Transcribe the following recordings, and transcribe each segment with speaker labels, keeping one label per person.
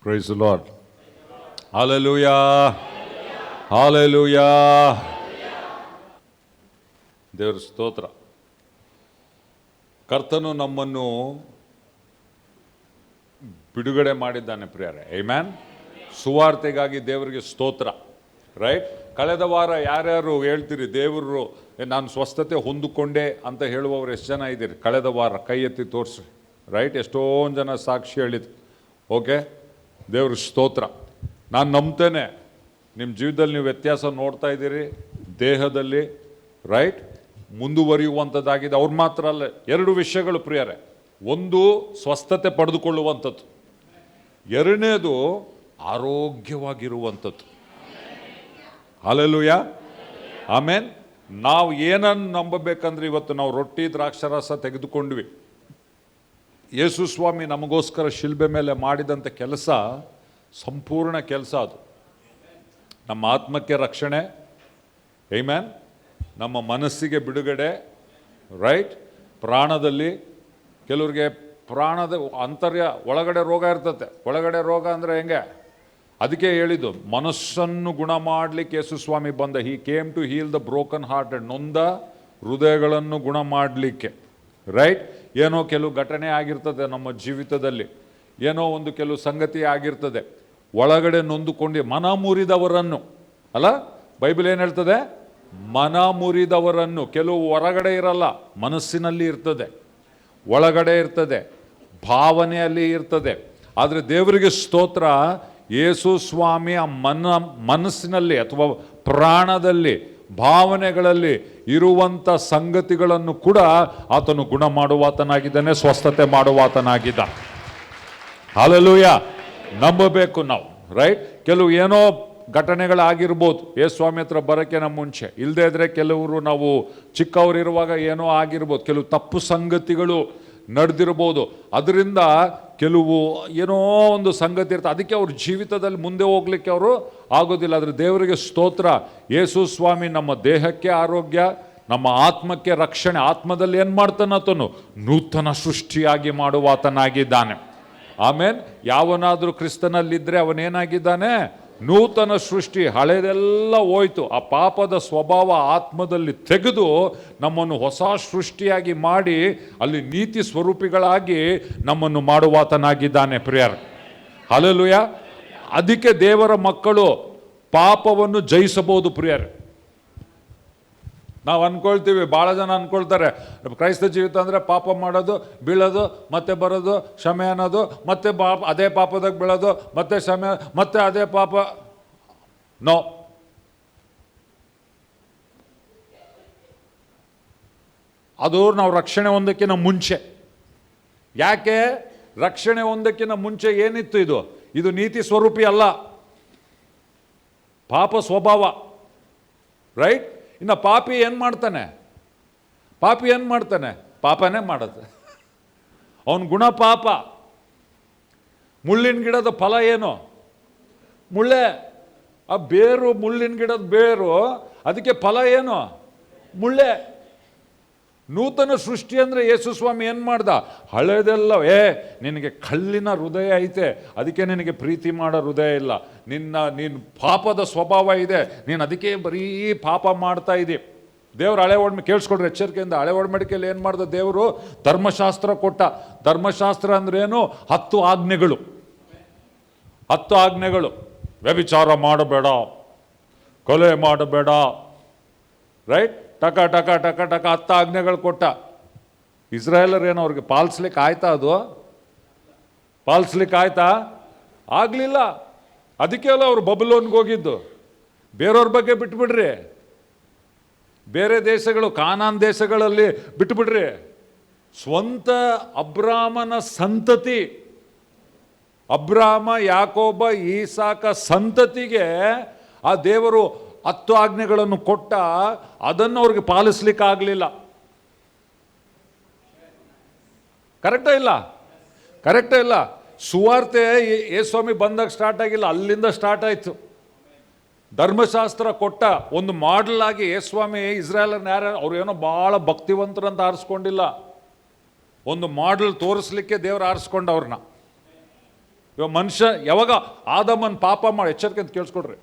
Speaker 1: Price the Lord. Hallelujah, hallelujah. ದೇವರ ಸ್ತೋತ್ರ. ಕರ್ತನು ನಮ್ಮನ್ನು ಬಿಡುಗಡೆ ಮಾಡಿದ್ದಾನೆ ಪ್ರಿಯರೇ. ಆಮೆನ್. ಸುವಾರ್ತೆಗಾಗಿ ದೇವರಿಗೆ ಸ್ತೋತ್ರ. ರೈಟ್. ಕಳೆದ ವಾರ ಯಾರ್ಯಾರು ಹೇಳ್ತೀರಿ ದೇವರು ನಾನು ಸ್ವಸ್ಥತೆ ಹೊಂದಿಕೊಂಡೆ ಅಂತ ಹೇಳುವವರು ಎಷ್ಟು ಜನ ಇದ್ದೀರಿ? ಕಳೆದ ವಾರ ಕೈ ಎತ್ತಿ ತೋರಿಸಿ. ರೈಟ್. ಎಷ್ಟೊಂದು ಜನ ಸಾಕ್ಷಿ ಹೇಳಿದ್ರು. ಓಕೆ, ದೇವ್ರ ಸ್ತೋತ್ರ. ನಾನು ನಂಬ್ತೇನೆ ನಿಮ್ಮ ಜೀವಿತದಲ್ಲಿ ನೀವು ವ್ಯತ್ಯಾಸ ನೋಡ್ತಾ ಇದ್ದೀರಿ, ದೇಹದಲ್ಲಿ. ರೈಟ್. ಮುಂದುವರಿಯುವಂಥದ್ದಾಗಿದೆ. ಅವ್ರು ಮಾತ್ರ ಅಲ್ಲ, ಎರಡು ವಿಷಯಗಳು ಪ್ರಿಯರೇ. ಒಂದು ಸ್ವಸ್ಥತೆ ಪಡೆದುಕೊಳ್ಳುವಂಥದ್ದು, ಎರಡನೇದು ಆರೋಗ್ಯವಾಗಿರುವಂಥದ್ದು. ಹಲ್ಲೆಲೂಯಾ, ಆಮೇನ್. ನಾವು ಏನನ್ನು ನಂಬಬೇಕಂದ್ರೆ ಇವತ್ತು ನಾವು ರೊಟ್ಟಿ ದ್ರಾಕ್ಷಾರಸ ತೆಗೆದುಕೊಂಡ್ವಿ. ಯೇಸು ಸ್ವಾಮಿ ನಮಗೋಸ್ಕರ ಶಿಲ್ಬೆ ಮೇಲೆ ಮಾಡಿದಂಥ ಕೆಲಸ ಸಂಪೂರ್ಣ ಕೆಲಸ. ಅದು ನಮ್ಮ ಆತ್ಮಕ್ಕೆ ರಕ್ಷಣೆ, ಆಮೆನ್, ನಮ್ಮ ಮನಸ್ಸಿಗೆ ಬಿಡುಗಡೆ. ರೈಟ್. ಪ್ರಾಣದಲ್ಲಿ ಕೆಲವ್ರಿಗೆ ಪ್ರಾಣದ ಅಂತರ್ಯ ಒಳಗಡೆ ರೋಗ ಇರ್ತದೆ. ಒಳಗಡೆ ರೋಗ ಅಂದರೆ ಹೆಂಗೆ? ಅದಕ್ಕೆ ಹೇಳಿದ್ದು ಮನಸ್ಸನ್ನು ಗುಣ ಮಾಡಲಿಕ್ಕೆ ಯೇಸು ಸ್ವಾಮಿ ಬಂದ. He came to heal the broken hearted. ನೊಂದ ಹೃದಯಗಳನ್ನು ಗುಣ ಮಾಡಲಿಕ್ಕೆ. ರೈಟ್. ಏನೋ ಕೆಲವು ಘಟನೆ ಆಗಿರ್ತದೆ ನಮ್ಮ ಜೀವಿತದಲ್ಲಿ, ಏನೋ ಒಂದು ಕೆಲವು ಸಂಗತಿ ಆಗಿರ್ತದೆ, ಒಳಗಡೆ ನೊಂದುಕೊಂಡು ಮನ ಮುರಿದವರನ್ನು, ಅಲ್ಲ ಬೈಬಲ್ ಏನು ಹೇಳ್ತದೆ? ಮನ ಮುರಿದವರನ್ನು. ಕೆಲವು ಹೊರಗಡೆ ಇರಲ್ಲ, ಮನಸ್ಸಿನಲ್ಲಿ ಇರ್ತದೆ, ಒಳಗಡೆ ಇರ್ತದೆ, ಭಾವನೆಯಲ್ಲಿ ಇರ್ತದೆ. ಆದರೆ ದೇವರಿಗೆ ಸ್ತೋತ್ರ, ಯೇಸು ಸ್ವಾಮಿ ಆ ಮನಸ್ಸಿನಲ್ಲಿ ಅಥವಾ ಪ್ರಾಣದಲ್ಲಿ, ಭಾವನೆಗಳಲ್ಲಿ ಇರುವಂಥ ಸಂಗತಿಗಳನ್ನು ಕೂಡ ಆತನು ಗುಣ ಮಾಡುವಾತನಾಗಿದ್ದಾನೆ, ಸ್ವಸ್ಥತೆ ಮಾಡುವಾತನಾಗಿದ್ದಾನೆ. ಹಲ್ಲೆಲೂಯಾ. ನಂಬಬೇಕು ನಾವು. ರೈಟ್. ಕೆಲವು ಏನೋ ಘಟನೆಗಳಾಗಿರ್ಬೋದು ಯೇಸು ಸ್ವಾಮಿ ಹತ್ರ ಬರೋಕ್ಕೆ ನಮ್ಮ ಮುಂಚೆ. ಇಲ್ಲದೇ ಇದ್ರೆ ಕೆಲವರು ನಾವು ಚಿಕ್ಕವರಿರುವಾಗ ಏನೋ ಆಗಿರ್ಬೋದು, ಕೆಲವು ತಪ್ಪು ಸಂಗತಿಗಳು ನಡೆದಿರ್ಬೋದು. ಅದರಿಂದ ಕೆಲವು ಏನೋ ಒಂದು ಸಂಗತಿ ಇರ್ತದೆ, ಅದಕ್ಕೆ ಅವ್ರ ಜೀವಿತದಲ್ಲಿ ಮುಂದೆ ಹೋಗ್ಲಿಕ್ಕೆ ಅವರು ಆಗೋದಿಲ್ಲ. ಆದರೆ ದೇವರಿಗೆ ಸ್ತೋತ್ರ, ಯೇಸು ಸ್ವಾಮಿ ನಮ್ಮ ದೇಹಕ್ಕೆ ಆರೋಗ್ಯ, ನಮ್ಮ ಆತ್ಮಕ್ಕೆ ರಕ್ಷಣೆ. ಆತ್ಮದಲ್ಲಿ ಏನು ಮಾಡ್ತಾನತನು? ನೂತನ ಸೃಷ್ಟಿಯಾಗಿ ಮಾಡುವಾತನಾಗಿದ್ದಾನೆ. ಆಮೇನ್. ಯಾವನಾದರೂ ಕ್ರಿಸ್ತನಲ್ಲಿದ್ದರೆ ಅವನೇನಾಗಿದ್ದಾನೆ? ನೂತನ ಸೃಷ್ಟಿ. ಹಳೆದೆಲ್ಲ ಹೋಯ್ತು. ಆ ಪಾಪದ ಸ್ವಭಾವ ಆತ್ಮದಲ್ಲಿ ತೆಗೆದು ನಮ್ಮನ್ನು ಹೊಸ ಸೃಷ್ಟಿಯಾಗಿ ಮಾಡಿ ಅಲ್ಲಿ ನೀತಿ ಸ್ವರೂಪಿಗಳಾಗಿ ನಮ್ಮನ್ನು ಮಾಡುವಾತನಾಗಿದ್ದಾನೆ ಪ್ರಿಯರ್. ಹಲ್ಲೆಲೂಯಾ. ಅದಕ್ಕೆ ದೇವರ ಮಕ್ಕಳು ಪಾಪವನ್ನು ಜಯಿಸಬಹುದು ಪ್ರಿಯರ್. ನಾವು ಅನ್ಕೊಳ್ತೀವಿ, ಭಾಳ ಜನ ಅನ್ಕೊಳ್ತಾರೆ ಕ್ರೈಸ್ತ ಜೀವಿತ ಅಂದರೆ ಪಾಪ ಮಾಡೋದು, ಬೀಳೋದು, ಮತ್ತೆ ಬರೋದು, ಕ್ಷಮೆ ಅನ್ನೋದು, ಮತ್ತೆ ಅದೇ ಪಾಪದಾಗ ಬೀಳೋದು, ಮತ್ತೆ ಕ್ಷಮೆ, ಮತ್ತೆ ಅದೇ ಪಾಪ. ನೋ. ಅದು ನಾವು ರಕ್ಷಣೆ ಹೊಂದಕ್ಕಿಂತ ಮುಂಚೆ. ಯಾಕೆ? ರಕ್ಷಣೆ ಹೊಂದಕ್ಕಿಂತ ಮುಂಚೆ ಏನಿತ್ತು? ಇದು ನೀತಿ ಸ್ವರೂಪಿ ಅಲ್ಲ, ಪಾಪ ಸ್ವಭಾವ. ರೈಟ್. ಇನ್ನು ಪಾಪಿ ಏನು ಮಾಡ್ತಾನೆ? ಪಾಪಿ ಏನು ಮಾಡ್ತಾನೆ? ಪಾಪನೇ ಮಾಡುತ್ತೆ. ಅವನ ಗುಣ ಪಾಪ. ಮುಳ್ಳಿನ ಗಿಡದ ಫಲ ಏನು? ಮುಳ್ಳೆ. ಆ ಬೇರು, ಮುಳ್ಳಿನ ಗಿಡದ ಬೇರು, ಅದಕ್ಕೆ ಫಲ ಏನು? ಮುಳ್ಳೆ. ನೂತನ ಸೃಷ್ಟಿ ಅಂದರೆ ಯೇಸು ಸ್ವಾಮಿ ಏನು ಮಾಡ್ದ? ಹಳೆದೆಲ್ಲ, ನಿನಗೆ ಕಲ್ಲಿನ ಹೃದಯ ಐತೆ, ಅದಕ್ಕೆ ನಿನಗೆ ಪ್ರೀತಿ ಮಾಡೋ ಹೃದಯ ಇಲ್ಲ. ನೀನು ಪಾಪದ ಸ್ವಭಾವ ಇದೆ, ನೀನು ಅದಕ್ಕೆ ಬರೀ ಪಾಪ ಮಾಡ್ತಾ ಇದ್ದೀ. ದೇವರು ಹಳೆ ಒಡಂಬಡಿಕೆ ಕೇಳಿಸ್ಕೊಡ್ರಿ ಎಚ್ಚರಿಕೆಯಿಂದ. ಹಳೆ ಒಡಂಬಡಿಕೆಯಲ್ಲಿ ಏನು ಮಾಡ್ದ ದೇವರು? ಧರ್ಮಶಾಸ್ತ್ರ ಕೊಟ್ಟ. ಧರ್ಮಶಾಸ್ತ್ರ ಅಂದ್ರೇನು? 10 ಆಜ್ಞೆಗಳು. 10 ಆಜ್ಞೆಗಳು. ವ್ಯಭಿಚಾರ ಮಾಡಬೇಡ, ಕೊಲೆ ಮಾಡಬೇಡ. ರೈಟ್. ಟಕ ಟಕ ಟಕ ಟಕ 10 ಆಜ್ಞೆಗಳು ಕೊಟ್ಟ. ಇಸ್ರಾಯೇಲರು ಏನು ಅವ್ರಿಗೆ ಪಾಲಿಸ್ಲಿಕ್ಕೆ ಆಯ್ತಾ? ಅದು ಪಾಲಿಸ್ಲಿಕ್ಕೆ ಆಯ್ತಾ? ಆಗಲಿಲ್ಲ. ಅದಕ್ಕೆ ಅಲ್ಲ ಅವರು ಬಬುಲೋನ್ಗೆ ಹೋಗಿದ್ದು. ಬೇರೆಯವ್ರ ಬಗ್ಗೆ ಬಿಟ್ಬಿಡ್ರಿ, ಬೇರೆ ದೇಶಗಳು, ಕಾನಾನ್ ದೇಶಗಳಲ್ಲಿ ಬಿಟ್ಬಿಡ್ರಿ. ಸ್ವಂತ ಅಬ್ರಾಮನ ಸಂತತಿ, ಅಬ್ರಾಮ, ಯಾಕೋಬ, ಈಸಾಕ ಸಂತತಿಗೆ ಆ ದೇವರು 10 ಆಜ್ಞೆಗಳನ್ನು ಕೊಟ್ಟ. ಅದನ್ನು ಅವ್ರಿಗೆ ಪಾಲಿಸ್ಲಿಕ್ಕೆ ಆಗಲಿಲ್ಲ. ಕರೆಕ್ಟಾ ಇಲ್ಲ? ಕರೆಕ್ಟಾ ಇಲ್ಲ? ಸುವಾರ್ತೆ ಯೇಸುಸ್ವಾಮಿ ಬಂದಾಗ ಸ್ಟಾರ್ಟ್ ಆಗಿಲ್ಲ, ಅಲ್ಲಿಂದ ಸ್ಟಾರ್ಟ್ ಆಯಿತು. ಧರ್ಮಶಾಸ್ತ್ರ ಕೊಟ್ಟ ಒಂದು ಮಾಡೆಲ್ ಆಗಿ ಯೇಸುಸ್ವಾಮಿ ಇಸ್ರಾಯೇಲರ್ನ ಅವ್ರು ಏನೋ ಭಾಳ ಭಕ್ತಿವಂತರಂತ ಆರಿಸ್ಕೊಂಡಿಲ್ಲ, ಒಂದು ಮಾಡೆಲ್ ತೋರಿಸ್ಲಿಕ್ಕೆ ದೇವರು ಆರಿಸ್ಕೊಂಡವ್ರನ್ನ. ಇವಾಗ ಮನುಷ್ಯ ಯಾವಾಗ ಆದಮನ್ ಪಾಪ ಮಾಡಿ, ಎಚ್ಚರಿಕೆ ಅಂತ ಕೇಳಿಸ್ಕೊಡ್ರಿ,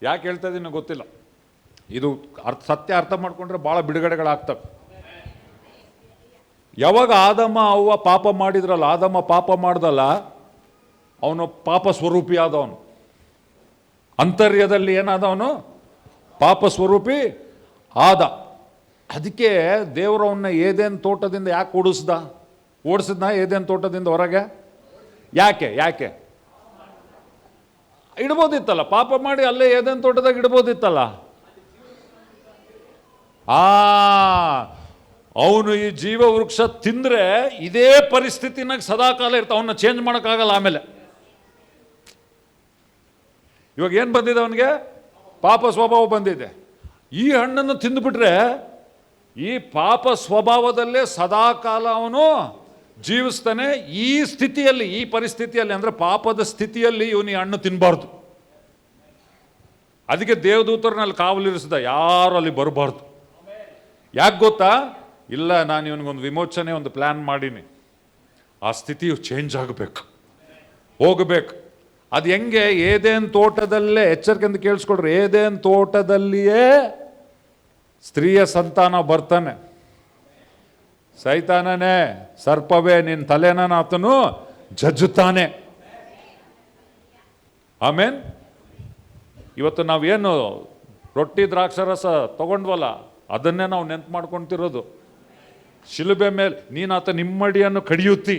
Speaker 1: ಯಾಕೆ ಹೇಳ್ತಾ ಇದ್ದೀನಿ ಗೊತ್ತಿಲ್ಲ, ಇದು ಸತ್ಯ ಅರ್ಥ ಮಾಡ್ಕೊಂಡ್ರೆ ಭಾಳ ಬಿಡುಗಡೆಗಳಾಗ್ತವೆ. ಯಾವಾಗ ಆದಮ ಅವ್ವ ಪಾಪ ಮಾಡಿದ್ರಲ್ಲ, ಆದಮ ಪಾಪ ಮಾಡ್ದಲ್ಲ, ಅವನು ಪಾಪ ಸ್ವರೂಪಿ ಆದವನು. ಅಂತರ್ಯದಲ್ಲಿ ಏನಾದವನು? ಪಾಪ ಸ್ವರೂಪಿ ಆದ. ಅದಕ್ಕೆ ದೇವರವನ್ನ ಏದೇನ್ ತೋಟದಿಂದ ಯಾಕೆ ಓಡಿಸಿದ್ನ ಏದೇನ್ ತೋಟದಿಂದ ಹೊರಗೆ? ಯಾಕೆ ಇಡ್ಬೋದಿತ್ತಲ್ಲ, ಪಾಪ ಮಾಡಿ ಅಲ್ಲೇ ಏದೇನ್ ತೋಟದಾಗ ಇಡ್ಬೋದಿತ್ತಲ್ಲ. ಅವನು ಈ ಜೀವ ವೃಕ್ಷ ತಿಂದ್ರೆ ಇದೇ ಪರಿಸ್ಥಿತಿನಾಗ ಸದಾಕಾಲ ಇರ್ತಾವ, ಅವನ್ನ ಚೇಂಜ್ ಮಾಡೋಕ್ಕಾಗಲ್ಲ. ಆಮೇಲೆ ಇವಾಗ ಏನು ಬಂದಿದೆ ಅವನಿಗೆ? ಪಾಪ ಸ್ವಭಾವ ಬಂದಿದೆ. ಈ ಹಣ್ಣನ್ನು ತಿಂದುಬಿಟ್ರೆ ಈ ಪಾಪ ಸ್ವಭಾವದಲ್ಲೇ ಸದಾಕಾಲ ಅವನು ಜೀವಿಸ್ತಾನೆ. ಈ ಸ್ಥಿತಿಯಲ್ಲಿ, ಈ ಪರಿಸ್ಥಿತಿಯಲ್ಲಿ, ಅಂದರೆ ಪಾಪದ ಸ್ಥಿತಿಯಲ್ಲಿ ಇವನು ಈ ಹಣ್ಣು ತಿನ್ನಬಾರ್ದು. ಅದಕ್ಕೆ ದೇವದೂತರನಲ್ಲಿ ಕಾವಲಿರಿಸಿದ, ಯಾರು ಅಲ್ಲಿ ಬರಬಾರ್ದು. ಯಾಕೆ ಗೊತ್ತಾ? ಇಲ್ಲ, ನಾನು ಇವನಿಗೊಂದು ವಿಮೋಚನೆ, ಒಂದು ಪ್ಲ್ಯಾನ್ ಮಾಡೀನಿ. ಆ ಸ್ಥಿತಿಯು ಚೇಂಜ್ ಆಗಬೇಕು, ಹೋಗಬೇಕು. ಅದು ಹೆಂಗೆ? ಏದೇನ್ ತೋಟದಲ್ಲೇ, ಎಚ್ಚರಿಕೆಯಿಂದ ಕೇಳಿಸ್ಕೊಡ್ರಿ, ಏದೇನ್ ತೋಟದಲ್ಲಿಯೇ ಸ್ತ್ರೀಯ ಸಂತಾನ ಬರ್ತಾನೆ. ಸೈತಾನನೇ, ಸರ್ಪವೇ, ನಿನ್ನ ತಲೆನ ಆತನು ಜಜ್ಜುತ್ತಾನೆ. ಆಮೇನ್. ಇವತ್ತು ನಾವೇನು ರೊಟ್ಟಿ ದ್ರಾಕ್ಷಾರಸ ತಗೊಂಡ್ವಲ್ಲ, ಅದನ್ನೇ ನಾವು ನೆನ್ಪು ಮಾಡ್ಕೊತಿರೋದು. ಶಿಲುಬೆ ಮೇಲೆ ನೀನಾತ ನಿಮ್ಮಡಿಯನ್ನು ಕಡಿಯುತ್ತಿ.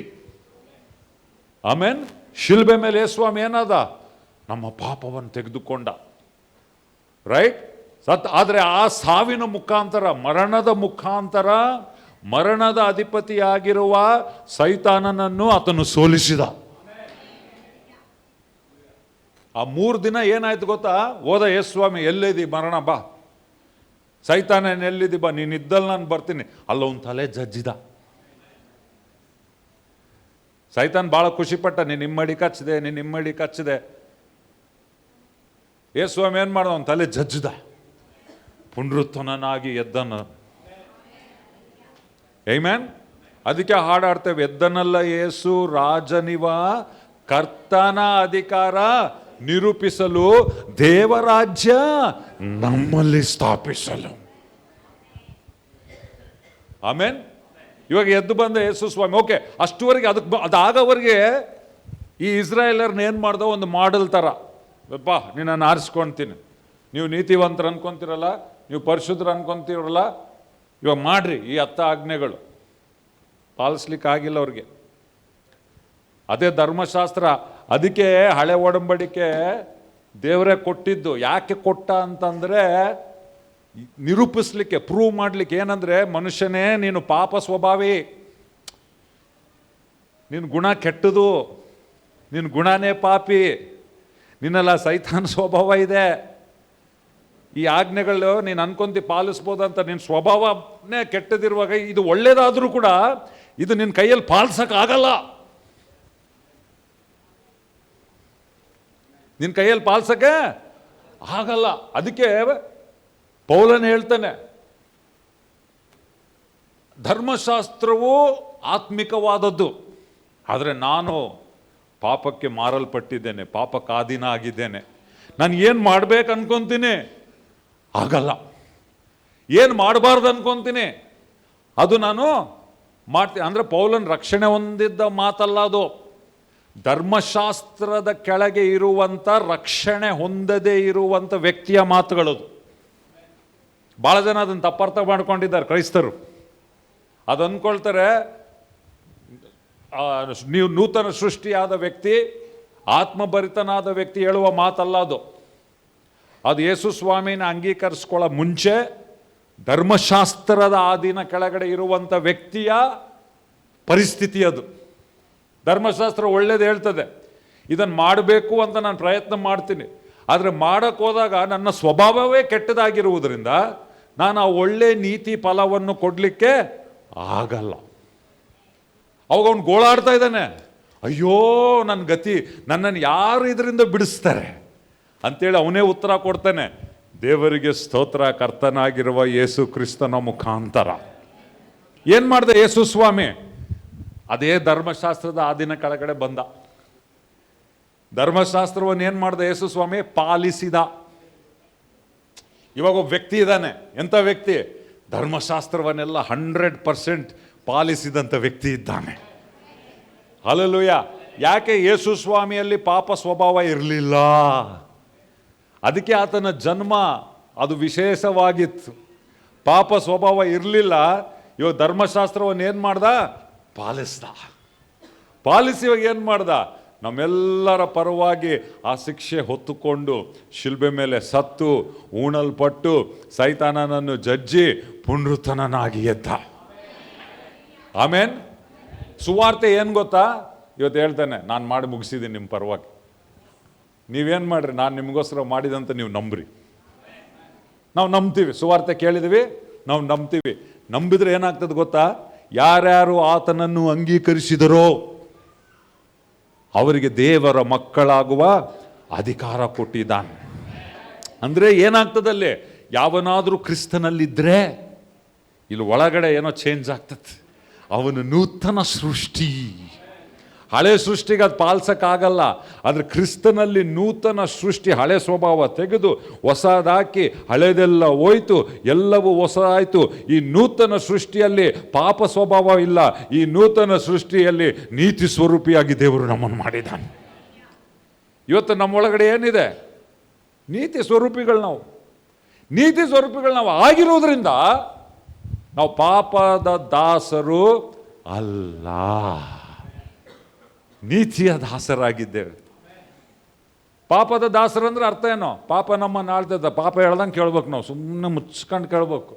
Speaker 1: ಆಮೇನ್. ಶಿಲುಬೆ ಮೇಲೆ ಯೇಸುಸ್ವಾಮಿ ಏನಾದ? ನಮ್ಮ ಪಾಪವನ್ನು ತೆಗೆದುಕೊಂಡ. ರೈಟ್. ಆದರೆ ಆ ಸಾವಿನ ಮುಖಾಂತರ, ಮರಣದ ಮುಖಾಂತರ, ಮರಣದ ಅಧಿಪತಿಯಾಗಿರುವ ಸೈತಾನನನ್ನು ಆತನು ಸೋಲಿಸಿದ. ಆ 3 ದಿನ ಏನಾಯ್ತು ಗೊತ್ತಾ? ಹೋದ ಯೇಸುಸ್ವಾಮಿ, ಎಲ್ಲಿದಿ ಮರಣ, ಬಾ. ಸೈತಾನ, ಎಲ್ಲಿದಿ, ಬಾ, ನೀನಿದ್ದಲ್ಲಿ ನಾನು ಬರ್ತೀನಿ. ಅಲ್ಲೊಂದು ತಲೆ ಜಜ್ಜಿದ. ಸೈತಾನ್ ಭಾಳ ಖುಷಿಪಟ್ಟ, ನಿಮ್ಮಡಿ ಕಚ್ಚಿದೆ. ಯೇಸುಸ್ವಾಮಿ ಏನು ಮಾಡ್ದ? ಅವನ ತಲೆ ಜಜ್ಜಿದ. ಪುನರುತ್ಥಾನನಾಗಿ ಎದ್ದನು. ಆಮೆನ್. ಅದಕ್ಕೆ ಹಾಡಾಡ್ತೇವೆ, ಎದ್ದನಲ್ಲ ಯೇಸು ರಾಜನಿವ, ಕರ್ತನ ಅಧಿಕಾರ ನಿರೂಪಿಸಲು, ದೇವರಾಜ್ಯ ನಮ್ಮಲ್ಲಿ ಸ್ಥಾಪಿಸಲು. ಆಮೇನ್. ಇವಾಗ ಎದ್ದು ಬಂದ ಯೇಸು ಸ್ವಾಮಿ. ಓಕೆ, ಅಷ್ಟುವರೆಗೆ ಅದಾಗವರೆಗೆ ಈ ಇಸ್ರಾಯೇಲರ್ನ ಏನು ಮಾಡ್ದ? ಒಂದು ಮಾಡೆಲ್ ಥರ, ಬಾ ನಿನ್ನನ್ನು ಆರಿಸ್ಕೊಳ್ತೀನಿ, ನೀವು ನೀತಿವಂತರು ಅನ್ಕೊಂತೀರಲ್ಲ, ನೀವು ಪರಿಶುದ್ಧರು ಅನ್ಕೊಂತೀರಲ್ಲ, ಇವಾಗ ಮಾಡ್ರಿ ಈ 10 ಆಜ್ಞೆಗಳು. ಪಾಲಿಸ್ಲಿಕ್ಕೆ ಆಗಿಲ್ಲ ಅವ್ರಿಗೆ. ಅದೇ ಧರ್ಮಶಾಸ್ತ್ರ. ಅದಕ್ಕೆ ಹಳೆ ಒಡಂಬಡಿಕೆ ದೇವರೇ ಕೊಟ್ಟಿದ್ದು. ಯಾಕೆ ಕೊಟ್ಟ ಅಂತಂದರೆ ನಿರೂಪಿಸ್ಲಿಕ್ಕೆ, ಪ್ರೂವ್ ಮಾಡಲಿಕ್ಕೆ. ಏನಂದರೆ, ಮನುಷ್ಯನೇ ನೀನು ಪಾಪ ಸ್ವಭಾವಿ, ನಿನ್ನ ಗುಣ ಕೆಟ್ಟದು, ನಿನ್ನ ಗುಣನೇ ಪಾಪಿ, ನಿನ್ನೆಲ್ಲ ಸೈತಾನ ಸ್ವಭಾವ ಇದೆ. ಈ ಆಜ್ಞೆಗಳು ನೀನು ಅನ್ಕೊಂತಿ ಪಾಲಿಸ್ಬೋದಂತ, ನಿನ್ನ ಸ್ವಭಾವನೇ ಕೆಟ್ಟದಿರುವಾಗ ಇದು ಒಳ್ಳೇದಾದರೂ ಕೂಡ ಇದು ನಿನ್ನ ಕೈಯಲ್ಲಿ ಪಾಲಿಸೋಕ್ಕಾಗಲ್ಲ. ನಿನ್ನ ಕೈಯಲ್ಲಿ ಪಾಲಿಸೋಕ್ಕೆ ಆಗಲ್ಲ. ಅದಕ್ಕೆ ಪೌಲನು ಹೇಳ್ತಾನೆ, ಧರ್ಮಶಾಸ್ತ್ರವು ಆತ್ಮಿಕವಾದದ್ದು, ಆದರೆ ನಾನು ಪಾಪಕ್ಕೆ ಮಾರಲ್ಪಟ್ಟಿದ್ದೇನೆ, ಪಾಪಕ್ಕೆ ಅಧೀನ ಆಗಿದ್ದೇನೆ. ನಾನು ಏನು ಮಾಡ್ಬೇಕು ಅನ್ಕೊಂತೀನಿ, ಆಗಲ್ಲ. ಏನು ಮಾಡಬಾರ್ದು ಅನ್ಕೊಂತೀನಿ, ಅದು ನಾನು ಮಾಡ್ತೀನಿ. ಅಂದರೆ ಪೌಲನ್ ರಕ್ಷಣೆ ಹೊಂದಿದ್ದ ಮಾತಲ್ಲ ಅದು. ಧರ್ಮಶಾಸ್ತ್ರದ ಕೆಳಗೆ ಇರುವಂಥ, ರಕ್ಷಣೆ ಹೊಂದದೇ ಇರುವಂಥ ವ್ಯಕ್ತಿಯ ಮಾತುಗಳದು. ಭಾಳ ಜನ ಅದನ್ನು ತಪ್ಪರ್ಥ ಮಾಡ್ಕೊಂಡಿದ್ದಾರೆ ಕ್ರೈಸ್ತರು. ಅದು ಅಂದ್ಕೊಳ್ತಾರೆ, ನೀವು ನೂತನ ಸೃಷ್ಟಿಯಾದ ವ್ಯಕ್ತಿ, ಆತ್ಮಭರಿತನಾದ ವ್ಯಕ್ತಿ ಹೇಳುವ ಮಾತಲ್ಲ ಅದು. ಅದು ಯೇಸು ಸ್ವಾಮಿನ ಅಂಗೀಕರಿಸ್ಕೊಳ್ಳೋ ಮುಂಚೆ ಧರ್ಮಶಾಸ್ತ್ರದ ಆಧೀನ ಕೆಳಗಡೆ ಇರುವಂಥ ವ್ಯಕ್ತಿಯ ಪರಿಸ್ಥಿತಿ ಅದು. ಧರ್ಮಶಾಸ್ತ್ರ ಒಳ್ಳೇದು ಹೇಳ್ತದೆ, ಇದನ್ನು ಮಾಡಬೇಕು ಅಂತ ನಾನು ಪ್ರಯತ್ನ ಮಾಡ್ತೀನಿ. ಆದರೆ ಮಾಡೋಕ್ಕೆ ಹೋದಾಗ ನನ್ನ ಸ್ವಭಾವವೇ ಕೆಟ್ಟದಾಗಿರುವುದರಿಂದ ನಾನು ಆ ಒಳ್ಳೆ ನೀತಿ ಫಲವನ್ನು ಕೊಡಲಿಕ್ಕೆ ಆಗಲ್ಲ. ಅವಾಗ ಅವನು ಗೋಳಾಡ್ತಾ ಇದ್ದಾನೆ, ಅಯ್ಯೋ ನನ್ನ ಗತಿ, ನನ್ನನ್ನು ಯಾರು ಇದರಿಂದ ಬಿಡಿಸ್ತಾರೆ ಅಂತೇಳಿ ಅವನೇ ಉತ್ತರ ಕೊಡ್ತಾನೆ, ದೇವರಿಗೆ ಸ್ತೋತ್ರ, ಕರ್ತನಾಗಿರುವ ಯೇಸು ಕ್ರಿಸ್ತನ ಮುಖಾಂತರ. ಏನು ಮಾಡಿದೆ ಯೇಸು ಸ್ವಾಮಿ? ಅದೇ ಧರ್ಮಶಾಸ್ತ್ರದ ಆದಿನ ಕೆಳಗಡೆ ಬಂದ. ಧರ್ಮಶಾಸ್ತ್ರವನ್ನು ಏನು ಮಾಡ್ದ ಯೇಸು ಸ್ವಾಮಿ? ಪಾಲಿಸಿದ. ಇವಾಗ ಒಬ್ಬ ವ್ಯಕ್ತಿ ಇದ್ದಾನೆ. ಎಂಥ ವ್ಯಕ್ತಿ? ಧರ್ಮಶಾಸ್ತ್ರವನ್ನೆಲ್ಲ 100% ಪಾಲಿಸಿದಂಥ ವ್ಯಕ್ತಿ ಇದ್ದಾನೆ. ಹಲ್ಲೆಲೂಯಾ. ಯಾಕೆ? ಯೇಸು ಸ್ವಾಮಿಯಲ್ಲಿ ಪಾಪ ಸ್ವಭಾವ ಇರಲಿಲ್ಲ. ಅದಕ್ಕೆ ಆತನ ಜನ್ಮ ಅದು ವಿಶೇಷವಾಗಿತ್ತು. ಪಾಪ ಸ್ವಭಾವ ಇರಲಿಲ್ಲ. ಇವಾಗ ಧರ್ಮಶಾಸ್ತ್ರವನ್ನು ಏನು ಮಾಡ್ದ? ಪಾಲಿಸ್ದ. ಪಾಲಿಸಿ ಇವಾಗ ಏನು ಮಾಡ್ದ? ನಮ್ಮೆಲ್ಲರ ಪರವಾಗಿ ಆ ಶಿಕ್ಷೆ ಹೊತ್ತುಕೊಂಡು ಶಿಲ್ಬೆ ಮೇಲೆ ಸತ್ತು ಉಣಲ್ಪಟ್ಟು ಸೈತಾನನನ್ನು ಜಜ್ಜಿ ಪುನರುತ್ಥಾನನಾಗಿ ಎದ್ದ. ಆಮೇನ್. ಸುವಾರ್ತೆ ಏನು ಗೊತ್ತಾ? ಇವತ್ತು ಹೇಳ್ತಾನೆ, ನಾನು ಮಾಡಿ ಮುಗಿಸಿದ್ದೀನಿ ನಿಮ್ಮ ಪರವಾಗಿ. ನೀವೇನು ಮಾಡ್ರಿ, ನಾನು ನಿಮಗೋಸ್ಕರ ಮಾಡಿದಂತ ನೀವು ನಂಬ್ರಿ. ನಾವು ನಂಬ್ತೀವಿ. ಸುವಾರ್ತೆ ಕೇಳಿದ್ವಿ, ನಾವು ನಂಬ್ತೀವಿ. ನಂಬಿದ್ರೆ ಏನಾಗ್ತದೆ ಗೊತ್ತಾ? ಯಾರ್ಯಾರು ಆತನನ್ನು ಅಂಗೀಕರಿಸಿದರೋ ಅವರಿಗೆ ದೇವರ ಮಕ್ಕಳಾಗುವ ಅಧಿಕಾರ ಕೊಟ್ಟಿದ್ದಾನೆ. ಅಂದರೆ ಏನಾಗ್ತದಲ್ಲಿ? ಯಾವನಾದರೂ ಕ್ರಿಸ್ತನಲ್ಲಿದ್ದರೆ ಇಲ್ಲಿ ಒಳಗಡೆ ಏನೋ ಚೇಂಜ್ ಆಗ್ತದೆ. ಅವನು ನೂತನ ಸೃಷ್ಟಿ. ಹಳೆ ಸೃಷ್ಟಿಗೆ ಅದು ಪಾಲಿಸೋಕ್ಕಾಗಲ್ಲ. ಆದರೆ ಕ್ರಿಸ್ತನಲ್ಲಿ ನೂತನ ಸೃಷ್ಟಿ. ಹಳೆ ಸ್ವಭಾವ ತೆಗೆದು ಹೊಸದಾಕಿ ಹಳೆದೆಲ್ಲ ಹೋಯ್ತು, ಎಲ್ಲವೂ ಹೊಸ ಆಯಿತು. ಈ ನೂತನ ಸೃಷ್ಟಿಯಲ್ಲಿ ಪಾಪ ಸ್ವಭಾವ ಇಲ್ಲ. ಈ ನೂತನ ಸೃಷ್ಟಿಯಲ್ಲಿ ನೀತಿ ಸ್ವರೂಪಿಯಾಗಿ ದೇವರು ನಮ್ಮನ್ನು ಮಾಡಿದ್ದಾನೆ. ಇವತ್ತು ನಮ್ಮೊಳಗಡೆ ಏನಿದೆ? ನೀತಿ ಸ್ವರೂಪಿಗಳು ನಾವು. ನೀತಿ ಸ್ವರೂಪಿಗಳು ನಾವು ಆಗಿರೋದ್ರಿಂದ ನಾವು ಪಾಪದ ದಾಸರು ಅಲ್ಲ, ನೀತಿಯ ದಾಸರಾಗಿದ್ದೇವೆ. ಪಾಪದ ದಾಸರಂದ್ರೆ ಅರ್ಥ ಏನೋ? ಪಾಪ ನಮ್ಮನ್ನು ಆಳ್ತದ, ಪಾಪ ಹೇಳ್ದಂಗೆ ಕೇಳ್ಬೇಕು, ನಾವು ಸುಮ್ಮನೆ ಮುಚ್ಕೊಂಡು ಕೇಳ್ಬೇಕು.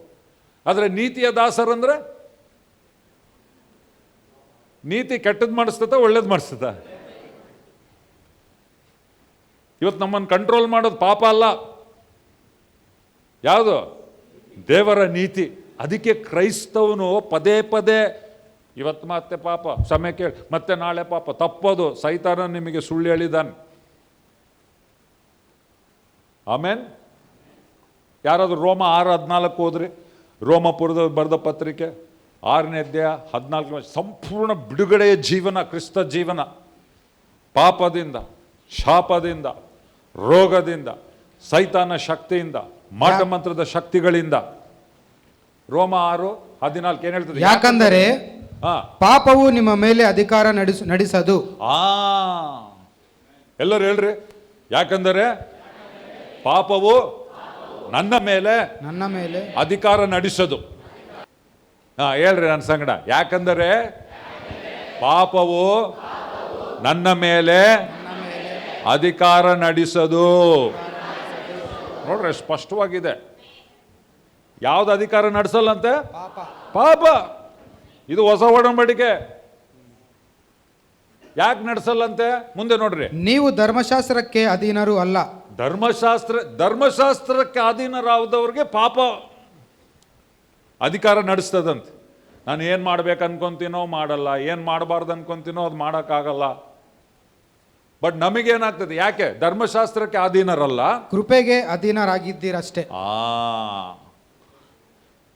Speaker 1: ಆದರೆ ನೀತಿಯ ದಾಸರಂದ್ರೆ ನೀತಿ ಕೆಟ್ಟದ್ದು ಮಾಡಿಸ್ತದ, ಒಳ್ಳೇದು ಮಾಡಿಸ್ತದ? ಇವತ್ತು ನಮ್ಮನ್ನು ಕಂಟ್ರೋಲ್ ಮಾಡೋದು ಪಾಪ ಅಲ್ಲ, ಯಾವುದು? ದೇವರ ನೀತಿ. ಅದಕ್ಕೆ ಕ್ರೈಸ್ತವನು ಪದೇ ಪದೇ ಇವತ್ತು ಮತ್ತೆ ಪಾಪ, ಸಮಯ ಕೇಳಿ, ಮತ್ತೆ ನಾಳೆ ಪಾಪ. ತಪ್ಪೋದು. ಸೈತಾನ ನಿಮಗೆ ಸುಳ್ಳು ಹೇಳಿದ್ದಾನೆ. ಆಮೇನ್. ಯಾರಾದರೂ ರೋಮ 6:14 ಹೋದ್ರಿ? ರೋಮಪುರದ ಬರೆದ ಪತ್ರಿಕೆ 6ನೇ ಅಧ್ಯಾಯ 14. ಸಂಪೂರ್ಣ ಬಿಡುಗಡೆಯ ಜೀವನ, ಕ್ರಿಸ್ತ ಜೀವನ. ಪಾಪದಿಂದ, ಶಾಪದಿಂದ, ರೋಗದಿಂದ, ಸೈತಾನ ಶಕ್ತಿಯಿಂದ, ಮಾಟಮಂತ್ರದ ಶಕ್ತಿಗಳಿಂದ. ರೋಮ 6:14 ಏನು ಹೇಳ್ತದೆ?
Speaker 2: ಯಾಕಂದರೆ ಪಾಪವು ನಿಮ್ಮ ಮೇಲೆ ಅಧಿಕಾರ ನಡೆಸದು.
Speaker 1: ಎಲ್ಲರೂ ಹೇಳ್ರಿ. ಯಾಕಂದರೆ ಪಾಪವು ನನ್ನ ಮೇಲೆ ಅಧಿಕಾರ ನಡೆಸದು. ಹೇಳ್ರಿ ನನ್ನ ಸಂಗಡ. ಯಾಕಂದರೆ ಪಾಪವು ನನ್ನ ಮೇಲೆ ಅಧಿಕಾರ ನಡೆಸದು. ನೋಡ್ರಿ, ಸ್ಪಷ್ಟವಾಗಿದೆ. ಯಾವ್ದು ಅಧಿಕಾರ ನಡೆಸಲ್ಲಂತೆ? ಪಾಪ. ಇದು ಹೊಸ ಒಡಂಬಡಿಕೆ. ಯಾಕೆ ನಡೆಸಲ್ಲಂತೆ? ಮುಂದೆ ನೋಡ್ರಿ.
Speaker 2: ನೀವು ಧರ್ಮಶಾಸ್ತ್ರಕ್ಕೆ ಅಧೀನರು ಅಲ್ಲ.
Speaker 1: ಧರ್ಮಶಾಸ್ತ್ರಕ್ಕೆ ಅಧೀನರಾದವ್ರಿಗೆ ಪಾಪ ಅಧಿಕಾರ ನಡೆಸ್ತದಂತೆ. ನಾನು ಏನು ಮಾಡ್ಬೇಕು ಅನ್ಕೊಂತೀನೋ ಮಾಡಲ್ಲ, ಏನು ಮಾಡಬಾರ್ದು ಅನ್ಕೊಂತೀನೋ ಅದು ಮಾಡೋಕ್ಕಾಗಲ್ಲ. ಬಟ್ ನಮಗೇನಾಗ್ತದೆ? ಯಾಕೆ? ಧರ್ಮಶಾಸ್ತ್ರಕ್ಕೆ ಅಧೀನರಲ್ಲ,
Speaker 2: ಕೃಪೆಗೆ ಅಧೀನರಾಗಿದ್ದೀರಷ್ಟೇ.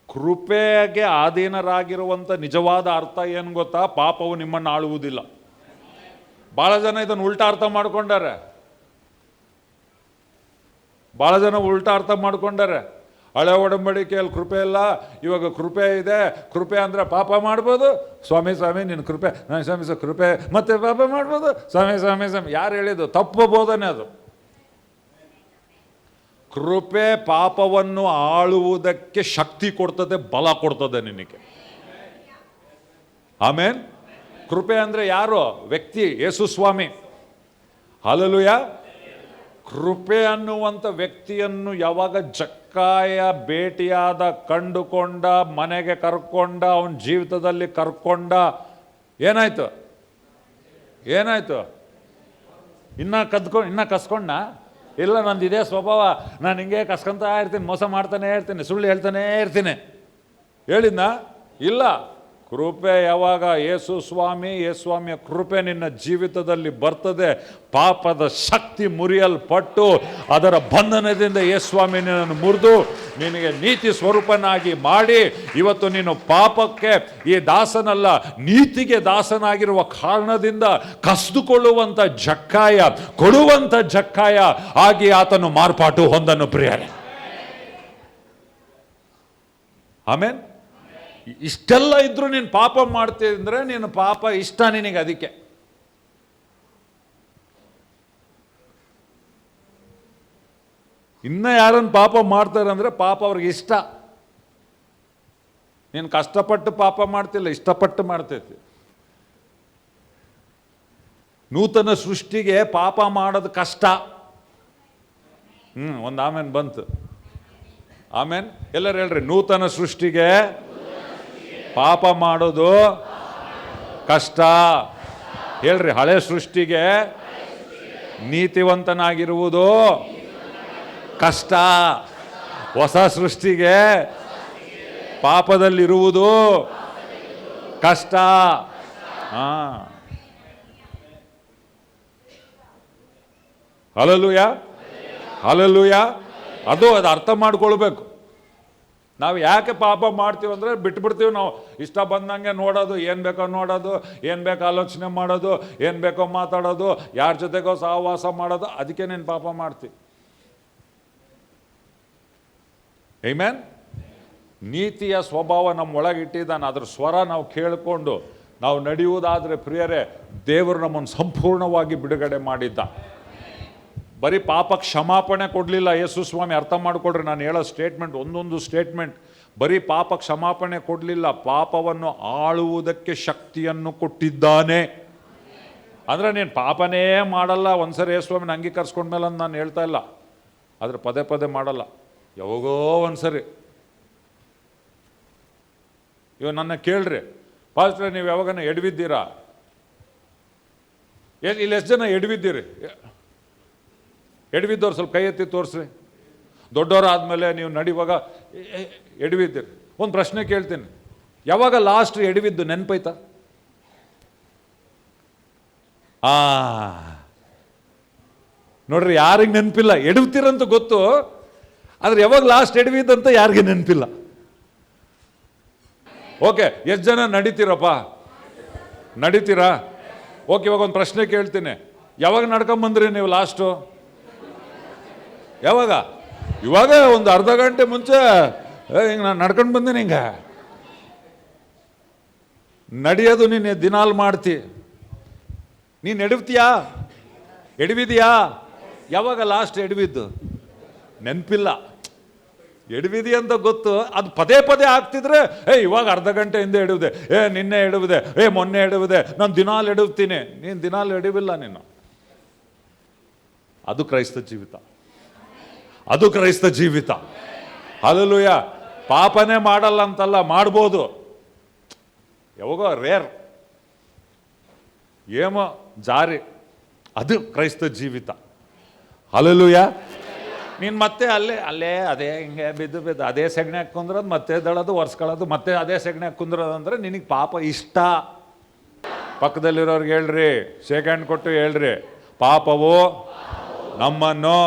Speaker 1: ಕೃಪೆಗೆ ಅಧೀನರಾಗಿರುವಂಥ ನಿಜವಾದ ಅರ್ಥ ಏನು ಗೊತ್ತಾ? ಪಾಪವು ನಿಮ್ಮನ್ನು ಆಳುವುದಿಲ್ಲ. ಭಾಳ ಜನ ಇದನ್ನು ಉಲ್ಟಾ ಅರ್ಥ ಮಾಡ್ಕೊಂಡಾರೆ. ಹಳೆ ಒಡಂಬಡಿಕೆಯಲ್ಲಿ ಕೃಪೆ ಇಲ್ಲ, ಇವಾಗ ಕೃಪೆ ಇದೆ. ಕೃಪೆ ಅಂದರೆ ಪಾಪ ಮಾಡ್ಬೋದು. ಸ್ವಾಮಿ ನಿನ್ನ ಕೃಪೆ, ನಾನು ಸ್ವಾಮಿ ಕೃಪೆ, ಮತ್ತೆ ಪಾಪ ಮಾಡ್ಬೋದು. ಸ್ವಾಮಿ ಯಾರು ಹೇಳಿದ್ದು? ತಪ್ಪು ಬೋಧನೆ ಅದು. ಕೃಪೆ ಪಾಪವನ್ನು ಆಳುವುದಕ್ಕೆ ಶಕ್ತಿ ಕೊಡ್ತದೆ, ಬಲ ಕೊಡ್ತದೆ ನಿನಗೆ. ಆಮೇನ್. ಕೃಪೆ ಅಂದರೆ ಯಾರು? ವ್ಯಕ್ತಿ, ಯೇಸು ಸ್ವಾಮಿ. ಹಲ್ಲೆಲೂಯಾ. ಕೃಪೆ ಅನ್ನುವಂಥ ವ್ಯಕ್ತಿಯನ್ನು ಯಾವಾಗ ಜಕ್ಕಾಯ ಭೇಟಿಯಾದ, ಕಂಡುಕೊಂಡ, ಮನೆಗೆ ಕರ್ಕೊಂಡ, ಅವನ ಜೀವಿತದಲ್ಲಿ ಕರ್ಕೊಂಡ, ಏನಾಯ್ತು? ಇನ್ನ ಕಸ್ಕೊಂಡ? ಇಲ್ಲ, ನಂದು ಇದೇ ಸ್ವಭಾವ, ನಾನು ಹಿಂಗೆ ಕಸ್ಕೊಂತ ಇರ್ತೀನಿ, ಮೋಸ ಮಾಡ್ತಾನೆ ಇರ್ತೀನಿ, ಸುಳ್ಳು ಹೇಳ್ತಾನೆ ಇರ್ತೀನಿ ಹೇಳಿದ್ನ? ಇಲ್ಲ. ಕೃಪೆ ಯಾವಾಗ ಯೇಸು ಸ್ವಾಮಿಯ ಕೃಪೆ ನಿನ್ನ ಜೀವಿತದಲ್ಲಿ ಬರ್ತದೆ, ಪಾಪದ ಶಕ್ತಿ ಮುರಿಯಲ್ಪಟ್ಟು ಅದರ ಬಂಧನದಿಂದ ಯೇಸು ಸ್ವಾಮಿ ನಿನ್ನನ್ನು ಮುರಿದು ನಿನಗೆ ನೀತಿ ಸ್ವರೂಪನಾಗಿ ಮಾಡಿ ಇವತ್ತು ನೀನು ಪಾಪಕ್ಕೆ ಈ ದಾಸನಲ್ಲ ನೀತಿಗೆ ದಾಸನಾಗಿರುವ ಕಾರಣದಿಂದ ಕಸಿದುಕೊಳ್ಳುವಂಥ ಜಕ್ಕಾಯ, ಕೊಡುವಂಥ ಜಕ್ಕಾಯ ಆಗಿ ಆತನು ಮಾರ್ಪಾಟು ಹೊಂದನು ಪ್ರಿಯರೇ. ಆಮೇನ್. ಇಷ್ಟೆಲ್ಲ ಇದ್ರೂ ನೀನು ಪಾಪ ಮಾಡ್ತಿದ್ರೆ ನೀನು ಪಾಪ ಇಷ್ಟ ನಿನಗೆ. ಅದಕ್ಕೆ ಇನ್ನ ಯಾರನ್ನು ಪಾಪ ಮಾಡ್ತಾರೆ ಅಂದರೆ ಪಾಪ ಅವ್ರಿಗೆ ಇಷ್ಟ. ನೀನು ಕಷ್ಟಪಟ್ಟು ಪಾಪ ಮಾಡ್ತಿಲ್ಲ, ಇಷ್ಟಪಟ್ಟು ಮಾಡ್ತೈತಿ. ನೂತನ ಸೃಷ್ಟಿಗೆ ಪಾಪ ಮಾಡೋದು ಕಷ್ಟ. ಒಂದು ಆಮೇನ್ ಬಂತು. ಆಮೇನ್. ಎಲ್ಲರೂ ಹೇಳ್ರಿ, ನೂತನ ಸೃಷ್ಟಿಗೆ ಪಾಪ ಮಾಡೋದು ಕಷ್ಟ. ಹೇಳ್ರಿ, ಹಳೆ ಸೃಷ್ಟಿಗೆ ನೀತಿವಂತನಾಗಿರುವುದು ಕಷ್ಟ. ಹೊಸ ಸೃಷ್ಟಿಗೆ ಪಾಪದಲ್ಲಿರುವುದು ಕಷ್ಟ. Hallelujah, hallelujah. ಅದು ಅರ್ಥ ಮಾಡ್ಕೊಳ್ಬೇಕು. ನಾವು ಯಾಕೆ ಪಾಪ ಮಾಡ್ತೀವಿ ಅಂದರೆ ಬಿಟ್ಬಿಡ್ತೀವಿ. ನಾವು ಇಷ್ಟ ಬಂದಂಗೆ ನೋಡೋದು, ಏನು ಬೇಕೋ ನೋಡೋದು, ಏನು ಬೇಕೋ ಆಲೋಚನೆ ಮಾಡೋದು, ಏನು ಬೇಕೋ ಮಾತಾಡೋದು, ಯಾರ ಜೊತೆಗೋ ಸಹವಾಸ ಮಾಡೋದು, ಅದಕ್ಕೆ ನೀನು ಪಾಪ ಮಾಡ್ತೀವಿ. ಆಮೆನ್. ನೀತಿಯ ಸ್ವಭಾವ ನಮ್ಮ ಒಳಗಿಟ್ಟಿದ್ದಾನೆ. ಅದ್ರ ಸ್ವರ ನಾವು ಕೇಳಿಕೊಂಡು ನಾವು ನಡೆಯುವುದಾದರೆ ಪ್ರಿಯರೇ, ದೇವರು ನಮ್ಮನ್ನು ಸಂಪೂರ್ಣವಾಗಿ ಬಿಡುಗಡೆ ಮಾಡಿದ್ದ. ಬರೀ ಪಾಪ ಕ್ಷಮಾಪಣೆ ಕೊಡಲಿಲ್ಲ ಯೇಸು ಸ್ವಾಮಿ. ಅರ್ಥ ಮಾಡಿಕೊಡ್ರಿ, ನಾನು ಹೇಳೋ ಸ್ಟೇಟ್ಮೆಂಟ್ ಒಂದೊಂದು ಸ್ಟೇಟ್ಮೆಂಟ್. ಬರೀ ಪಾಪ ಕ್ಷಮಾಪಣೆ ಕೊಡಲಿಲ್ಲ, ಪಾಪವನ್ನು ಆಳುವುದಕ್ಕೆ ಶಕ್ತಿಯನ್ನು ಕೊಟ್ಟಿದ್ದಾನೆ. ಅಂದರೆ ನೀನು ಪಾಪನೇ ಮಾಡಲ್ಲ, ಒಂದ್ಸರಿ ಯೇಸು ಸ್ವಾಮಿನ ಅಂಗೀಕರಿಸ್ಕೊಂಡ್ಮೇಲೆ ಅಂತ ನಾನು ಹೇಳ್ತಾ ಇಲ್ಲ. ಆದರೆ ಪದೇ ಪದೇ ಮಾಡಲ್ಲ, ಯಾವಾಗೋ ಒಂದ್ಸರಿ. ಇವಾಗ ನನ್ನ ಕೇಳ್ರಿ, ಪಾಸ್ಟ್ರೆ ನೀವು ಯಾವಾಗನ ಎಡವಿದ್ದೀರಾ? ಇಲ್ಲಿ ಎಷ್ಟು ಜನ ಎಡವಿದ್ದೀರಿ? ಎಡವಿದ್ದವ್ರು ಸ್ವಲ್ಪ ಕೈ ಎತ್ತಿ ತೋರಿಸ್ರಿ. ದೊಡ್ಡವರಾದ್ಮೇಲೆ ನೀವು ನಡೆಯುವಾಗ ಎಡವಿದ್ದೀರಿ. ಒಂದು ಪ್ರಶ್ನೆ ಕೇಳ್ತೀನಿ, ಯಾವಾಗ ಲಾಸ್ಟ್ ಎಡವಿದ್ದು ನೆನಪೈತಾ? ನೋಡ್ರಿ, ಯಾರಿಗೆ ನೆನಪಿಲ್ಲ. ಎಡವ್ತೀರಂತ ಗೊತ್ತು, ಆದ್ರೆ ಯಾವಾಗ ಲಾಸ್ಟ್ ಎಡವಿದ್ದಂತ ಯಾರಿಗೆ ನೆನಪಿಲ್ಲ. ಓಕೆ, ಎಷ್ಟು ಜನ ನಡೀತೀರಪ್ಪ? ನಡೀತೀರಾ? ಓಕೆ, ಇವಾಗ ಒಂದು ಪ್ರಶ್ನೆ ಕೇಳ್ತೀನಿ, ಯಾವಾಗ ನಡ್ಕೊಂಬಂದ್ರಿ ನೀವು ಲಾಸ್ಟು? ಯಾವಾಗ? ಇವಾಗ ಒಂದು ಅರ್ಧ ಗಂಟೆ ಮುಂಚೆ ಹಿಂಗೆ ನಾನು ನಡ್ಕೊಂಡು ಬಂದೀನಿ. ಹಿಂಗೆ ನಡೆಯೋದು ನೀನು ದಿನಾಲ್ ಮಾಡ್ತಿ. ನೀನು ಎಡವ್ತೀಯಾ? ಎಡವಿದೀಯಾ? ಯಾವಾಗ ಲಾಸ್ಟ್ ಎಡವಿದ್ದು? ನೆನಪಿಲ್ಲ. ಎಡವಿದಿ ಅಂತ ಗೊತ್ತು, ಅದು ಪದೇ ಪದೇ ಆಗ್ತಿದ್ರೆ ಇವಾಗ ಅರ್ಧ ಗಂಟೆ ಹಿಂದೆ ಎಡವಿದೆ, ನಿನ್ನೆ ಎಡವಿದೆ, ಮೊನ್ನೆ ಎಡವಿದೆ, ನಾನು ದಿನಾಲ್ ಎಡವ್ತೀನಿ. ನೀನು ದಿನಾಲ್ ಎಡವಿಲ್ಲ ನೀನು. ಅದು ಕ್ರೈಸ್ತ ಜೀವಿತ, ಅದು ಕ್ರೈಸ್ತ ಜೀವಿತ. ಹಲ್ಲೆಲೂಯ. ಪಾಪನೇ ಮಾಡಲ್ಲ ಅಂತಲ್ಲ, ಮಾಡ್ಬೋದು, ಯಾವಾಗೋ ರೇರ್, ಏಮೋ ಜಾರಿ. ಅದು ಕ್ರೈಸ್ತ ಜೀವಿತ. ಹಲ್ಲೆಲೂಯ. ನೀನು ಮತ್ತೆ ಅಲ್ಲೇ ಅದೇ ಹಿಂಗೆ ಬಿದ್ದು ಅದೇ ಸೆಗಣಿ ಹಾಕಿ ಕುಂದ್ರದು, ಮತ್ತೆ ದಳೋದು, ಒರೆಸ್ಕೊಳ್ಳೋದು, ಮತ್ತೆ ಅದೇ ಸೆಗಣಿ ಹಾಕಿ ಕುಂದ್ರೋದು ಅಂದರೆ ನಿನಗೆ ಪಾಪ ಇಷ್ಟ. ಪಕ್ಕದಲ್ಲಿರೋರ್ಗೆ ಹೇಳ್ರಿ, ಶೇಕ್ ಹ್ಯಾಂಡ್ ಕೊಟ್ಟು ಹೇಳ್ರಿ, ಪಾಪವು ನಮ್ಮನ್ನು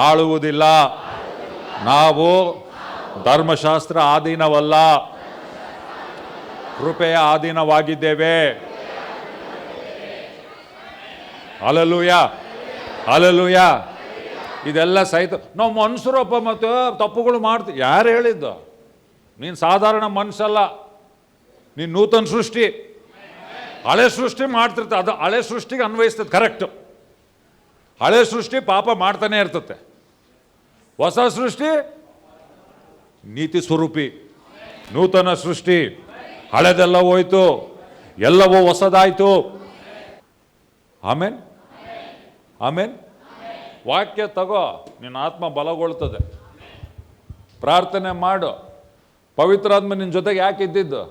Speaker 1: ಆಳುವುದಿಲ್ಲ. ನಾವು ಧರ್ಮಶಾಸ್ತ್ರ ಆಧೀನವಲ್ಲ, ಕೃಪೆಯ ಆಧೀನವಾಗಿದ್ದೇವೆ. Hallelujah, hallelujah. ಇದೆಲ್ಲ ಸಹಿತ ನಾವು ಮನುಷ್ಯರಪ್ಪ, ಮತ್ತು ತಪ್ಪುಗಳು ಮಾಡ್ತೀವಿ. ಯಾರು ಹೇಳಿದ್ದು? ನೀನು ಸಾಧಾರಣ ಮನುಷ್ಯಲ್ಲ, ನೀನು ನೂತನ ಸೃಷ್ಟಿ. ಹಳೆ ಸೃಷ್ಟಿ ಮಾಡ್ತಿರ್ತ, ಅದು ಹಳೆ ಸೃಷ್ಟಿಗೆ ಅನ್ವಯಿಸ್ತದೆ. ಕರೆಕ್ಟು. ಹಳೆ ಸೃಷ್ಟಿ ಪಾಪ ಮಾಡ್ತಾನೆ ಇರ್ತತೆ. ಹೊಸ ಸೃಷ್ಟಿ ನೀತಿ ಸ್ವರೂಪಿ. ನೂತನ ಸೃಷ್ಟಿ, ಹಳೆದೆಲ್ಲ ಹೋಯ್ತು, ಎಲ್ಲವೂ ಹೊಸದಾಯ್ತು. ಆಮೇನ್, ಆಮೇನ್. ವಾಕ್ಯ ತಗೋ, ನಿನ್ನ ಆತ್ಮ ಬಲಗೊಳ್ತದೆ. ಪ್ರಾರ್ಥನೆ ಮಾಡು. ಪವಿತ್ರಾತ್ಮ ನಿನ್ನ ಜೊತೆಗೆ ಯಾಕೆ ಇದ್ದಿದ್ದು?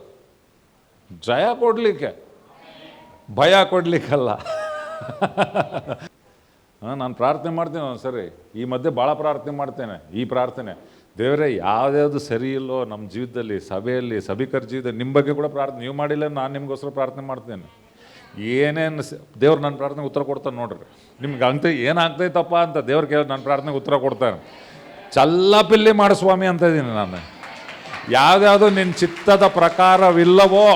Speaker 1: ಜಯ ಕೊಡ್ಲಿಕ್ಕೆ, ಭಯ ಕೊಡ್ಲಿಕ್ಕಲ್ಲ. ನಾನು ಪ್ರಾರ್ಥನೆ ಮಾಡ್ತೀನಿ ಒಂದ್ಸರಿ, ಈ ಮಧ್ಯೆ ಭಾಳ ಪ್ರಾರ್ಥನೆ ಮಾಡ್ತೇನೆ. ಈ ಪ್ರಾರ್ಥನೆ, ದೇವರೇ ಯಾವುದ್ಯಾವುದು ಸರಿ ಇಲ್ಲೋ ನಮ್ಮ ಜೀವಿತದಲ್ಲಿ, ಸಭೆಯಲ್ಲಿ, ಸಭಿಕರ ಜೀವಿತದಲ್ಲಿ ನಿಮ್ಮ ಬಗ್ಗೆ ಕೂಡ ಪ್ರಾರ್ಥನೆ ನೀವು ಮಾಡಿಲ್ಲ, ನಾನು ನಿಮಗೋಸ್ಕರ ಪ್ರಾರ್ಥನೆ ಮಾಡ್ತೇನೆ. ಏನೇನು ದೇವ್ರು ನನ್ನ ಪ್ರಾರ್ಥನೆಗೆ ಉತ್ತರ ಕೊಡ್ತಾನೆ ನೋಡ್ರಿ. ನಿಮ್ಗೆ ಏನಾಗ್ತೈತಪ್ಪ ಅಂತ ದೇವ್ರು ಕೇಳಿ ನನ್ನ ಪ್ರಾರ್ಥನೆಗೆ ಉತ್ತರ ಕೊಡ್ತಾನೆ. ಚಲ್ಲಪಿಲ್ಲಿ ಮಾಡು ಸ್ವಾಮಿ ಅಂತ ಇದ್ದೀನಿ ನಾನು. ಯಾವುದ್ಯಾವುದು ನಿನ್ನ ಚಿತ್ತದ ಪ್ರಕಾರವಿಲ್ಲವೋ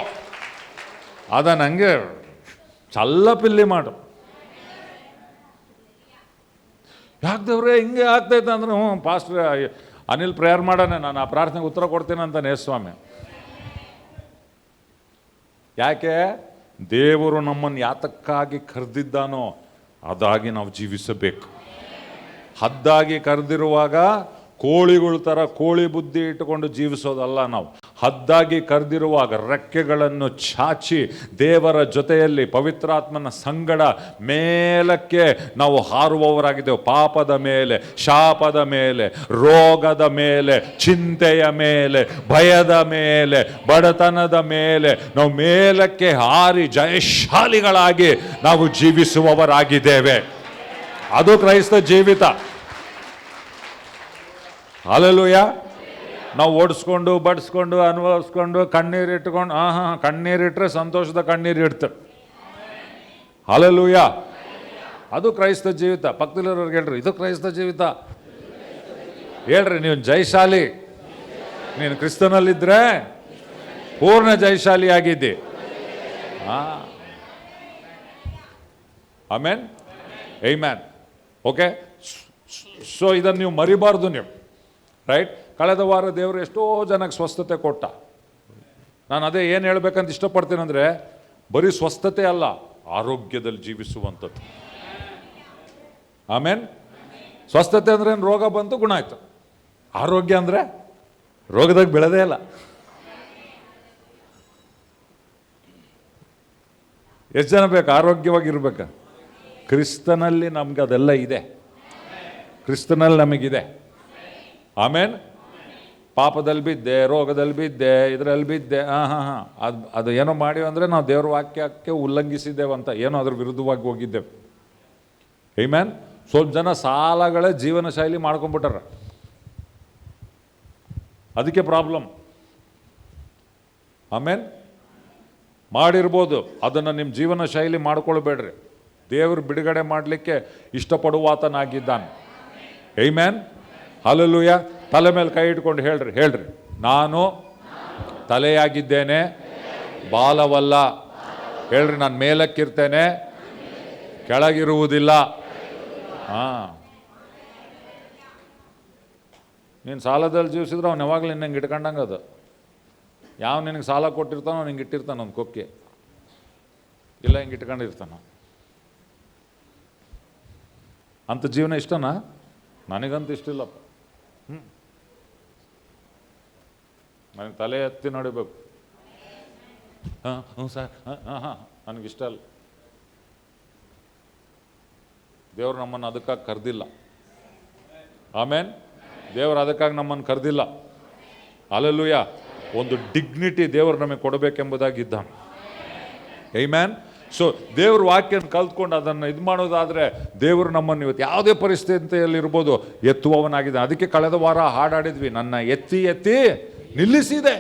Speaker 1: ಅದನ್ನು ಹಂಗೆ ಚಲ್ಲಪಿಲ್ಲಿ ಮಾಡು. ಯಾಕೆ ದೇವ್ರೆ ಹಿಂಗೆ ಆಗ್ತೈತೆ ಅಂದ್ರೆ, ಪಾಸ್ಟ್ರ್ ಅನಿಲ್ ಪ್ರೇಯರ್ ಮಾಡೋಣ, ನಾನು ಆ ಪ್ರಾರ್ಥನೆಗೆ ಉತ್ತರ ಕೊಡ್ತೀನಿ ಅಂತಾನೆ ಸ್ವಾಮಿ. ಯಾಕೆ? ದೇವರು ನಮ್ಮನ್ನು ಯಾತಕ್ಕಾಗಿ ಕರೆದಿದ್ದಾನೋ ಅದಾಗಿ ನಾವು ಜೀವಿಸಬೇಕು. ಹದ್ದಾಗಿ ಕರೆದಿರುವಾಗ ಕೋಳಿಗಳ ಥರ ಕೋಳಿ ಬುದ್ಧಿ ಇಟ್ಟುಕೊಂಡು ಜೀವಿಸೋದಲ್ಲ. ನಾವು ಹದ್ದಾಗಿ ಕರೆದಿರುವಾಗ ರೆಕ್ಕೆಗಳನ್ನು ಚಾಚಿ ದೇವರ ಜೊತೆಯಲ್ಲಿ ಪವಿತ್ರಾತ್ಮನ ಸಂಗಡ ಮೇಲಕ್ಕೆ ನಾವು ಹಾರುವವರಾಗಿದ್ದೇವೆ. ಪಾಪದ ಮೇಲೆ, ಶಾಪದ ಮೇಲೆ, ರೋಗದ ಮೇಲೆ, ಚಿಂತೆಯ ಮೇಲೆ, ಭಯದ ಮೇಲೆ, ಬಡತನದ ಮೇಲೆ ನಾವು ಮೇಲಕ್ಕೆ ಹಾರಿ ಜಯಶಾಲಿಗಳಾಗಿ ನಾವು ಜೀವಿಸುವವರಾಗಿದ್ದೇವೆ. ಅದು ಕ್ರೈಸ್ತ ಜೀವಿತ. ಹಲ್ಲೆಲೂಯ. ನಾವು ಓಡಿಸ್ಕೊಂಡು ಬಡಿಸ್ಕೊಂಡು ಅನುಭವಿಸ್ಕೊಂಡು ಕಣ್ಣೀರಿಟ್ಕೊಂಡು ಕಣ್ಣೀರಿಟ್ರೆ ಸಂತೋಷದ ಕಣ್ಣೀರು ಇಡ್ತೇವೆ. ಹಲ್ಲೆಲೂಯ. ಅದು ಕ್ರೈಸ್ತ ಜೀವಿತ. ಪಕ್ಕದಲ್ಲಿರೋರ್ಗೆ ಹೇಳ್ರಿ, ಇದು ಕ್ರೈಸ್ತ ಜೀವಿತ. ಹೇಳ್ರಿ, ನೀವು ಜಯಶಾಲಿ. ನೀನು ಕ್ರಿಸ್ತನಲ್ಲಿದ್ದರೆ ಪೂರ್ಣ ಜಯಶಾಲಿ ಆಗಿದ್ದಿ. ಆಮೇನ್, ಆಮೆನ್. ಓಕೆ, ಸೊ ಇದನ್ನು ನೀವು ಮರಿಬಾರ್ದು ನೀವು. ರೈಟ್. ಕಳೆದ ವಾರ ದೇವರು ಎಷ್ಟೋ ಜನಕ್ಕೆ ಸ್ವಸ್ಥತೆ ಕೊಟ್ಟ. ನಾನು ಅದೇ ಏನು ಹೇಳ್ಬೇಕಂತ ಇಷ್ಟಪಡ್ತೀನಿ ಅಂದರೆ, ಬರೀ ಸ್ವಸ್ಥತೆ ಅಲ್ಲ, ಆರೋಗ್ಯದಲ್ಲಿ ಜೀವಿಸುವಂಥದ್ದು. ಆಮೇನ್. ಸ್ವಸ್ಥತೆ ಅಂದರೆ ರೋಗ ಬಂತು ಗುಣ ಆಯಿತು. ಆರೋಗ್ಯ ಅಂದರೆ ರೋಗದಾಗ ಬೆಳೆದೇ ಇಲ್ಲ. ಎಷ್ಟು ಜನ ಬೇಕು ಆರೋಗ್ಯವಾಗಿರ್ಬೇಕು? ಕ್ರಿಸ್ತನಲ್ಲಿ ನಮ್ಗೆ ಅದೆಲ್ಲ ಇದೆ. ಕ್ರಿಸ್ತನಲ್ಲಿ ನಮಗಿದೆ. ಆಮೇನ್. ಪಾಪದಲ್ಲಿ ಬಿದ್ದೆ, ರೋಗದಲ್ಲಿ ಬಿದ್ದೆ, ಇದರಲ್ಲಿ ಬಿದ್ದೆ, ಅದು ಏನೋ ಮಾಡಿವಿ ಅಂದರೆ ನಾವು ದೇವ್ರ ವಾಕ್ಯಕ್ಕೆ ಉಲ್ಲಂಘಿಸಿದ್ದೇವೆ ಅಂತ, ಏನೋ ಅದ್ರ ವಿರುದ್ಧವಾಗಿ ಹೋಗಿದ್ದೇವೆ. ಆಮೆನ್. ಸ್ವಲ್ಪ ಜನ ಸಾಲಗಳೇ ಜೀವನ ಶೈಲಿ ಮಾಡ್ಕೊಂಡ್ಬಿಟ್ಟಾರ. ಅದಕ್ಕೆ ಪ್ರಾಬ್ಲಮ್. ಆಮೇನ್. ಮಾಡಿರ್ಬೋದು, ಅದನ್ನು ನಿಮ್ಮ ಜೀವನ ಶೈಲಿ ಮಾಡ್ಕೊಳ್ಬೇಡ್ರಿ. ದೇವರು ಬಿಡುಗಡೆ ಮಾಡಲಿಕ್ಕೆ ಇಷ್ಟಪಡುವಾತನಾಗಿದ್ದಾನೆ. ಆಮೆನ್. ಹಲ್ಲೆಲೂಯ. ತಲೆ ಮೇಲೆ ಕೈ ಇಟ್ಕೊಂಡು ಹೇಳ್ರಿ, ನಾನು ತಲೆಯಾಗಿದ್ದೇನೆ, ಬಾಲವಲ್ಲ. ಹೇಳ್ರಿ, ನಾನು ಮೇಲಕ್ಕಿರ್ತೇನೆ, ಕೆಳಗಿರುವುದಿಲ್ಲ. ನೀನು ಸಾಲದಲ್ಲಿ ಜೀವಿಸಿದ್ರೆ ಅವ್ನು ಯಾವಾಗಲೂ ನಿನ್ನಂಗೆ ಇಟ್ಕೊಂಡಂಗೆ. ಅದು ಯಾವ ನಿನಗೆ ಸಾಲ ಕೊಟ್ಟಿರ್ತಾನೋ ಅವ್ನು ಹಿಂಗೆ ಇಟ್ಟಿರ್ತಾನೆ ಒಂದು ಕೊಕ್ಕೆ, ಇಲ್ಲ ಹಿಂಗೆ ಇಟ್ಕೊಂಡಿರ್ತಾನ. ಅಂಥ ಜೀವನ ಇಷ್ಟನಾ? ನನಗಂತೂ ಇಷ್ಟಿಲ್ಲಪ್ಪ. ನನಗೆ ತಲೆ ಎತ್ತಿ ನೋಡಬೇಕು. ಹ್ಞೂ ಸರ್, ನನಗಿಷ್ಟ ಅಲ್ಲ. ದೇವ್ರು ನಮ್ಮನ್ನು ಅದಕ್ಕಾಗಿ ಕರೆದಿಲ್ಲ. ಆಮೇನ್. ದೇವರು ಅದಕ್ಕಾಗಿ ನಮ್ಮನ್ನು ಕರೆದಿಲ್ಲ. ಹಲ್ಲೆಲೂಯ. ಒಂದು ಡಿಗ್ನಿಟಿ ದೇವರು ನಮಗೆ ಕೊಡಬೇಕೆಂಬುದಾಗಿದ್ದಾನೆ. ಆಮೆನ್. ಸೊ ದೇವ್ರ ವಾಕ್ಯನ ಕಲ್ತ್ಕೊಂಡು ಅದನ್ನು ಇದು ಮಾಡೋದಾದರೆ ದೇವರು ನಮ್ಮನ್ನು ಇವತ್ತು ಯಾವುದೇ ಪರಿಸ್ಥಿತಿಯಲ್ಲಿರ್ಬೋದು ಎತ್ತುವವನಾಗಿದೆ. ಅದಕ್ಕೆ ಕಳೆದ ವಾರ ಹಾಡಾಡಿದ್ವಿ, ನನ್ನ ಎತ್ತಿ ಎತ್ತಿ ನಿಲ್ಲಿಸಿದೆ.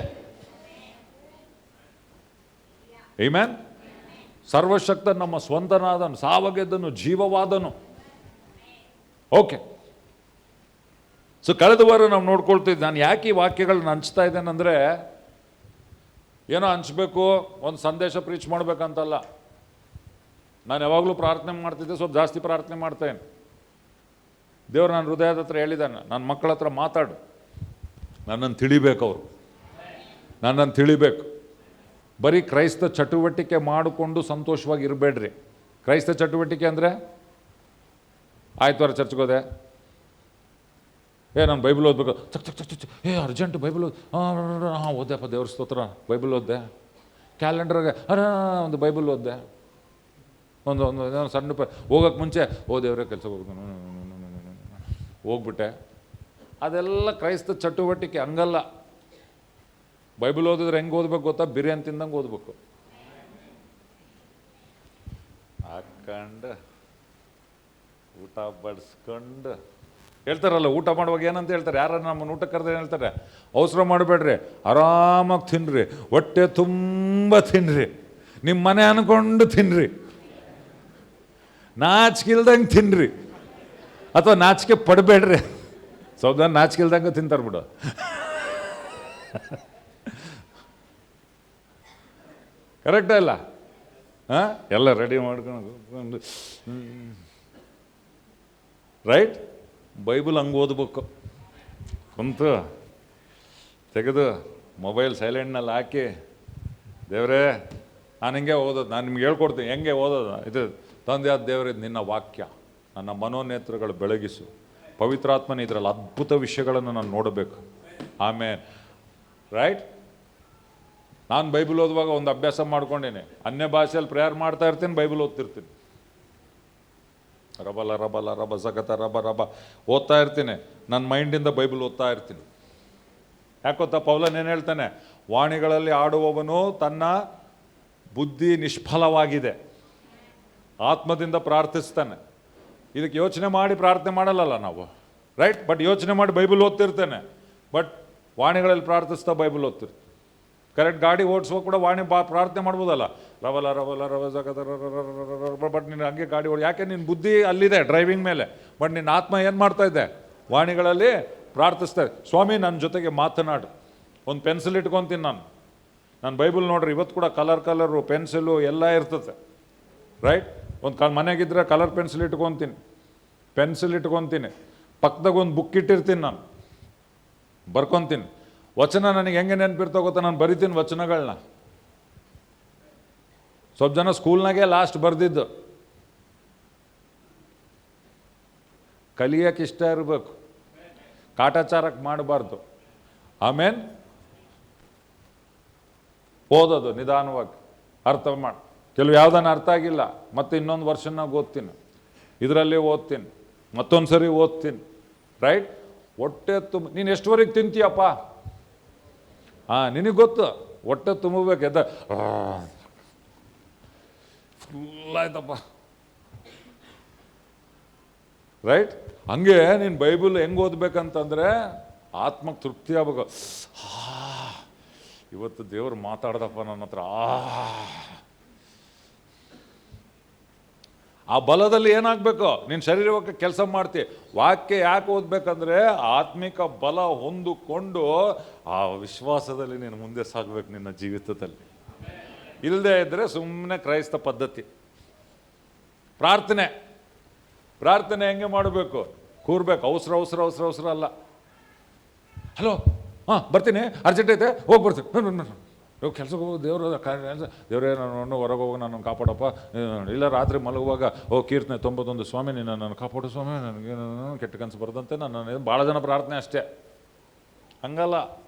Speaker 1: ಆಮೆನ್. ಸರ್ವಶಕ್ತ ನಮ್ಮ ಸ್ವಂತನಾದನು, ಸಾವಗೆದ್ದನು, ಜೀವವಾದನು. ಓಕೆ. ಸೊ ಕಳೆದ ವಾರ ನಾವು ನೋಡ್ಕೊಳ್ತಿದ್ದೆ. ನಾನು ಯಾಕೆ ಈ ವಾಕ್ಯಗಳನ್ನ ಹಂಚ್ತಾ ಇದ್ದೇನೆಂದರೆ, ಏನೋ ಹಂಚ್ಬೇಕು, ಒಂದು ಸಂದೇಶ ಪ್ರೀಚ್ ಮಾಡ್ಬೇಕಂತಲ್ಲ. ನಾನು ಯಾವಾಗಲೂ ಪ್ರಾರ್ಥನೆ ಮಾಡ್ತಿದ್ದೆ, ಸ್ವಲ್ಪ ಜಾಸ್ತಿ ಪ್ರಾರ್ಥನೆ ಮಾಡ್ತೇನೆ. ದೇವ್ರು ನನ್ನ ಹೃದಯದ ಹತ್ರ ಹೇಳಿದ್ದಾನೆ, ನನ್ನ ಮಕ್ಕಳ ಹತ್ರ ಮಾತಾಡು, ನನ್ನನ್ನು ತಿಳಿಬೇಕು. ಅವರು ನನ್ನನ್ನು ತಿಳಿಬೇಕು. ಬರೀ ಕ್ರೈಸ್ತ ಚಟುವಟಿಕೆ ಮಾಡಿಕೊಂಡು ಸಂತೋಷವಾಗಿ ಇರಬೇಡ್ರಿ. ಕ್ರೈಸ್ತ ಚಟುವಟಿಕೆ ಅಂದರೆ ಆಯ್ತುವಾರ ಚರ್ಚ್ಗೆ ಹೋದೆ, ನಾನು ಬೈಬಲ್ ಓದಬೇಕು, ಚಕ್ ಚಕ್ ಚಕ್ ಚಕ್, ಅರ್ಜೆಂಟ್ ಬೈಬಲ್ ಓದೆಪ್ಪ, ದೇವ್ರ ಸ್ತೋತ್ರ, ಬೈಬಲ್ ಓದ್ದೆ. ಕ್ಯಾಲೆಂಡರ್ಗೆ ಒಂದು ಬೈಬಲ್ ಓದ್ದೆ. ಒಂದು ಸಣ್ಣ ಹೋಗೋಕ್ಕೆ ಮುಂಚೆ ದೇವರೇ ಕೆಲಸಕ್ಕೆ ಹೋಗ್ಬಿಟ್ಟೆ. ಅದೆಲ್ಲ ಕ್ರೈಸ್ತ ಚಟುವಟಿಕೆ. ಹಂಗಲ್ಲ. ಬೈಬಲ್ ಓದಿದ್ರೆ ಹೆಂಗೆ ಓದ್ಬೇಕು ಗೊತ್ತಾ? ಬಿರಿಯಾನಿ ತಿಂದಂಗೆ ಓದ್ಬೇಕು. ಹಾಕೊಂಡು ಊಟ ಬಡಿಸ್ಕೊಂಡು ಹೇಳ್ತಾರಲ್ಲ, ಊಟ ಮಾಡುವಾಗ ಏನಂತ ಹೇಳ್ತಾರೆ, ಯಾರು ನಮ್ಮನ್ನು ಊಟ ಕರೆದ್ರೆ ಹೇಳ್ತಾರೆ, ಅವಸರ ಮಾಡಬೇಡ್ರಿ, ಆರಾಮಾಗಿ ತಿನ್ನಿರಿ, ಹೊಟ್ಟೆ ತುಂಬ ತಿನ್ನಿರಿ, ನಿಮ್ಮ ಮನೆ ಅನ್ಕೊಂಡು ತಿನ್ನಿರಿ, ನಾಚಿಕಿಲ್ದಂಗೆ ತಿನ್ನಿರಿ, ಅಥವಾ ನಾಚಿಕೆ ಪಡಬೇಡ್ರಿ. ಸ್ವಲ್ಪ ಜನ ನಾಚಿಕಿಲ್ದಂಗೆ ತಿಂತಾರೆ ಬಿಡು. ಕರೆಕ್ಟ ಇಲ್ಲ? ಹಾಂ, ಎಲ್ಲ ರೆಡಿ ಮಾಡ್ಕೊಂಡು ರೈಟ್. ಬೈಬಲ್ ಹಂಗೆ ಓದ್ಬೇಕು, ಕುಂತು ತೆಗೆದು ಮೊಬೈಲ್ ಸೈಲೆಂಟ್ನಲ್ಲಿ ಹಾಕಿ, ದೇವರೇ ನಾನು ಹಿಂಗೆ ಓದೋದು, ನಾನು ನಿಮ್ಗೆ ಹೇಳ್ಕೊಡ್ತೀನಿ ಹೆಂಗೆ ಓದೋದು. ಇದು ತಂದೆಯಾದ ದೇವರೇ, ನಿನ್ನ ವಾಕ್ಯ ನನ್ನ ಮನೋನೇತ್ರಗಳು ಬೆಳಗಿಸು, ಪವಿತ್ರಾತ್ಮನ ಇದರಲ್ಲಿ ಅದ್ಭುತ ವಿಷಯಗಳನ್ನು ನಾನು ನೋಡಬೇಕು. ಆಮೇಲೆ ರೈಟ್. ನಾನು ಬೈಬಲ್ ಓದುವಾಗ ಒಂದು ಅಭ್ಯಾಸ ಮಾಡ್ಕೊಂಡೇನೆ, ಅನ್ಯ ಭಾಷೆಯಲ್ಲಿ ಪ್ರೇಯರ್ ಮಾಡ್ತಾ ಇರ್ತೀನಿ, ಬೈಬಲ್ ಓದ್ತಿರ್ತೀನಿ. ರಬಲ ರಬಲ ರಬ ಜಗತ ರಬ ರಬ ಓದ್ತಾ ಇರ್ತೀನಿ, ನನ್ನ ಮೈಂಡಿಂದ ಬೈಬಲ್ ಓದ್ತಾ ಇರ್ತೀನಿ. ಯಾಕೊತ್ತಾ, ಪೌಲನ್ ಏನು ಹೇಳ್ತಾನೆ, ವಾಣಿಗಳಲ್ಲಿ ಆಡುವವನು ತನ್ನ ಬುದ್ಧಿ ನಿಷ್ಫಲವಾಗಿದೆ, ಆತ್ಮದಿಂದ ಪ್ರಾರ್ಥಿಸ್ತಾನೆ. ಇದಕ್ಕೆ ಯೋಚನೆ ಮಾಡಿ ಪ್ರಾರ್ಥನೆ ಮಾಡಲ್ಲ ನಾವು, ರೈಟ್. ಬಟ್ ಯೋಚನೆ ಮಾಡಿ ಬೈಬಲ್ ಓದ್ತಿರ್ತೇನೆ, ಬಟ್ ವಾಣಿಗಳಲ್ಲಿ ಪ್ರಾರ್ಥಿಸ್ತಾ ಬೈಬಲ್ ಓದ್ತಿರ್ತೀನಿ. ಕರೆಕ್ಟ್. ಗಾಡಿ ಓಡಿಸುವಾಗ ಕೂಡ ವಾಣಿ ಪ್ರಾರ್ಥನೆ ಮಾಡ್ಬೋದಲ್ಲ, ರವಲ ರವಲ ರವ ಜಗತ. ಬಟ್ ನೀನು ಹಂಗೆ ಗಾಡಿ ಯಾಕೆ ನಿನ್ನ ಬುದ್ಧಿ ಅಲ್ಲಿದೆ ಡ್ರೈವಿಂಗ್ ಮೇಲೆ, ಬಟ್ ನಿನ್ನ ಆತ್ಮ ಏನು ಮಾಡ್ತಾ ಇದೆ, ವಾಣಿಗಳಲ್ಲಿ ಪ್ರಾರ್ಥಿಸ್ತಾ ಇದೆ. ಸ್ವಾಮಿ ನನ್ನ ಜೊತೆಗೆ ಮಾತನಾಡು. ಒಂದು ಪೆನ್ಸಿಲ್ ಇಟ್ಕೊತೀನಿ ನಾನು ಬೈಬಲ್ ನೋಡ್ರಿ, ಇವತ್ತು ಕೂಡ ಕಲರು ಪೆನ್ಸಿಲು ಎಲ್ಲ ಇರ್ತದೆ, ರೈಟ್. ಒಂದು ಮನೆಗಿದ್ರೆ ಕಲರ್ ಪೆನ್ಸಿಲ್ ಇಟ್ಕೊತೀನಿ, ಪಕ್ಕದಾಗ ಒಂದು ಬುಕ್ ಇಟ್ಟಿರ್ತೀನಿ, ನಾನು ಬರ್ಕೊತೀನಿ. ವಚನ ನನಗೆ ಹೆಂಗೆ ನೆನಪಿರ್ತಾ ಗೊತ್ತಾ, ನಾನು ಬರಿತೀನಿ ವಚನಗಳನ್ನ. ಸ್ವಲ್ಪ ಜನ ಸ್ಕೂಲ್ನಾಗೆ ಲಾಸ್ಟ್ ಬರ್ದಿದ್ದು. ಕಲಿಯಕ್ಕೆ ಇಷ್ಟ ಇರಬೇಕು, ಕಾಟಾಚಾರಕ್ಕೆ ಮಾಡಬಾರ್ದು. ಆಮೇಲೆ ಓದೋದು ನಿಧಾನವಾಗಿ ಅರ್ಥ ಮಾಡಿ. ಕೆಲವು ಯಾವುದನ್ನ ಅರ್ಥ ಆಗಿಲ್ಲ, ಮತ್ತೆ ಇನ್ನೊಂದು ವರ್ಷನಾಗ ಓದ್ತೀನಿ, ಇದರಲ್ಲಿ ಓದ್ತೀನಿ, ಮತ್ತೊಂದು ಸರಿ ಓದ್ತೀನಿ, ರೈಟ್. ಹೊಟ್ಟೆ ನೀನು ಎಷ್ಟುವರೆಗೆ ತಿಂತೀಯಪ್ಪ? ಹಾಂ, ನಿನಗೆ ಗೊತ್ತು, ಹೊಟ್ಟೆ ತುಂಬಬೇಕು. ಎದ್ದ ಫುಲ್ ಆಯ್ತಪ್ಪ, ರೈಟ್. ಹಂಗೆ ನೀನು ಬೈಬಲ್ ಹೆಂಗೆ ಓದ್ಬೇಕಂತಂದರೆ ಆತ್ಮಕ್ಕೆ ತೃಪ್ತಿ ಆಗ್ಬೇಕು. ಇವತ್ತು ದೇವ್ರು ಮಾತಾಡ್ದಪ್ಪ ನನ್ನ ಹತ್ರ, ಆ ಬಲದಲ್ಲಿ ಏನಾಗಬೇಕು, ನೀನು ಶರೀರಕ್ಕೆ ಕೆಲಸ ಮಾಡ್ತೀವಿ. ವಾಕ್ಯ ಯಾಕೆ ಓದ್ಬೇಕಂದ್ರೆ ಆತ್ಮಿಕ ಬಲ ಹೊಂದಿಕೊಂಡು ಆ ವಿಶ್ವಾಸದಲ್ಲಿ ನೀನು ಮುಂದೆ ಸಾಗಬೇಕು ನಿನ್ನ ಜೀವಿತದಲ್ಲಿ. ಇಲ್ಲದೆ ಇದ್ದರೆ ಸುಮ್ಮನೆ ಕ್ರೈಸ್ತ ಪದ್ಧತಿ. ಪ್ರಾರ್ಥನೆ ಹೆಂಗೆ ಮಾಡಬೇಕು, ಕೂರ್ಬೇಕು, ಅವಸರ ಅಲ್ಲ. ಹಲೋ, ಹಾಂ ಬರ್ತೀನಿ, ಅರ್ಜೆಂಟ್ ಐತೆ, ಹೋಗಿ ಬರ್ತೀನಿ. ಇವಾಗ ಕೆಲ್ಸಕ್ಕೆ ಹೋಗಿ ದೇವರೇ ನಾನು ಹೊರಗೆ ಹೋಗಿ ನಾನು ಕಾಪಾಡಪ್ಪ. ಇಲ್ಲ ರಾತ್ರಿ ಮಲಗುವಾಗ ಕೀರ್ತನೆ 91, ಸ್ವಾಮಿ ನಾನು ಕಾಪಾಡು ಸ್ವಾಮಿ, ನನಗೆ ಕೆಟ್ಟ ಕನಸು ಬರದಂತೆ. ನಾನು ಭಾಳ ಜನ ಪ್ರಾರ್ಥನೆ ಅಷ್ಟೇ, ಹಂಗಲ್ಲ.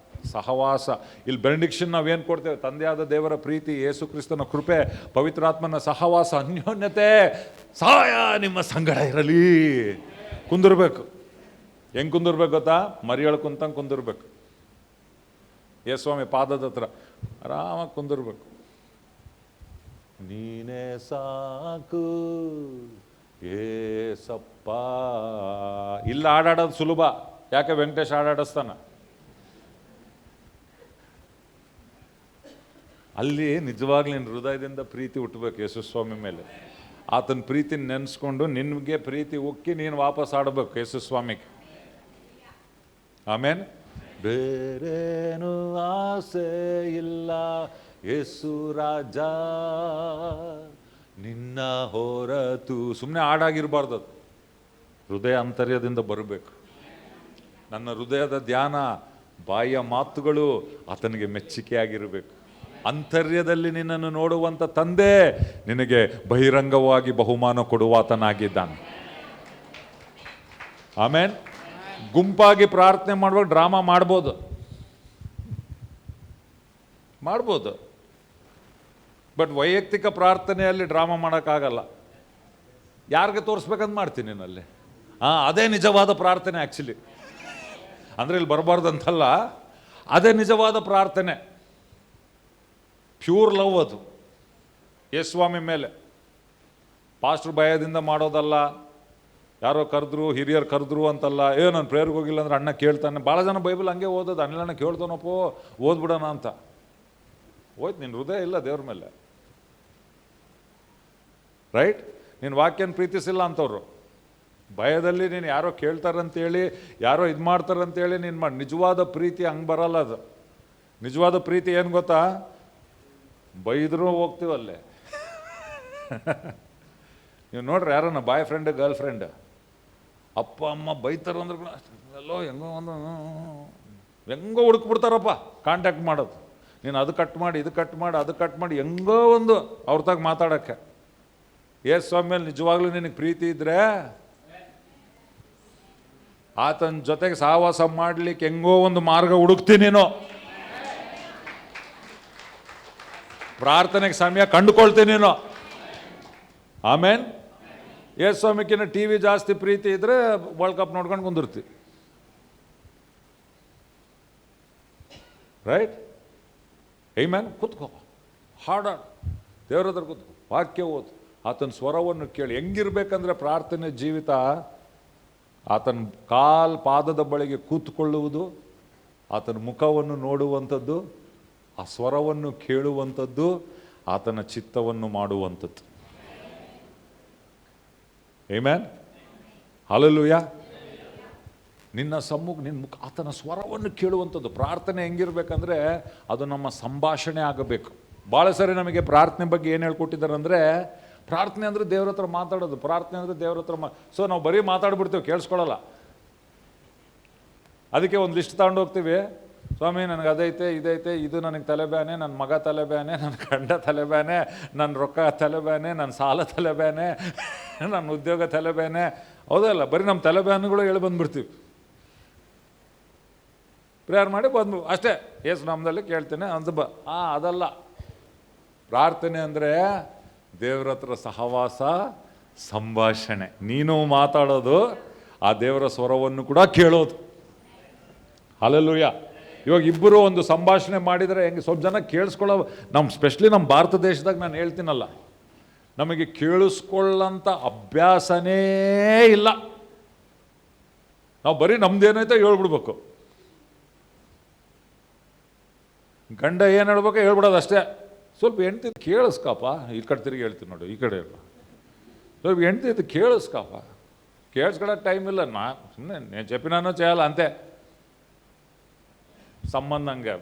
Speaker 1: ಸಹವಾಸ. ಇಲ್ಲಿ ಬೆನಿಡಿಕ್ಷನ್ ನಾವೇನು ಕೊಡ್ತೇವೆ, ತಂದೆಯಾದ ದೇವರ ಪ್ರೀತಿ, ಯೇಸು ಕ್ರಿಸ್ತನ ಕೃಪೆ, ಪವಿತ್ರಾತ್ಮನ ಸಹವಾಸ, ಅನ್ಯೋನ್ಯತೆ, ಸಹಾಯ ನಿಮ್ಮ ಸಂಗಡ ಇರಲಿ. ಕುಂದಿರ್ಬೇಕು. ಹೆಂಗೆ ಕುಂದಿರ್ಬೇಕು ಗೊತ್ತಾ, ಮರಿಯಳು ಕುಂತಂಗೆ ಕುಂದಿರ್ಬೇಕು. ಯೇಸ್ವಾಮಿ ಪಾದದ ಹತ್ರ ಆರಾಮಾಗಿ ಕುಂದಿರ್ಬೇಕು. ನೀನೇ ಸಾಕು ಏಸಪ್ಪ. ಇಲ್ಲ ಆಡಾಡೋದು ಸುಲಭ, ಯಾಕೆ ವೆಂಕಟೇಶ್ ಆಡಾಡಿಸ್ತಾನ. ಅಲ್ಲಿ ನಿಜವಾಗ್ಲೂ ನಿನ್ನ ಹೃದಯದಿಂದ ಪ್ರೀತಿ ಹುಟ್ಟಬೇಕು ಯೇಸುಸ್ವಾಮಿ ಮೇಲೆ. ಆತನ ಪ್ರೀತಿ ನೆನೆಸ್ಕೊಂಡು ನಿನಗೆ ಪ್ರೀತಿ ಉಕ್ಕಿ ನೀನು ವಾಪಸ್ ಆಡಬೇಕು ಯೇಸುಸ್ವಾಮಿಗೆ. ಆಮೇನ್. ಬೇರೇನು ಆಸೆ ಇಲ್ಲ ಯೇಸು ರಾಜ ನಿನ್ನ ಹೊರತು. ಸುಮ್ಮನೆ ಹಾಡಾಗಿರ್ಬಾರ್ದು, ಅದು ಹೃದಯ ಅಂತರ್ಯದಿಂದ ಬರಬೇಕು. ನನ್ನ ಹೃದಯದ ಧ್ಯಾನ, ಬಾಯಿಯ ಮಾತುಗಳು ಆತನಿಗೆ ಮೆಚ್ಚುಗೆಯಾಗಿರಬೇಕು. ಅಂತರ್ಯದಲ್ಲಿ ನಿನ್ನನ್ನು ನೋಡುವಂಥ ತಂದೆ ನಿನಗೆ ಬಹಿರಂಗವಾಗಿ ಬಹುಮಾನ ಕೊಡುವಾತನಾಗಿದ್ದಾನೆ. ಆಮೇನ್. ಗುಂಪಾಗಿ ಪ್ರಾರ್ಥನೆ ಮಾಡುವಾಗ ಡ್ರಾಮಾ ಮಾಡ್ಬೋದು, ಬಟ್ ವೈಯಕ್ತಿಕ ಪ್ರಾರ್ಥನೆಯಲ್ಲಿ ಡ್ರಾಮಾ ಮಾಡೋಕ್ಕಾಗಲ್ಲ. ಯಾರಿಗೆ ತೋರಿಸ್ಬೇಕಂತ ಮಾಡ್ತೀನಿ ನೀನಲ್ಲಿ. ಅದೇ ನಿಜವಾದ ಪ್ರಾರ್ಥನೆ ಆ್ಯಕ್ಚುಲಿ. ಅಂದರೆ ಇಲ್ಲಿ ಬರಬಾರ್ದಂತಲ್ಲ, ಅದೇ ನಿಜವಾದ ಪ್ರಾರ್ಥನೆ. ಪ್ಯೂರ್ ಲವ್ ಅದು ಯೇಸುಸ್ವಾಮಿ ಮೇಲೆ. ಪಾಸ್ಟರ್ ಭಯದಿಂದ ಮಾಡೋದಲ್ಲ, ಯಾರೋ ಕರೆದ್ರು, ಹಿರಿಯರು ಕರೆದ್ರು ಅಂತಲ್ಲ, ನಾನು ಪ್ರೇಯರ್ಗೆ ಹೋಗಿಲ್ಲ ಅಂದ್ರೆ ಅಣ್ಣ ಕೇಳ್ತಾನೆ. ಭಾಳ ಜನ ಬೈಬಲ್ ಹಂಗೆ ಓದೋದು, ಅಣ್ಣ ಕೇಳ್ತಾನಪ್ಪೋ ಓದ್ಬಿಡೋಣ ಅಂತ. ಹೋಯ್ತು, ನಿನ್ನ ಹೃದಯ ಇಲ್ಲ ದೇವ್ರ ಮೇಲೆ, ರೈಟ್? ನೀನು ವಾಕ್ಯನ ಪ್ರೀತಿಸಿಲ್ಲ ಅಂತವ್ರು. ಭಯದಲ್ಲಿ ನೀನು ಯಾರೋ ಕೇಳ್ತಾರಂತೇಳಿ, ಯಾರೋ ಇದು ಮಾಡ್ತಾರಂತೇಳಿ ನೀನು ಮಾಡಿ. ನಿಜವಾದ ಪ್ರೀತಿ ಹಂಗೆ ಬರಲ್ಲ. ಅದು ನಿಜವಾದ ಪ್ರೀತಿ ಏನು ಗೊತ್ತಾ? ಬೈದರೂ ಹೋಗ್ತೀವಲ್ಲೇ. ನೀವು ನೋಡ್ರಿ, ಯಾರನ್ನ ಬಾಯ್ ಫ್ರೆಂಡ್ ಗರ್ಲ್ ಫ್ರೆಂಡ್ ಅಪ್ಪ ಅಮ್ಮ ಬೈತಾರಂದ್ರೆ ಎಲ್ಲೋ ಹೆಂಗೋ ಹುಡುಕ್ಬಿಡ್ತಾರಪ್ಪ ಕಾಂಟ್ಯಾಕ್ಟ್ ಮಾಡೋದು. ನೀನು ಅದು ಕಟ್ ಮಾಡಿ, ಇದು ಕಟ್ ಮಾಡಿ, ಅದು ಕಟ್ ಮಾಡಿ, ಹೆಂಗೋ ಒಂದು ಅವ್ರ ತಾಗ ಮಾತಾಡೋಕ್ಕೆ. ಯೇಸು ಸ್ವಾಮಿ ಮೇಲೆ ನಿಜವಾಗ್ಲೂ ನಿನಗೆ ಪ್ರೀತಿ ಇದ್ರೆ ಆತನ ಜೊತೆಗೆ ಸಹವಾಸ ಮಾಡಲಿಕ್ಕೆ ಹೆಂಗೋ ಒಂದು ಮಾರ್ಗ ಹುಡುಕ್ತೀನಿ. ನೀನು ಪ್ರಾರ್ಥನೆಗೆ ಸಮಯ ಕಂಡುಕೊಳ್ತೀನಿ ನೀನು. ಆಮೇನ್. ಯೇಸು ಸ್ವಾಮಿಕಿನ್ನ ಟಿ ವಿ ಜಾಸ್ತಿ ಪ್ರೀತಿ ಇದ್ರೆ ವರ್ಲ್ಡ್ ಕಪ್ ನೋಡ್ಕೊಂಡು ಕುಂದಿರ್ತಿ, ರೈಟ್? ಆಮೆನ್. ಕೂತ್ಕೋ, ಹಾಡಾಡು, ದೇವ್ರ ಹತ್ರ ಕೂತ್ಕೋ, ವಾಕ್ಯ ಓದು, ಆತನ ಸ್ವರವನ್ನು ಕೇಳಿ. ಹೆಂಗಿರ್ಬೇಕಂದ್ರೆ ಪ್ರಾರ್ಥನೆ ಜೀವಿತ, ಆತನ ಪಾದದ ಬಳಿಗೆ ಕೂತ್ಕೊಳ್ಳುವುದು, ಆತನ ಮುಖವನ್ನು ನೋಡುವಂಥದ್ದು, ಆ ಸ್ವರವನ್ನು ಕೇಳುವಂಥದ್ದು, ಆತನ ಚಿತ್ತವನ್ನು ಮಾಡುವಂಥದ್ದು. ಆಮೆನ್. ಹಲ್ಲೆಲೂಯಾ. ನಿನ್ನ ಮುಖ, ಆತನ ಸ್ವರವನ್ನು ಕೇಳುವಂಥದ್ದು. ಪ್ರಾರ್ಥನೆ ಹೆಂಗಿರ್ಬೇಕಂದ್ರೆ ಅದು ನಮ್ಮ ಸಂಭಾಷಣೆ ಆಗಬೇಕು. ಭಾಳ ಸರಿ ನಮಗೆ ಪ್ರಾರ್ಥನೆ ಬಗ್ಗೆ ಏನು ಹೇಳ್ಕೊಟ್ಟಿದ್ದಾರೆ ಅಂದರೆ, ಪ್ರಾರ್ಥನೆ ಅಂದರೆ ದೇವ್ರ ಹತ್ರ ಮಾತಾಡೋದು, ಪ್ರಾರ್ಥನೆ ಅಂದರೆ ದೇವ್ರ ಹತ್ರ ಸೊ ನಾವು ಬರೀ ಮಾತಾಡ್ಬಿಡ್ತೀವಿ, ಕೇಳಿಸ್ಕೊಳ್ಳಲ್ಲ. ಅದಕ್ಕೆ ಒಂದು ಲಿಸ್ಟ್ ತಗೊಂಡು ಹೋಗ್ತೀವಿ. ಸ್ವಾಮಿ ನನಗೆ ಅದೈತೆ, ಇದೈತೆ, ಇದು ನನಗೆ ತಲೆಬ್ಯಾನೆ, ನನ್ನ ಮಗ ತಲೆಬ್ಯಾನೆ, ನನ್ನ ಗಂಡ ತಲೆಬ್ಯಾನೆ, ನನ್ನ ರೊಕ್ಕ ತಲೆಬ್ಯಾನೆ, ನನ್ನ ಸಾಲ ತಲೆಬ್ಯಾನೆ, ನನ್ನ ಉದ್ಯೋಗ ತಲೆಬ್ಯಾನೆ. ಹೌದಲ್ಲ, ಬರೀ ನಮ್ಮ ತಲೆಬ್ಯಾನುಗಳು ಹೇಳಿ ಬಂದುಬಿಡ್ತೀವಿ. ಪ್ರೇಯರ್ ಮಾಡಿ ಬಂದು ಅಷ್ಟೇ, ಯೇಸು ನಾಮದಲ್ಲಿ ಕೇಳ್ತೇನೆ ಅಂತ ಅದಲ್ಲ ಪ್ರಾರ್ಥನೆ. ಅಂದರೆ ದೇವ್ರ ಹತ್ರ ಸಹವಾಸ, ಸಂಭಾಷಣೆ. ನೀನು ಮಾತಾಡೋದು, ಆ ದೇವರ ಸ್ವರವನ್ನು ಕೂಡ ಕೇಳೋದು. ಹಲ್ಲೆಲೂಯಾ. ಇವಾಗ ಇಬ್ಬರು ಒಂದು ಸಂಭಾಷಣೆ ಮಾಡಿದರೆ ಹೆಂಗೆ ಸ್ವಲ್ಪ ಜನ ಕೇಳಿಸ್ಕೊಳ್ಳೋ, ಸ್ಪೆಷಲಿ ನಮ್ಮ ಭಾರತ ದೇಶದಾಗ ನಾನು ಹೇಳ್ತೀನಲ್ಲ, ನಮಗೆ ಕೇಳಿಸ್ಕೊಳ್ಳಂಥ ಅಭ್ಯಾಸನೇ ಇಲ್ಲ. ನಾವು ಬರೀ ನಮ್ದೇನೈತೆ ಹೇಳ್ಬಿಡ್ಬೇಕು. ಗಂಡ ಏನು ಹೇಳ್ಬೇಕು ಹೇಳ್ಬಿಡೋದು ಅಷ್ಟೇ. ಸ್ವಲ್ಪ ಹೆಂಡ್ತಿ ಕೇಳಿಸ್ಕಪ್ಪ, ಈ ಕಡೆ ತಿರುಗಿ ಹೇಳ್ತೀನಿ ನೋಡಿ, ಈ ಕಡೆ ಸ್ವಲ್ಪ ಹೆಂಡ್ತಿ ಕೇಳಿಸ್ಕಪ್ಪ. ಕೇಳಿಸ್ಕೊಳ್ಳೋಕೆ ಟೈಮ್ ಇಲ್ಲ. ಸುಮ್ಮನೆ నేను చెప్పినానో చేయాలి అంతే. ಸಂಬಂಧ ಹಂಗೆ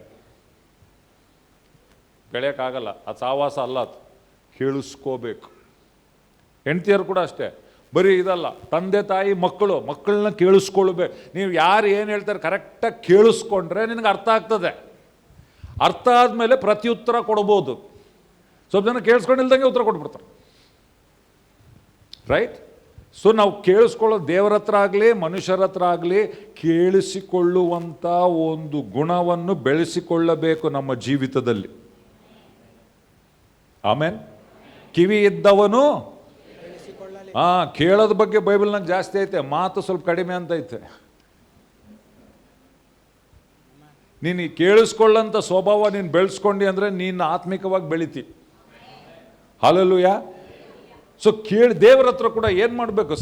Speaker 1: ಬೆಳೆಯೋಕ್ಕಾಗಲ್ಲ. ಅದು ಸಹವಾಸ ಅಲ್ಲ, ಅದು ಕೇಳಿಸ್ಕೋಬೇಕು. ಹೆಂಡ್ತಿಯರು ಕೂಡ ಅಷ್ಟೇ, ಬರೀ ಇದಲ್ಲ. ತಂದೆ ತಾಯಿ ಮಕ್ಕಳನ್ನ ಕೇಳಿಸ್ಕೊಳ್ಬೇಕು. ನೀವು ಯಾರು ಏನು ಹೇಳ್ತಾರೆ ಕರೆಕ್ಟಾಗಿ ಕೇಳಿಸ್ಕೊಂಡ್ರೆ ನಿನಗೆ ಅರ್ಥ ಆಗ್ತದೆ. ಅರ್ಥ ಆದಮೇಲೆ ಪ್ರತ್ಯುತ್ತರ ಕೊಡ್ಬೋದು. ಸ್ವಲ್ಪ ಜನ ಕೇಳಿಸ್ಕೊಂಡಿಲ್ದಂಗೆ ಉತ್ತರ ಕೊಟ್ಬಿಡ್ತಾರೆ, ರೈಟ್? ಸೊ ನಾವು ಕೇಳಿಸ್ಕೊಳ್ಳೋದು, ದೇವರ ಹತ್ರ ಆಗಲಿ ಮನುಷ್ಯರ ಹತ್ರ ಆಗಲಿ ಕೇಳಿಸಿಕೊಳ್ಳುವಂಥ ಒಂದು ಗುಣವನ್ನು ಬೆಳೆಸಿಕೊಳ್ಳಬೇಕು ನಮ್ಮ ಜೀವಿತದಲ್ಲಿ. ಆಮೇನ್. ಕಿವಿ ಇದ್ದವನು ಕೇಳೋದ ಬಗ್ಗೆ ಬೈಬಲ್ನಾಗ ಜಾಸ್ತಿ ಐತೆ, ಮಾತು ಸ್ವಲ್ಪ ಕಡಿಮೆ ಅಂತ ಐತೆ. ನೀನು ಕೇಳಿಸ್ಕೊಳ್ಳೋಂಥ ಸ್ವಭಾವ ನೀನು ಬೆಳೆಸ್ಕೊಂಡಿ ಅಂದರೆ ನೀನು ಆತ್ಮಿಕವಾಗಿ ಬೆಳಿತಿ. ಹಲ್ಲೆಲೂಯಾ. ಸೊ ದೇವರ ಹತ್ರ ಕೂಡ ಏನು ಮಾಡಬೇಕು?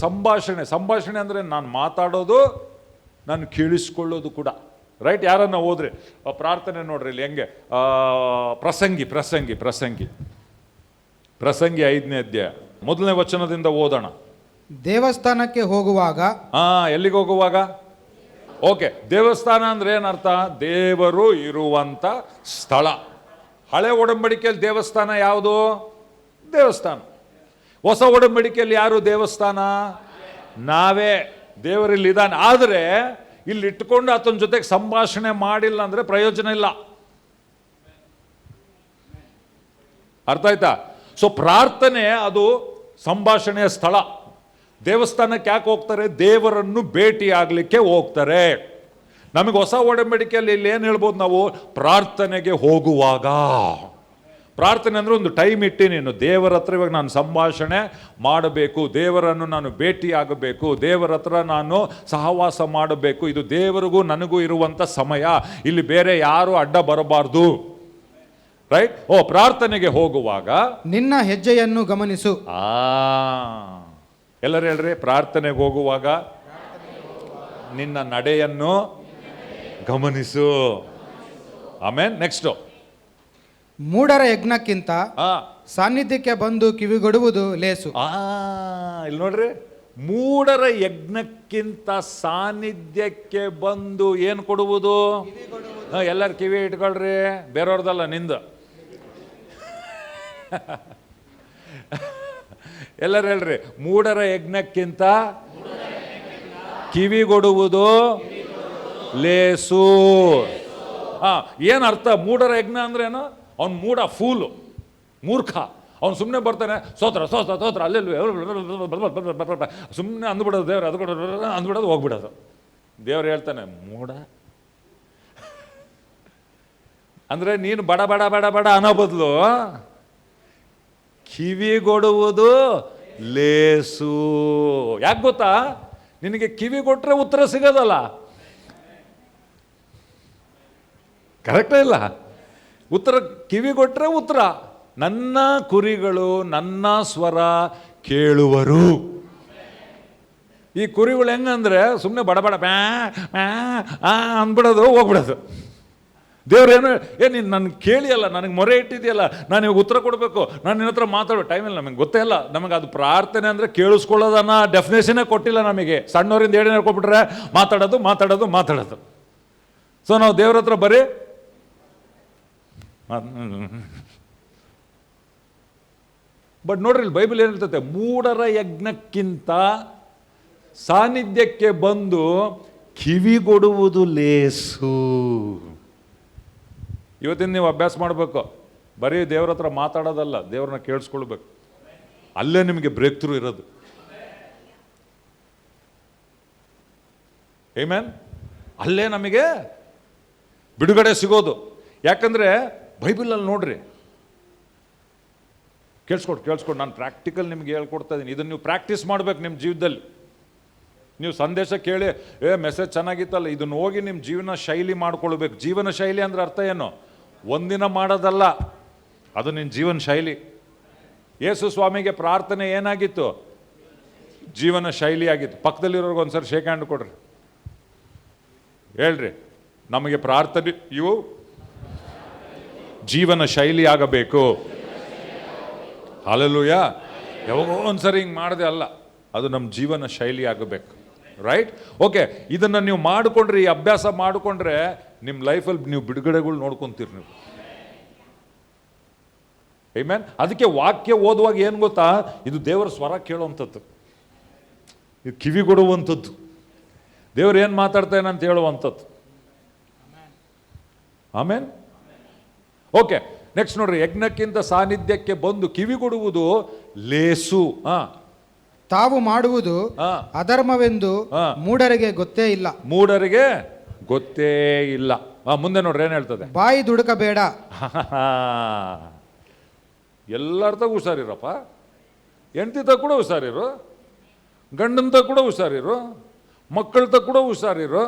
Speaker 1: ಸಂಭಾಷಣೆ ಅಂದರೆ ನಾನು ಮಾತಾಡೋದು, ನಾನು ಕೇಳಿಸ್ಕೊಳ್ಳೋದು ಕೂಡ, ರೈಟ್? ಯಾರನ್ನ ಹೋದ್ರೆ ಪ್ರಾರ್ಥನೆ ನೋಡ್ರಿ ಇಲ್ಲಿ ಹೆಂಗೆ, ಪ್ರಸಂಗಿ 5ನೇ ಅಧ್ಯಾಯ 1ನೇ ವಚನದಿಂದ ಓದೋಣ.
Speaker 2: ದೇವಸ್ಥಾನಕ್ಕೆ ಹೋಗುವಾಗ,
Speaker 1: ಎಲ್ಲಿಗೆ ಹೋಗುವಾಗ? ಓಕೆ, ದೇವಸ್ಥಾನ ಅಂದ್ರೆ ಏನರ್ಥ? ದೇವರು ಇರುವಂಥ ಸ್ಥಳ. ಹಳೆ ಒಡಂಬಡಿಕೆಯಲ್ಲಿ ದೇವಸ್ಥಾನ ಯಾವುದು? ದೇವಸ್ಥಾನ. ಹೊಸ ಒಡಂಬಡಿಕೆಯಲ್ಲಿ ಯಾರು ದೇವಸ್ಥಾನ? ನಾವೇ. ದೇವರಿಲ್ಲಿದ್ದಾನೆ. ಆದರೆ ಇಲ್ಲಿ ಇಟ್ಕೊಂಡು ಆತನ ಜೊತೆಗೆ ಸಂಭಾಷಣೆ ಮಾಡಿಲ್ಲ ಅಂದರೆ ಪ್ರಯೋಜನ ಇಲ್ಲ. ಅರ್ಥ ಆಯ್ತಾ? ಸೊ ಪ್ರಾರ್ಥನೆ ಅದು ಸಂಭಾಷಣೆಯ ಸ್ಥಳ. ದೇವಸ್ಥಾನಕ್ಕೆ ಯಾಕೆ ಹೋಗ್ತಾರೆ? ದೇವರನ್ನು ಭೇಟಿ ಆಗಲಿಕ್ಕೆ ಹೋಗ್ತಾರೆ. ನಮಗೆ ಹೊಸ ಒಡಂಬಡಿಕೆಯಲ್ಲಿ ಇಲ್ಲಿ ಏನು ಹೇಳ್ಬೋದು ನಾವು? ಪ್ರಾರ್ಥನೆಗೆ ಹೋಗುವಾಗ. ಪ್ರಾರ್ಥನೆ ಅಂದರೆ ಒಂದು ಟೈಮ್ ಇಟ್ಟು ನೀನು ದೇವರ ಹತ್ರ ಇವಾಗ ನಾನು ಸಂಭಾಷಣೆ ಮಾಡಬೇಕು, ದೇವರನ್ನು ನಾನು ಭೇಟಿ ಆಗಬೇಕು, ದೇವರ ಹತ್ರ ನಾನು ಸಹವಾಸ ಮಾಡಬೇಕು. ಇದು ದೇವರಿಗೂ ನನಗೂ ಇರುವಂಥ ಸಮಯ. ಇಲ್ಲಿ ಬೇರೆ ಯಾರು ಅಡ್ಡ ಬರಬಾರ್ದು, ರೈಟ್? ಪ್ರಾರ್ಥನೆಗೆ ಹೋಗುವಾಗ
Speaker 2: ನಿನ್ನ ಹೆಜ್ಜೆಯನ್ನು ಗಮನಿಸು.
Speaker 1: ಎಲ್ಲರೂ ಹೇಳ್ರಿ, ಪ್ರಾರ್ಥನೆಗೆ ಹೋಗುವಾಗ ನಿನ್ನ ನಡೆಯನ್ನು ಗಮನಿಸು. ಆಮೇನ್. ನೆಕ್ಸ್ಟು,
Speaker 2: ಮೂಢರ ಯಜ್ಞಕ್ಕಿಂತ ಸಾನ್ನಿಧ್ಯಕ್ಕೆ ಬಂದು ಕಿವಿಗೊಡುವುದು ಲೇಸು.
Speaker 1: ಇಲ್ಲಿ ನೋಡ್ರಿ, ಮೂಢರ ಯಜ್ಞಕ್ಕಿಂತ ಸಾನ್ನಿಧ್ಯಕ್ಕೆ ಬಂದು ಏನು ಕೊಡುವುದು? ಎಲ್ಲರೂ ಕಿವಿ ಇಟ್ಕೊಳ್ರಿ, ಬೇರೆಯವ್ರದಲ್ಲ, ನಿಂದು. ಎಲ್ಲರೂ ಹೇಳ್ರಿ, ಮೂಢರ ಯಜ್ಞಕ್ಕಿಂತ ಕಿವಿಗೊಡುವುದು ಲೇಸು. ಏನು ಅರ್ಥ? ಮೂಢರ ಯಜ್ಞ ಅಂದ್ರೆ ಏನು? ಅವ್ನು ಮೂಢ, ಫೂಲು, ಮೂರ್ಖ. ಅವ್ನು ಸುಮ್ಮನೆ ಬರ್ತಾನೆ, ಸ್ತೋತ್ರ ಸ್ತೋತ್ರ ಸ್ತೋತ್ರ, ಅಲ್ಲೆಲ್ಲ ಸುಮ್ಮನೆ ಅಂದ್ಬಿಡೋದು, ದೇವ್ರು ಅದು ಕೂಡ ಅಂದ್ಬಿಡೋದು, ಹೋಗ್ಬಿಡೋದು. ದೇವ್ರು ಹೇಳ್ತಾನೆ, ಮೂಢ ಅಂದರೆ ನೀನು ಬಡ ಬಡ ಬಡ ಬಡ ಅನ್ನೋ ಬದಲು ಕಿವಿಗೊಡುವುದು ಲೇಸು. ಯಾಕೆ ಗೊತ್ತಾ? ನಿನಗೆ ಕಿವಿ ಕೊಟ್ಟರೆ ಉತ್ತರ ಸಿಗೋದಲ್ಲ. ಕರೆಕ್ಟೇ ಇಲ್ಲ? ಉತ್ತರ ಕಿವಿ ಕೊಟ್ಟರೆ ಉತ್ತರ. ನನ್ನ ಕುರಿಗಳು ನನ್ನ ಸ್ವರ ಕೇಳುವರು. ಈ ಕುರಿಗಳು ಹೆಂಗಂದ್ರೆ ಸುಮ್ಮನೆ ಬಡ ಬಡ ಬ್ಯಾ ಅಂದ್ಬಿಡೋದು, ಹೋಗ್ಬಿಡೋದು. ದೇವ್ರೇನು, ನೀನು ನನ್ನ ಕೇಳಿಯಲ್ಲ, ನನಗೆ ಮೊರೆ ಇಟ್ಟಿದೆಯಲ್ಲ, ನಾನು ಇವಾಗ ಉತ್ತರ ಕೊಡಬೇಕು, ನಾನು ನಿನ್ನ ಹತ್ರ ಮಾತಾಡೋ ಟೈಮಿಲ್ಲ. ನಮಗೆ ಗೊತ್ತೇ ಇಲ್ಲ. ನಮಗೆ ಅದು ಪ್ರಾರ್ಥನೆ ಅಂದರೆ ಕೇಳಿಸ್ಕೊಳ್ಳೋದನ್ನ ಡೆಫಿನೇಷನ್ನೇ ಕೊಟ್ಟಿಲ್ಲ ನಮಗೆ. ಸಣ್ಣವರಿಂದ ಹೇಳಿ ಹೇಳ್ಕೊಬಿಟ್ರೆ ಮಾತಾಡೋದು ಮಾತಾಡೋದು ಮಾತಾಡೋದು. ಸೊ ನಾವು ದೇವ್ರ ಹತ್ರ ಬರೀ ಬಟ್ ನೋಡ್ರಿ, ಇಲ್ಲಿ ಬೈಬಲ್ ಏನು ಹೇಳ್ತೈತೆ? ಮೂಢರ ಯಜ್ಞಕ್ಕಿಂತ ಸಾನ್ನಿಧ್ಯಕ್ಕೆ ಬಂದು ಕಿವಿಗೊಡುವುದು ಲೇಸು. ಇವತ್ತಿನ ನೀವು ಅಭ್ಯಾಸ ಮಾಡಬೇಕು. ಬರೀ ದೇವ್ರ ಹತ್ರ ಮಾತಾಡೋದಲ್ಲ, ದೇವ್ರನ್ನ ಕೇಳಿಸ್ಕೊಳ್ಬೇಕು. ಅಲ್ಲೇ ನಿಮಗೆ ಬ್ರೇಕ್ ಥ್ರೂ ಇರೋದು. ಆಮೆನ್. ಅಲ್ಲೇ ನಮಗೆ ಬಿಡುಗಡೆ ಸಿಗೋದು. ಯಾಕಂದರೆ ಬೈಬಲಲ್ಲಿ ನೋಡ್ರಿ, ಕೇಳಿಸ್ಕೊಡು. ನಾನು ಪ್ರಾಕ್ಟಿಕಲ್ ನಿಮ್ಗೆ ಹೇಳ್ಕೊಡ್ತಾ ಇದ್ದೀನಿ. ಇದನ್ನು ನೀವು ಪ್ರಾಕ್ಟೀಸ್ ಮಾಡ್ಬೇಕು ನಿಮ್ಮ ಜೀವನದಲ್ಲಿ. ನೀವು ಸಂದೇಶ ಕೇಳಿ ಮೆಸೇಜ್ ಚೆನ್ನಾಗಿತ್ತಲ್ಲ, ಇದನ್ನು ಹೋಗಿ ನಿಮ್ಮ ಜೀವನ ಶೈಲಿ ಮಾಡ್ಕೊಳ್ಬೇಕು. ಜೀವನ ಶೈಲಿ ಅಂದರೆ ಅರ್ಥ ಏನು? ಒಂದಿನ ಮಾಡೋದಲ್ಲ, ಅದು ನಿನ್ನ ಜೀವನ ಶೈಲಿ. ಯೇಸು ಸ್ವಾಮಿಗೆ ಪ್ರಾರ್ಥನೆ ಏನಾಗಿತ್ತು? ಜೀವನ ಶೈಲಿ ಆಗಿತ್ತು. ಪಕ್ಕದಲ್ಲಿರೋರ್ಗೆ ಒಂದ್ಸರಿ ಶೇಕ್ ಹ್ಯಾಂಡ್ ಕೊಡ್ರಿ, ಹೇಳ್ರಿ, ನಮಗೆ ಪ್ರಾರ್ಥನೆ ಇವು ಜೀವನ ಶೈಲಿ ಆಗಬೇಕು. ಹಲ್ಲೆಲೂಯ. ಯಾವಾಗೋ ಒಂದ್ಸರಿ ಹಿಂಗೆ ಮಾಡಿದೆ ಅಲ್ಲ, ಅದು ನಮ್ಮ ಜೀವನ ಶೈಲಿ ಆಗಬೇಕು. ರೈಟ್? ಓಕೆ, ಇದನ್ನು ನೀವು ಮಾಡಿಕೊಂಡ್ರೆ, ಈ ಅಭ್ಯಾಸ ಮಾಡಿಕೊಂಡ್ರೆ ನಿಮ್ಮ ಲೈಫಲ್ಲಿ ನೀವು ಬಿಡುಗಡೆಗಳು ನೋಡ್ಕೊತೀರಿ ನೀವು. ಆಮೆನ್. ಅದಕ್ಕೆ ವಾಕ್ಯ ಓದುವಾಗ ಏನು ಗೊತ್ತಾ? ಇದು ದೇವರ ಸ್ವರ ಕೇಳುವಂಥದ್ದು, ಇದು ಕಿವಿಗೊಡುವಂಥದ್ದು, ದೇವ್ರು ಏನು ಮಾತಾಡ್ತಾನೆ ಅಂತ ಹೇಳುವಂಥದ್ದು. ಆಮೇನ್. ಓಕೆ, ನೆಕ್ಸ್ಟ್ ನೋಡ್ರಿ, ಯಜ್ಞಕ್ಕಿಂತ ಸಾನ್ನಿಧ್ಯಕ್ಕೆ ಬಂದು ಕಿವಿಗೊಡುವುದು ಲೇಸು.
Speaker 2: ತಾವು ಮಾಡುವುದು ಅಧರ್ಮವೆಂದು ಮೂಢರಿಗೆ ಗೊತ್ತೇ ಇಲ್ಲ.
Speaker 1: ಮೂಢರಿಗೆ ಗೊತ್ತೇ ಇಲ್ಲ. ಮುಂದೆ ನೋಡ್ರಿ ಏನು ಹೇಳ್ತದೆ?
Speaker 2: ಬಾಯಿ ದುಡುಕಬೇಡ.
Speaker 1: ಎಲ್ಲರ ತಗ ಹುಷಾರಿರಪ್ಪ. ಹೆಂಡತಿ ತಗ ಕೂಡ ಹುಷಾರಿರು, ಗಂಡನ ತಗ ಕೂಡ ಹುಷಾರಿರು, ಮಕ್ಕಳ ತಗ ಕೂಡ ಹುಷಾರಿರು.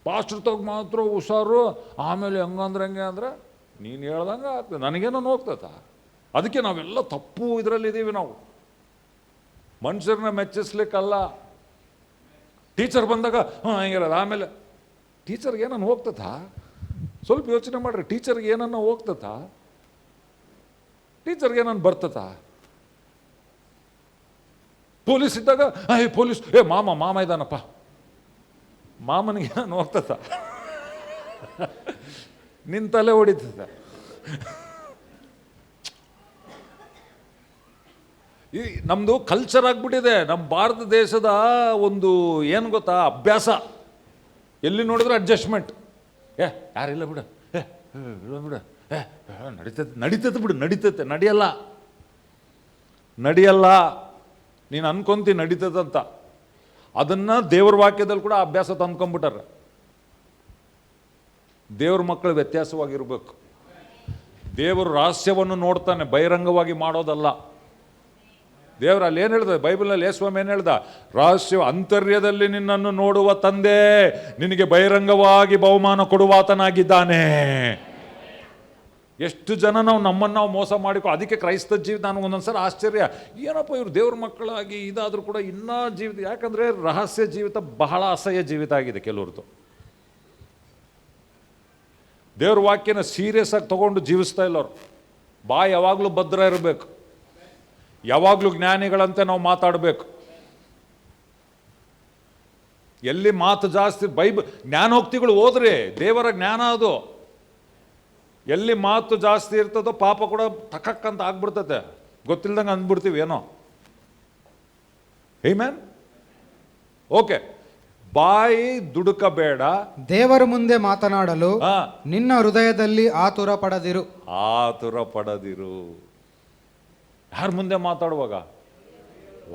Speaker 1: ಪಾಸ್ಟರ್ ತಗ ಮಾತ್ರ ಹುಷಾರು. ಆಮೇಲೆ ಹೆಂಗಂದ್ರೆ ಹೆಂಗೆ ಅಂದ್ರೆ ನೀನು ಹೇಳ್ದಂಗೆ ಆಗ್ತದೆ, ನನಗೇನೋ ಹೋಗ್ತದ. ಅದಕ್ಕೆ ನಾವೆಲ್ಲ ತಪ್ಪು ಇದರಲ್ಲಿದ್ದೀವಿ. ನಾವು ಮನುಷ್ಯರನ್ನ ಮೆಚ್ಚಿಸ್ಲಿಕ್ಕಲ್ಲ. ಟೀಚರ್ ಬಂದಾಗ ಹಿಂಗಿರೋದು. ಆಮೇಲೆ ಟೀಚರ್ಗೆ ಏನನ್ನ ಹೋಗ್ತದ? ಸ್ವಲ್ಪ ಯೋಚನೆ ಮಾಡ್ರಿ. ಟೀಚರ್ಗೆ ಏನನ್ನ ಹೋಗ್ತದ? ಟೀಚರ್ಗೆ ಏನನ್ನ ಬರ್ತದ? ಪೊಲೀಸ್ ಇದ್ದಾಗ ಪೊಲೀಸ್ ಮಾಮ ಇದ್ದಾನಪ್ಪ, ಮಾಮನಿಗೆ ಏನನ್ನ ಹೋಗ್ತದ? ನಿನ್ನ ತಲೆ ಹೊಡಿತದ. ಈ ನಮ್ಮದು ಕಲ್ಚರ್ ಆಗ್ಬಿಟ್ಟಿದೆ. ನಮ್ಮ ಭಾರತ ದೇಶದ ಒಂದು ಏನು ಗೊತ್ತಾ, ಅಭ್ಯಾಸ. ಎಲ್ಲಿ ನೋಡಿದ್ರೆ ಅಡ್ಜಸ್ಟ್ಮೆಂಟ್. ಯಾರಿಲ್ಲ ಬಿಡು, ಬಿಡು, ನಡೀತೈತೆ ಬಿಡು, ನಡಿಯಲ್ಲ. ನೀನು ಅನ್ಕೊಂತೀನಿ ನಡೀತದಂತ. ಅದನ್ನು ದೇವ್ರ ವಾಕ್ಯದಲ್ಲಿ ಕೂಡ ಅಭ್ಯಾಸ ತಂದ್ಕೊಂಡ್ಬಿಟ್ಟಾರ. ದೇವ್ರ ಮಕ್ಕಳು ವ್ಯತ್ಯಾಸವಾಗಿರ್ಬೇಕು. ದೇವರು ರಹಸ್ಯವನ್ನು ನೋಡ್ತಾನೆ, ಬಹಿರಂಗವಾಗಿ ಮಾಡೋದಲ್ಲ. ದೇವ್ರು ಅಲ್ಲಿ ಏನು ಹೇಳ್ದ? ಬೈಬಲ್ನಲ್ಲಿ ಯೇಸುಸ್ವಾಮಿ ಏನು ಹೇಳ್ದ? ರಹಸ್ಯ ಅಂತರ್ಯದಲ್ಲಿ ನಿನ್ನನ್ನು ನೋಡುವ ತಂದೆ ನಿನಗೆ ಬಹಿರಂಗವಾಗಿ ಬಹುಮಾನ ಕೊಡುವಾತನಾಗಿದ್ದಾನೆ. ಎಷ್ಟು ಜನ ನಮ್ಮನ್ನು ನಾವು ಮೋಸ ಮಾಡಿಕೊ. ಅದಕ್ಕೆ ಕ್ರೈಸ್ತ ಜೀವಿತ ನನಗೆ ಒಂದೊಂದ್ಸಲ ಆಶ್ಚರ್ಯ, ಏನಪ್ಪ ಇವರು ದೇವ್ರ ಮಕ್ಕಳಾಗಿ ಇದಾದರೂ ಕೂಡ ಇನ್ನೂ ಜೀವಿತ. ಯಾಕಂದರೆ ರಹಸ್ಯ ಜೀವಿತ ಬಹಳ ಅಸಹ್ಯ ಜೀವಿತ ಆಗಿದೆ ಕೆಲವ್ರದ್ದು. ದೇವ್ರ ವಾಕ್ಯನ ಸೀರಿಯಸ್ ಆಗಿ ತೊಗೊಂಡು ಜೀವಿಸ್ತಾ ಇಲ್ಲ ಅವರು. ಯಾವಾಗಲೂ ಭದ್ರ ಇರಬೇಕು, ಯಾವಾಗಲೂ ಜ್ಞಾನಿಗಳಂತೆ ನಾವು ಮಾತಾಡಬೇಕು. ಎಲ್ಲಿ ಮಾತು ಜಾಸ್ತಿ ಜ್ಞಾನೋಕ್ತಿಗಳು ಹೋದ್ರೆ ದೇವರ ಜ್ಞಾನ ಅದು. ಎಲ್ಲಿ ಮಾತು ಜಾಸ್ತಿ ಇರ್ತದೋ ಪಾಪ ಕೂಡ ಟಕಕ್ಕಂತ ಆಗ್ಬಿಡ್ತತೆ, ಗೊತ್ತಿಲ್ದಂಗೆ ಅಂದ್ಬಿಡ್ತೀವಿ ಏನೋ. ಆಮೆನ್. ಓಕೆ, ಬಾಯಿ ದುಡುಕಬೇಡ,
Speaker 2: ದೇವರ ಮುಂದೆ ಮಾತನಾಡಲು
Speaker 1: ಹಾ,
Speaker 2: ನಿನ್ನ ಹೃದಯದಲ್ಲಿ ಆತುರ ಪಡದಿರು.
Speaker 1: ಆತುರ ಪಡದಿರು. ಯಾರ ಮುಂದೆ ಮಾತಾಡುವಾಗ?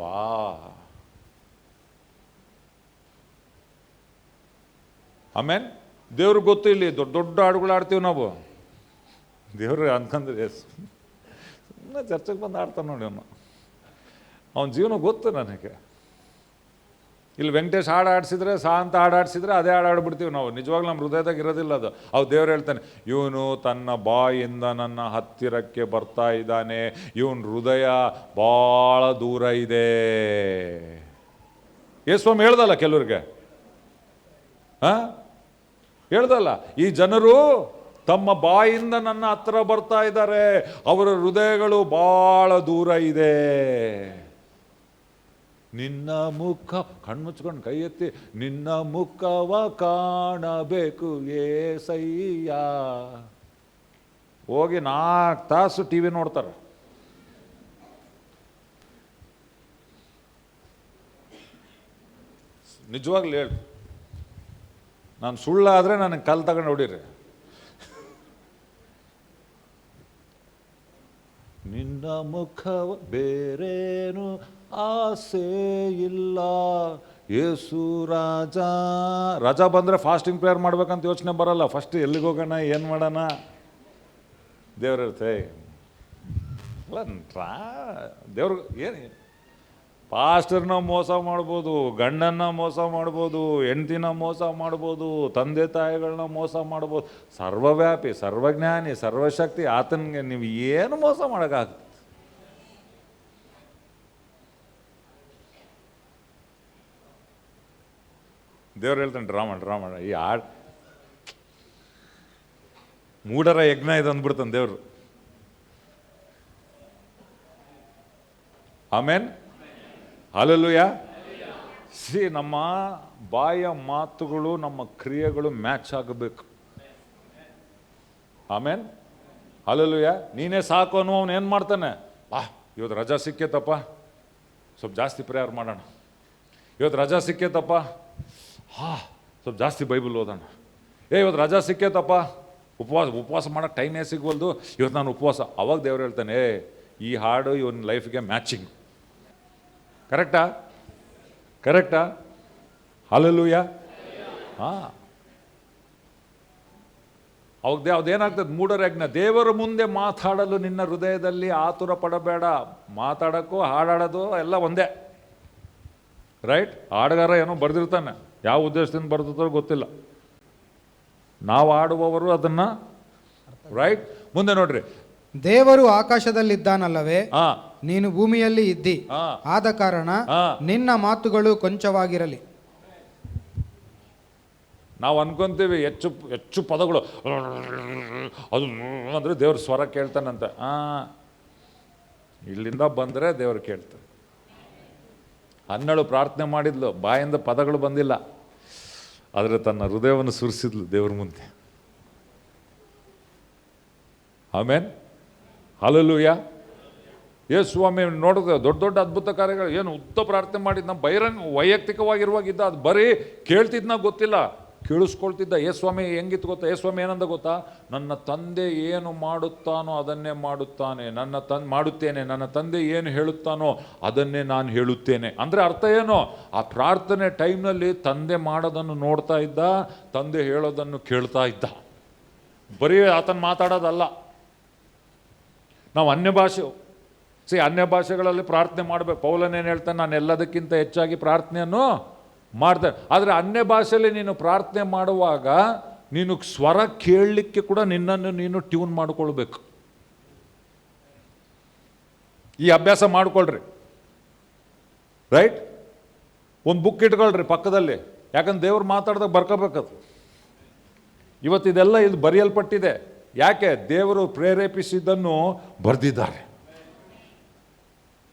Speaker 1: ವಾ, ಆಮೇನ್. ದೇವ್ರಿಗೆ ಗೊತ್ತು, ಇಲ್ಲಿ ದೊಡ್ಡ ದೊಡ್ಡ ಹಾಡುಗಳು ಆಡ್ತೀವಿ ನಾವು. ದೇವ್ರು ಅನ್ಕಂದ್ರೆ ಸುಮ್ಮನೆ ಚರ್ಚೆಗೆ ಬಂದು ಆಡ್ತಾನೆ ನೋಡಿ ಅವನು. ಅವನ ಜೀವನ ಗೊತ್ತು ನನಗೆ. ಇಲ್ಲಿ ವೆಂಕಟೇಶ್ ಹಾಡು ಆಡಿಸಿದ್ರೆ, ಅಂತ ಹಾಡು ಆಡಿಸಿದ್ರೆ ಅದೇ ಹಾಡು ಆಡ್ಬಿಡ್ತೀವಿ ನಾವು. ನಿಜವಾಗ್ಲೂ ನಮ್ಮ ಹೃದಯದಾಗ ಇರೋದಿಲ್ಲ ಅದು. ದೇವ್ರು ಹೇಳ್ತಾನೆ, ಇವನು ತನ್ನ ಬಾಯಿಂದ ನನ್ನ ಹತ್ತಿರಕ್ಕೆ ಬರ್ತಾ ಇದ್ದಾನೆ, ಇವನ್ ಹೃದಯ ಭಾಳ ದೂರ ಇದೆ. ಯೇಸುಸ್ವಾಮಿ ಹೇಳ್ದಲ್ಲ ಕೆಲವ್ರಿಗೆ, ಹೇಳ್ದಲ್ಲ, ಈ ಜನರು ತಮ್ಮ ಬಾಯಿಂದ ನನ್ನ ಹತ್ರ ಬರ್ತಾ ಇದ್ದಾರೆ, ಅವರ ಹೃದಯಗಳು ಭಾಳ ದೂರ ಇದೆ. ನಿನ್ನ ಮುಖ, ಕಣ್ಮುಚ್ಕೊಂಡು ಕೈ ಎತ್ತಿ, ನಿನ್ನ ಮುಖವ ಕಾಣಬೇಕು ಏಸಯ್ಯ. ಹೋಗಿ 4 ತಾಸು ಟಿ ವಿ ನೋಡ್ತಾರೆ. ನಿಜವಾಗ್ಲೂ ಹೇಳಿ, ನಾನು ಸುಳ್ಳಾದರೆ ನನಗೆ ಕಲ್ ತಗೊಂಡು ಹೊಡೀರಿ. ನಿನ್ನ ಮುಖವ ಬೇರೇನು ಆಸೆ ಇಲ್ಲ ಯೇಸು ರಾಜ. ರಜಾ ಬಂದರೆ ಫಾಸ್ಟಿಂಗ್ ಪ್ರೇಯರ್ ಮಾಡ್ಬೇಕಂತ ಯೋಚನೆ ಬರಲ್ಲ. ಫಸ್ಟ್ ಎಲ್ಲಿಗೆ ಹೋಗೋಣ, ಏನು ಮಾಡೋಣ, ದೇವ್ರ ಇರುತ್ತೆ. ಅಲ್ಲ, ದೇವ್ರಿಗೆ ಏನು, ಪಾಸ್ಟರ್ನ ಮೋಸ ಮಾಡ್ಬೋದು, ಗಂಡನ್ನ ಮೋಸ ಮಾಡ್ಬೋದು, ಹೆಂಡ್ತಿನ ಮೋಸ ಮಾಡ್ಬೋದು, ತಂದೆ ತಾಯಿಗಳನ್ನ ಮೋಸ ಮಾಡ್ಬೋದು. ಸರ್ವವ್ಯಾಪಿ, ಸರ್ವಜ್ಞಾನಿ, ಸರ್ವಶಕ್ತಿ ಆತನಿಗೆ ನೀವು ಏನು ಮೋಸ ಮಾಡೋಕ್ಕಾಗ್ತದೆ? ದೇವ್ರು ಹೇಳ್ತಾನೆ, ಡ್ರಾಮ ಈ ಮೂಢರ ಯಜ್ಞ ಇದು ಅಂದ್ಬಿಡ್ತಾನೆ ದೇವ್ರು. ಆಮೇನ್, ಹಲ್ಲೆಲೂಯಾ. ನಮ್ಮ ಬಾಯ ಮಾತುಗಳು ನಮ್ಮ ಕ್ರಿಯೆಗಳು ಮ್ಯಾಚ್ ಆಗಬೇಕು. ಆಮೇನ್, ಹಲ್ಲೆಲೂಯಾ. ನೀನೇ ಸಾಕು ಅನ್ನೋ ಅವನು ಏನು ಮಾಡ್ತಾನೆ, ಇವತ್ತು ರಜಾ ಸಿಕ್ಕೇತಪ್ಪ, ಸ್ವಲ್ಪ ಜಾಸ್ತಿ ಪ್ರೇಯರ್ ಮಾಡೋಣ. ಇವತ್ತು ರಜಾ ಸಿಕ್ಕೇತಪ್ಪ, ಸ್ವಲ್ಪ ಜಾಸ್ತಿ ಬೈಬಲ್ ಓದೋಣ. ಇವತ್ತು ರಜಾ ಸಿಕ್ಕೇತಪ್ಪ, ಉಪವಾಸ ಮಾಡೋಕ್ಕೆ ಟೈಮೇ ಸಿಗ್ವಲ್ದು, ಇವತ್ತು ನಾನು ಉಪವಾಸ. ಅವಾಗ ದೇವ್ರು ಹೇಳ್ತಾನೆ, ಈ ಹಾಡು ಇವನ್ ಲೈಫ್ಗೆ ಮ್ಯಾಚಿಂಗ್. ಕರೆಕ್ಟಾ? ಹಲ್ಲೆಲೂಯಾ. ಅವಾಗ ಅದೇನಾಗ್ತದೆ, ಮೂಢರಜ್ಞ. ದೇವರ ಮುಂದೆ ಮಾತಾಡಲು ನಿನ್ನ ಹೃದಯದಲ್ಲಿ ಆತುರ ಪಡಬೇಡ. ಮಾತಾಡೋಕ್ಕೂ ಹಾಡಾಡೋದು ಎಲ್ಲ ಒಂದೇ, ರೈಟ್? ಹಾಡುಗಾರ ಏನೋ ಬರೆದಿರ್ತಾನೆ, ಯಾವ ಉದ್ದೇಶದಿಂದ ಬರ್ದಿರ್ತಾರೋ ಗೊತ್ತಿಲ್ಲ. ನಾವು ಆಡುವವರು ಅದನ್ನ, ರೈಟ್? ಮುಂದೆ ನೋಡ್ರಿ,
Speaker 2: ದೇವರು ಆಕಾಶದಲ್ಲಿದ್ದಾನಲ್ಲವೇ, ನೀನು ಭೂಮಿಯಲ್ಲಿ ಇದ್ದಿ, ಆದ ಕಾರಣ ನಿನ್ನ ಮಾತುಗಳು ಕೊಂಚವಾಗಿರಲಿ.
Speaker 1: ನಾವು ಅನ್ಕೊಂತೀವಿ ಹೆಚ್ಚು ಪದಗಳು ಅದು ಅಂದ್ರೆ ದೇವ್ರ ಸ್ವರ ಕೇಳ್ತಾನಂತ. ಇಲ್ಲಿಂದ ಬಂದರೆ ದೇವ್ರು ಕೇಳ್ತಾನೆ. ಹನ್ನೆರಡು ಪ್ರಾರ್ಥನೆ ಮಾಡಿದ್ಲು, ಬಾಯಿಂದ ಪದಗಳು ಬಂದಿಲ್ಲ, ಆದರೆ ತನ್ನ ಹೃದಯವನ್ನು ಸುರಿಸಿದ್ಲು ದೇವ್ರ ಮುಂದೆ. ಆಮೇನ್, ಹಲ್ಲೆಲೂಯಾ. ಯೇಸು ಸ್ವಾಮಿ ನೋಡಿದ್ರೆ ದೊಡ್ಡ ದೊಡ್ಡ ಅದ್ಭುತ ಕಾರ್ಯಗಳು, ಏನು ಉದ್ದ ಪ್ರಾರ್ಥನೆ ಮಾಡಿದ್ನ, ವೈಯಕ್ತಿಕವಾಗಿರುವಾಗಿದ್ದ, ಅದು ಬರೀ ಕೇಳ್ತಿದ್ನ ಗೊತ್ತಿಲ್ಲ, ಕೇಳಿಸ್ಕೊಳ್ತಿದ್ದ. ಯೇಸು ಸ್ವಾಮಿ ಹೆಂಗಿತ್ತು ಗೊತ್ತಾ? ಯೇಸು ಸ್ವಾಮಿ ಏನಂದ ಗೊತ್ತಾ? ನನ್ನ ತಂದೆ ಏನು ಮಾಡುತ್ತಾನೋ ಅದನ್ನೇ ಮಾಡುತ್ತೇನೆ, ನನ್ನ ತಂದೆ ಏನು ಹೇಳುತ್ತಾನೋ ಅದನ್ನೇ ನಾನು ಹೇಳುತ್ತೇನೆ. ಅಂದರೆ ಅರ್ಥ ಏನು? ಆ ಪ್ರಾರ್ಥನೆ ಟೈಮ್ನಲ್ಲಿ ತಂದೆ ಮಾಡೋದನ್ನು ನೋಡ್ತಾ ಇದ್ದ, ತಂದೆ ಹೇಳೋದನ್ನು ಕೇಳ್ತಾ ಇದ್ದ. ಬರೀ ಆತನ ಮಾತಾಡೋದಲ್ಲ. ನಾವು ಅನ್ಯ ಭಾಷೆಗಳಲ್ಲಿ ಪ್ರಾರ್ಥನೆ ಮಾಡಬೇಕು. ಪೌಲನೇನು ಹೇಳ್ತಾನೆ, ನಾನು ಎಲ್ಲದಕ್ಕಿಂತ ಹೆಚ್ಚಾಗಿ ಪ್ರಾರ್ಥನೆಯನ್ನು ಮಾಡ್ತೇನೆ. ಆದರೆ ಅನ್ಯ ಭಾಷೆಯಲ್ಲಿ ನೀನು ಪ್ರಾರ್ಥನೆ ಮಾಡುವಾಗ ನೀನು ಸ್ವರ ಕೇಳಲಿಕ್ಕೆ ಕೂಡ ನಿನ್ನನ್ನು ನೀನು ಟ್ಯೂನ್ ಮಾಡ್ಕೊಳ್ಬೇಕು. ಈ ಅಭ್ಯಾಸ ಮಾಡ್ಕೊಳ್ರಿ. ರೈಟ್? ಒಂದು ಬುಕ್ ಇಟ್ಕೊಳ್ರಿ ಪಕ್ಕದಲ್ಲಿ, ಯಾಕಂದ್ರೆ ದೇವ್ರು ಮಾತಾಡ್ದಾಗ ಬರ್ಕೋಬೇಕದು. ಇವತ್ತಿದೆಲ್ಲ ಇದು ಬರೆಯಲ್ಪಟ್ಟಿದೆ. ಯಾಕೆ? ದೇವರು ಪ್ರೇರೇಪಿಸಿದ್ದನ್ನು ಬರೆದಿದ್ದಾರೆ.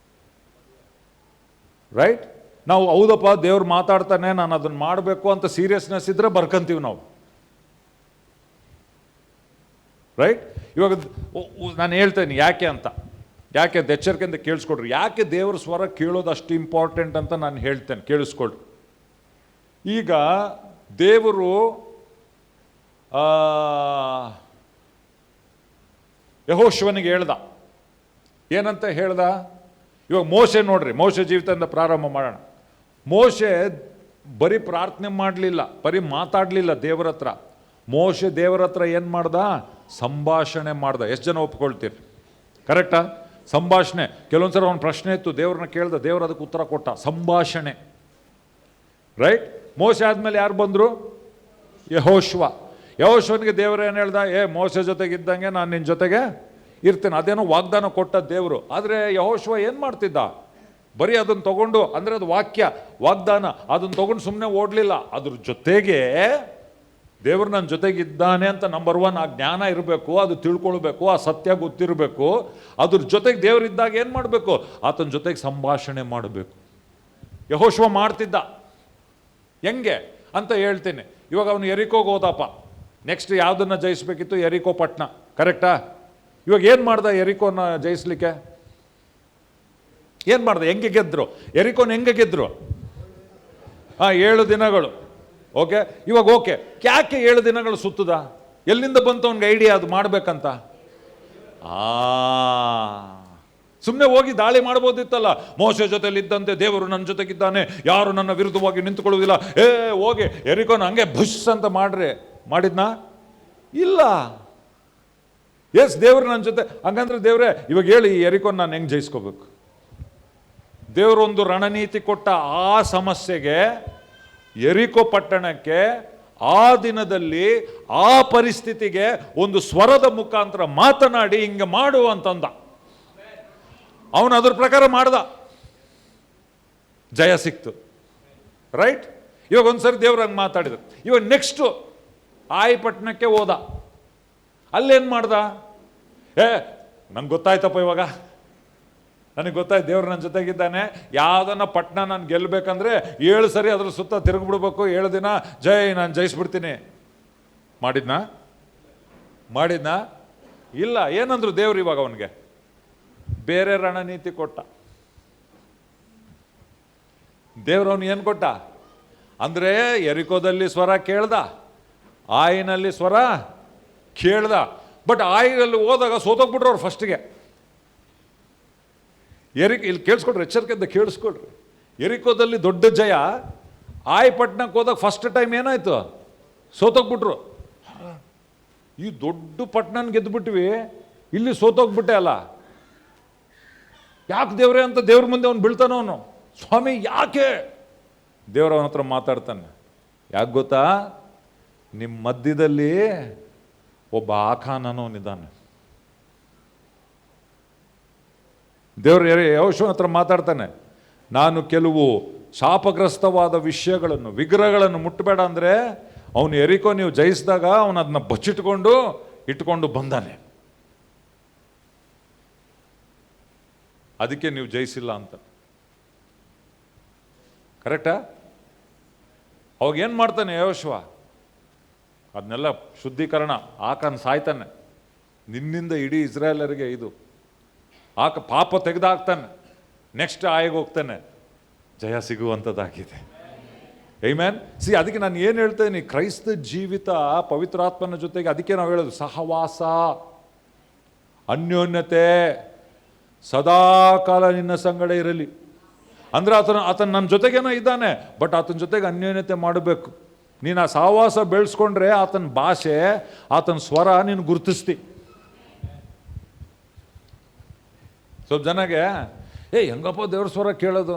Speaker 1: ರೈಟ್? ನಾವು ಹೌದಪ್ಪ ದೇವ್ರು ಮಾತಾಡ್ತಾನೆ, ನಾನು ಅದನ್ನು ಮಾಡಬೇಕು ಅಂತ ಸೀರಿಯಸ್ನೆಸ್ ಇದ್ರೆ ಬರ್ಕಂತೀವಿ ನಾವು. ರೈಟ್? ಇವಾಗ ನಾನು ಹೇಳ್ತೇನೆ ಯಾಕೆ ಅಂತ, ಯಾಕೆ ಎಚ್ಚರಿಕೆಯಿಂದ ಕೇಳಿಸ್ಕೊಡ್ರಿ. ಯಾಕೆ ದೇವ್ರ ಸ್ವರ ಕೇಳೋದು ಅಷ್ಟು ಇಂಪಾರ್ಟೆಂಟ್ ಅಂತ ನಾನು ಹೇಳ್ತೇನೆ, ಕೇಳಿಸ್ಕೊಡ್ರಿ. ಈಗ ದೇವರು ಯೆಹೋಶುವನಿಗೆ ಹೇಳ್ದ. ಏನಂತ ಹೇಳ್ದ? ಇವಾಗ ಮೋಶೆ ನೋಡ್ರಿ, ಮೋಶೆ ಜೀವಿತದಿಂದ ಪ್ರಾರಂಭ ಮಾಡೋಣ. ಮೋಶೆ ಬರೀ ಪ್ರಾರ್ಥನೆ ಮಾಡಲಿಲ್ಲ, ಬರೀ ಮಾತಾಡಲಿಲ್ಲ ದೇವರ ಹತ್ರ. ಮೋಶೆ ದೇವರ ಹತ್ರ ಏನು ಮಾಡ್ದ? ಸಂಭಾಷಣೆ ಮಾಡ್ದ. ಎಷ್ಟು ಜನ ಒಪ್ಕೊಳ್ತೀರಿ? ಕರೆಕ್ಟಾ? ಸಂಭಾಷಣೆ. ಕೆಲವೊಂದ್ಸಲ ಅವನ ಪ್ರಶ್ನೆ ಇತ್ತು, ದೇವ್ರನ್ನ ಕೇಳ್ದ, ದೇವ್ರು ಅದಕ್ಕೆ ಉತ್ತರ ಕೊಟ್ಟ. ಸಂಭಾಷಣೆ. ರೈಟ್? ಮೋಶೆ ಆದಮೇಲೆ ಯಾರು ಬಂದರು? ಯೆಹೋಶುವ. ಯೆಹೋಶುವನಿಗೆ ದೇವರು ಏನು ಹೇಳ್ದ? ಮೋಶೆ ಜೊತೆಗಿದ್ದಂಗೆ ನಾನು ನಿನ್ನ ಜೊತೆಗೆ ಇರ್ತೇನೆ. ಅದೇನೋ ವಾಗ್ದಾನ ಕೊಟ್ಟ ದೇವರು. ಆದರೆ ಯೆಹೋಶುವ ಏನು ಮಾಡ್ತಿದ್ದ? ಬರೀ ಅದನ್ನು ತಗೊಂಡು, ಅಂದರೆ ಅದು ವಾಕ್ಯ, ವಾಗ್ದಾನ, ಅದನ್ನು ತಗೊಂಡು ಸುಮ್ಮನೆ ಓಡಲಿಲ್ಲ. ಅದ್ರ ಜೊತೆಗೆ ದೇವರು ನನ್ನ ಜೊತೆಗಿದ್ದಾನೆ ಅಂತ ನಂಬರ್ 1 ಆ ಜ್ಞಾನ ಇರಬೇಕು, ಅದು ತಿಳ್ಕೊಳ್ಬೇಕು, ಆ ಸತ್ಯ ಗೊತ್ತಿರಬೇಕು. ಅದ್ರ ಜೊತೆಗೆ ದೇವರಿದ್ದಾಗ ಏನು ಮಾಡಬೇಕು? ಆತನ ಜೊತೆಗೆ ಸಂಭಾಷಣೆ ಮಾಡಬೇಕು. ಯೆಹೋಶುವ ಮಾಡ್ತಿದ್ದ. ಹೆಂಗೆ ಅಂತ ಹೇಳ್ತೀನಿ. ಇವಾಗ ಅವನು ಎರಿಕೋಗೆ ಹೋದಪ್ಪ. ನೆಕ್ಸ್ಟ್ ಯಾವುದನ್ನ ಜಯಿಸ್ಬೇಕಿತ್ತು? ಎರಿಕೋ ಪಟ್ಟಣ. ಕರೆಕ್ಟಾ? ಇವಾಗ ಏನು ಮಾಡ್ದ ಎರಿಕೋನ ಜಯಿಸ್ಲಿಕ್ಕೆ? ಏನು ಮಾಡ್ದ? ಹೆಂಗೆ ಗೆದ್ರು? ಎರಿಕೋನ ಹೆಂಗೆ ಗೆದ್ರು? 7 ದಿನಗಳು. ಓಕೆ, ಇವಾಗ ಓಕೆ, ಯಾಕೆ 7 ದಿನಗಳು ಸುತ್ತದ? ಎಲ್ಲಿಂದ ಬಂತು ಅವ್ನಿಗೆ ಐಡಿಯಾ ಅದು ಮಾಡ್ಬೇಕಂತ? ಸುಮ್ಮನೆ ಹೋಗಿ ದಾಳಿ ಮಾಡ್ಬೋದಿತ್ತಲ್ಲ. ಮೋಶೆ ಜೊತೆಲಿ ಇದ್ದಂತೆ ದೇವರು ನನ್ನ ಜೊತೆಗಿದ್ದಾನೆ, ಯಾರು ನನ್ನ ವಿರುದ್ಧವಾಗಿ ನಿಂತುಕೊಳ್ಳುವುದಿಲ್ಲ, ಹೋಗಿ ಎರಿಕೋನ ಹಂಗೆ ಭುಷ್ ಅಂತ ಮಾಡ್ರಿ. ಮಾಡಿದ್ನಾ? ಇಲ್ಲ. ದೇವರು ನನ್ನ ಜೊತೆ. ಹಂಗಂದ್ರೆ ದೇವ್ರೆ ಇವಾಗ ಹೇಳಿ, ಈ ಎರಿಕೋನ್ ನಾನು ಹೆಂಗೆ ಜಯಿಸ್ಕೋಬೇಕು? ದೇವರೊಂದು ರಣನೀತಿ ಕೊಟ್ಟ. ಆ ಸಮಸ್ಯೆಗೆ, ಎರಿಕೋ ಪಟ್ಟಣಕ್ಕೆ, ಆ ದಿನದಲ್ಲಿ ಆ ಪರಿಸ್ಥಿತಿಗೆ ಒಂದು ಸ್ವರದ ಮುಖಾಂತರ ಮಾತನಾಡಿ ಹಿಂಗೆ ಮಾಡು ಅಂತಂದ. ಅವನು ಅದ್ರ ಪ್ರಕಾರ ಮಾಡ್ದ, ಜಯ ಸಿಕ್ತು. ರೈಟ್? ಇವಾಗ ಒಂದ್ಸರಿ ದೇವ್ರು ಹಂಗೆ ಮಾತಾಡಿದ್ರು. ಇವಾಗ ನೆಕ್ಸ್ಟು ಆಯಿ ಪಟ್ಟಣಕ್ಕೆ ಹೋದ. ಅಲ್ಲೇನು ಮಾಡ್ದ? ನಂಗೆ ಗೊತ್ತಾಯ್ತಪ್ಪ, ಇವಾಗ ನನಗೆ ಗೊತ್ತಾಯ್ತು ದೇವ್ರು ನನ್ನ ಜೊತೆಗಿದ್ದಾನೆ. ಯಾವುದನ್ನ ಪಟ್ಟಣ ನಾನು ಗೆಲ್ಲಬೇಕಂದ್ರೆ 7 ಸರಿ ಅದ್ರ ಸುತ್ತ ತಿರುಗಿಬಿಡ್ಬೇಕು, 7 ದಿನ ನಾನು ಜಯಿಸ್ಬಿಡ್ತೀನಿ. ಮಾಡಿದ್ನಾ? ಇಲ್ಲ. ಏನಂದ್ರು ದೇವ್ರು ಇವಾಗ ಅವನಿಗೆ? ಬೇರೆ ರಣನೀತಿ ಕೊಟ್ಟ. ದೇವ್ರು ಅವನು ಏನು ಕೊಟ್ಟ ಅಂದರೆ, ಎರಿಕೋದಲ್ಲಿ ಸ್ವರ ಕೇಳ್ದ, ಆಯಿನಲ್ಲಿ ಸ್ವರ ಕೇಳ್ದ. ಬಟ್ ಆಯಿನಲ್ಲಿ ಹೋದಾಗ ಸೋತೋಗ್ಬಿಟ್ರು ಅವ್ರು ಫಸ್ಟಿಗೆ. ಇಲ್ಲಿ ಕೇಳಿಸ್ಕೊಡ್ರಿ, ಎಚ್ಚರಿಕೆಯಿಂದ ಕೇಳಿಸ್ಕೊಡ್ರಿ. ಎರಿಕೋದಲ್ಲಿ ದೊಡ್ಡ ಜಯ. ಆಯ್ ಪಟ್ಟಣಕ್ಕೆ ಹೋದಾಗ ಫಸ್ಟ್ ಟೈಮ್ ಏನಾಯ್ತು? ಸೋತೋಗ್ಬಿಟ್ರು. ಈ ದೊಡ್ಡ ಪಟ್ಟಣನ ಗೆದ್ದುಬಿಟ್ವಿ, ಇಲ್ಲಿ ಸೋತೋಗ್ಬಿಟ್ಟೆ ಅಲ್ಲ. ಯಾಕೆ ದೇವ್ರೆ ಅಂತ ದೇವ್ರ ಮುಂದೆ ಅವನು ಬೀಳ್ತಾನ. ಅವನು ಸ್ವಾಮಿ ಯಾಕೆ? ದೇವ್ರ ಅವನ ಹತ್ರ ಮಾತಾಡ್ತಾನೆ. ಯಾಕೆ ಗೊತ್ತಾ? ನಿಮ್ಮ ಮಧ್ಯದಲ್ಲಿ ಒಬ್ಬ ಆಖಾನನವನಿದ್ದಾನೆ. ದೇವ್ರ ಯೆಹೋಶುವನ ಹತ್ರ ಮಾತಾಡ್ತಾನೆ. ನಾನು ಕೆಲವು ಶಾಪಗ್ರಸ್ತವಾದ ವಿಷಯಗಳನ್ನು, ವಿಗ್ರಹಗಳನ್ನು ಮುಟ್ಟಬೇಡ ಅಂದರೆ, ಅವನು ಎರಿಕೋ ನೀವು ಜಯಿಸಿದಾಗ ಅವನು ಅದನ್ನ ಇಟ್ಕೊಂಡು ಬಂದಾನೆ. ಅದಕ್ಕೆ ನೀವು ಜಯಿಸಿಲ್ಲ ಅಂತ. ಕರೆಕ್ಟಾ? ಅವಾಗ ಏನು ಮಾಡ್ತಾನೆ ಯೆಹೋಶುವ? ಅದನ್ನೆಲ್ಲ ಶುದ್ಧೀಕರಣ. ಆಕನ್ ಸಾಯ್ತಾನೆ. ನಿನ್ನಿಂದ ಇಡೀ ಇಸ್ರಾಯೇಲರಿಗೆ ಇದು ಪಾಪ ತೆಗೆದಾಕ್ತಾನೆ. ನೆಕ್ಸ್ಟ್ ಆಯ್ಗೆ ಹೋಗ್ತಾನೆ, ಜಯ ಸಿಗುವಂಥದ್ದಾಗಿದೆ. ಆಮೆನ್. ಅದಕ್ಕೆ ನಾನು ಏನು ಹೇಳ್ತೇನೆ, ಕ್ರೈಸ್ತ ಜೀವಿತ ಪವಿತ್ರಾತ್ಮನ ಜೊತೆಗೆ, ಅದಕ್ಕೆ ನಾವು ಹೇಳೋದು ಸಹವಾಸ, ಅನ್ಯೋನ್ಯತೆ ಸದಾಕಾಲ ನಿನ್ನ ಸಂಗಡ ಇರಲಿ. ಅಂದರೆ ಆತನ ನನ್ನ ಜೊತೆಗೇನೋ ಇದ್ದಾನೆ, ಬಟ್ ಆತನ ಜೊತೆಗೆ ಅನ್ಯೋನ್ಯತೆ ಮಾಡಬೇಕು. ನೀನು ಆ ಸಹವಾಸ ಬೆಳೆಸ್ಕೊಂಡ್ರೆ ಆತನ ಭಾಷೆ, ಆತನ ಸ್ವರ ನೀನು ಗುರುತಿಸ್ತಿ. ಸ್ವಲ್ಪ ಜನಗೆ ಹೆಂಗಪ್ಪ ದೇವ್ರ ಸ್ವರ ಕೇಳೋದು?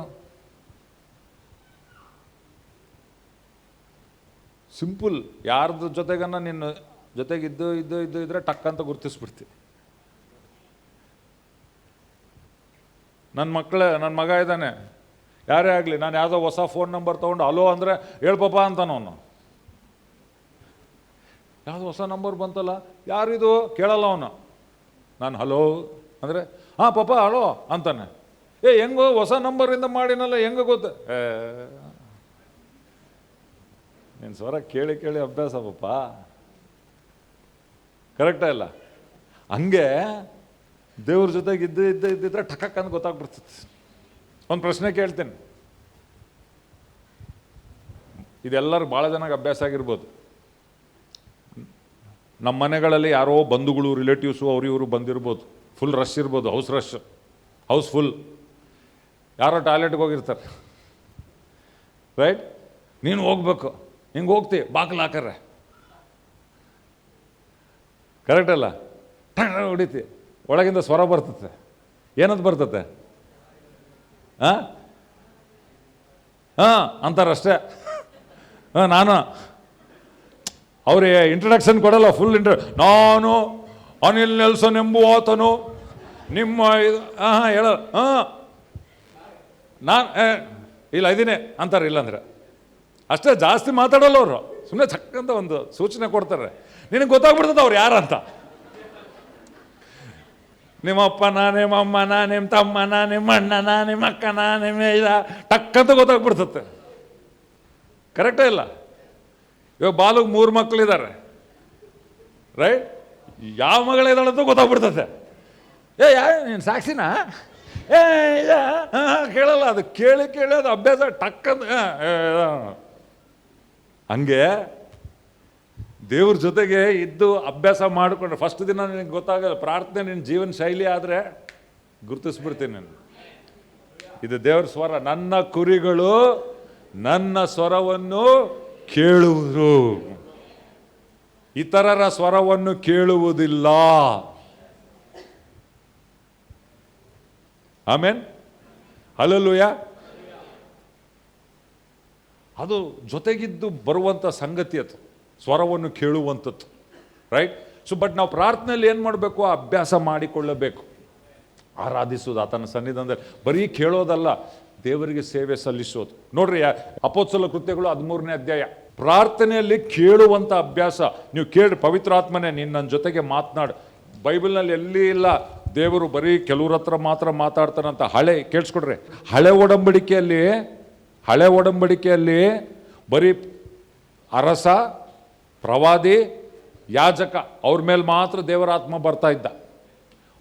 Speaker 1: ಸಿಂಪಲ್. ಯಾರ್ದು ಜೊತೆಗನ್ನ ನಿನ್ನ ಜೊತೆಗಿದ್ದು ಇದ್ರೆ ಟಕ್ ಅಂತ ಗುರುತಿಸ್ಬಿಡ್ತೀವಿ. ನನ್ನ ಮಗ ಇದ್ದಾನೆ, ಯಾರೇ ಆಗಲಿ, ನಾನು ಯಾವುದೋ ಹೊಸ ಫೋನ್ ನಂಬರ್ ತೊಗೊಂಡು ಹಲೋ ಅಂದರೆ ಹೇಳ್ಪಪ್ಪ ಅಂತಾನ ಅವನು. ಯಾವುದೋ ಹೊಸ ನಂಬರ್ ಬಂತಲ್ಲ, ಯಾರಿದು ಕೇಳಲ್ಲ ಅವನು. ನಾನು ಹಲೋ ಅಂದರೆ ಹಾಂ ಪಾಪ ಹಲೋ ಅಂತಾನೆ. ಹೆಂಗೋ ಹೊಸ ನಂಬರಿಂದ ಮಾಡಿನಲ್ಲ, ಹೆಂಗೆ ಗೊತ್ತು? ನಿನ್ನ ಸ್ವರ ಕೇಳಿ ಕೇಳಿ ಅಭ್ಯಾಸ ಪಾಪ, ಕರೆಕ್ಟಾ ಇಲ್ಲ? ಹಂಗೆ ದೇವ್ರ ಜೊತೆಗೆ ಇದ್ದಿದ್ರೆ ಟಕಕ್ ಅಂತ ಗೊತ್ತಾಗ್ಬಿಡ್ತದೆ. ಒಂದು ಪ್ರಶ್ನೆ ಕೇಳ್ತೇನೆ, ಇದೆಲ್ಲರೂ ಭಾಳ ಜನಕ್ಕೆ ಅಭ್ಯಾಸ ಆಗಿರ್ಬೋದು. ನಮ್ಮ ಮನೆಗಳಲ್ಲಿ ಯಾರೋ ಬಂಧುಗಳು, ರಿಲೇಟಿವ್ಸು, ಇವರು ಬಂದಿರ್ಬೋದು, ಫುಲ್ ರಶ್ ಇರ್ಬೋದು, ಹೌಸ್ ಫುಲ್. ಯಾರೋ ಟಾಯ್ಲೆಟ್ಗೆ ಹೋಗಿರ್ತಾರೆ, ರೈಟ್? ನೀನು ಹೋಗ್ಬೇಕು, ಹಿಂಗೆ ಹೋಗ್ತೀವಿ, ಬಾಗಿಲು ಹಾಕರ್ರೆ, ಕರೆಕ್ಟ್ ಅಲ್ಲ? ಹೊಡಿತಿ, ಒಳಗಿಂದ ಸ್ವರ ಬರ್ತತೆ. ಏನಂತ ಬರ್ತತೆ? ಹಾಂ ಅಂತಾರಷ್ಟೇ. ನಾನು ಅವ್ರಿಗೆ ಇಂಟ್ರಡಕ್ಷನ್ ಕೊಡಲ್ಲ, ಫುಲ್ ನಾನು ಅನಿಲ್ ನೆಲ್ಸನ್ ಎಂಬುವಾತನು ನಿಮ್ಮ ಇದು ಹೇಳ ನಾನು ಇಲ್ಲ ಇದೀನಿ ಅಂತಾರೆ. ಇಲ್ಲಾಂದ್ರೆ ಅಷ್ಟೇ, ಜಾಸ್ತಿ ಮಾತಾಡಲ್ಲ ಅವರು, ಸುಮ್ಮನೆ ಚಕ್ಕಂತ ಒಂದು ಸೂಚನೆ ಕೊಡ್ತಾರೆ. ನಿನಗೆ ಗೊತ್ತಾಗ್ಬಿಡ್ತದೆ ಅವ್ರು ಯಾರಂತ. ನಿಮ್ಮಪ್ಪನ, ನಿಮ್ಮಮ್ಮನ, ನಿಮ್ಮ ತಮ್ಮನ, ನಿಮ್ಮ ಅಣ್ಣನ, ನಿಮ್ಮ ಅಕ್ಕನ, ನಿಮ್ಮ ಟಕ್ಕಂತ ಗೊತ್ತಾಗ್ಬಿಡ್ತತೆ. ಕರೆಕ್ಟೇ ಇಲ್ಲ? ಇವಾಗ ಬಾಲುಗೆ 3 ಮಕ್ಕಳಿದ್ದಾರೆ, ರೈಟ್? ಯಾವ ಮಗಳಿದ್ದಾಳಂತ ಗೊತ್ತಾಗ್ಬಿಡ್ತತೆ. ನೀನು ಸಾಕ್ಷಿನಾ? ಕೇಳಲ್ಲ, ಅದು ಕೇಳಿ ಅದು ಅಭ್ಯಾಸ ಟಕ್ಕಂತ. ಹಂಗೆ ದೇವ್ರ ಜೊತೆಗೆ ಇದ್ದು ಅಭ್ಯಾಸ ಮಾಡಿಕೊಂಡ್ರೆ ಫಸ್ಟ್ ದಿನ ನಿನಗೆ ಗೊತ್ತಾಗಲ್ಲ. ಪ್ರಾರ್ಥನೆ ನಿನ್ನ ಜೀವನ ಶೈಲಿ ಆದರೆ ಗುರುತಿಸ್ಬಿಡ್ತೀನಿ ನಾನು. ಇದು ದೇವ್ರ ಸ್ವರ. ನನ್ನ ಕುರಿಗಳು ನನ್ನ ಸ್ವರವನ್ನು ಕೇಳುವುದು, ಇತರರ ಸ್ವರವನ್ನು ಕೇಳುವುದಿಲ್ಲ. ಆಮೇನ್, ಹಲ್ಲೆಲೂಯಾ. ಅದು ಜೊತೆಗಿದ್ದು ಬರುವಂಥ ಸಂಗತಿ, ಅದು ಸ್ವರವನ್ನು ಕೇಳುವಂಥದ್ದು, ರೈಟ್? ಸೊ ಬಟ್ ನಾವು ಪ್ರಾರ್ಥನೆಯಲ್ಲಿ ಏನು ಮಾಡಬೇಕು? ಅಭ್ಯಾಸ ಮಾಡಿಕೊಳ್ಳಬೇಕು. ಆರಾಧಿಸೋದು ಆತನ ಸನ್ನಿಧಾನದಲ್ಲಿ, ಬರೀ ಕೇಳೋದಲ್ಲ, ದೇವರಿಗೆ ಸೇವೆ ಸಲ್ಲಿಸೋದು. ನೋಡ್ರಿ, ಅಪೊಸ್ತಲ ಕೃತ್ಯಗಳು 13ನೇ ಅಧ್ಯಾಯ. ಪ್ರಾರ್ಥನೆಯಲ್ಲಿ ಕೇಳುವಂಥ ಅಭ್ಯಾಸ ನೀವು ಕೇಳಿ. ಪವಿತ್ರಾತ್ಮನೇ ನೀನು ನನ್ನ ಜೊತೆಗೆ ಮಾತನಾಡು. ಬೈಬಲ್ನಲ್ಲಿ ಎಲ್ಲಿ ಇಲ್ಲ ದೇವರು ಬರೀ ಕೆಲವ್ರ ಹತ್ರ ಮಾತ್ರ ಮಾತಾಡ್ತಾನಂತ. ಕೇಳಿಸ್ಕೊಡ್ರಿ, ಹಳೆ ಒಡಂಬಡಿಕೆಯಲ್ಲಿ ಬರೀ ಅರಸ, ಪ್ರವಾದಿ, ಯಾಜಕ ಅವ್ರ ಮೇಲೆ ಮಾತ್ರ ದೇವರ ಆತ್ಮ ಬರ್ತಾ ಇದ್ದ.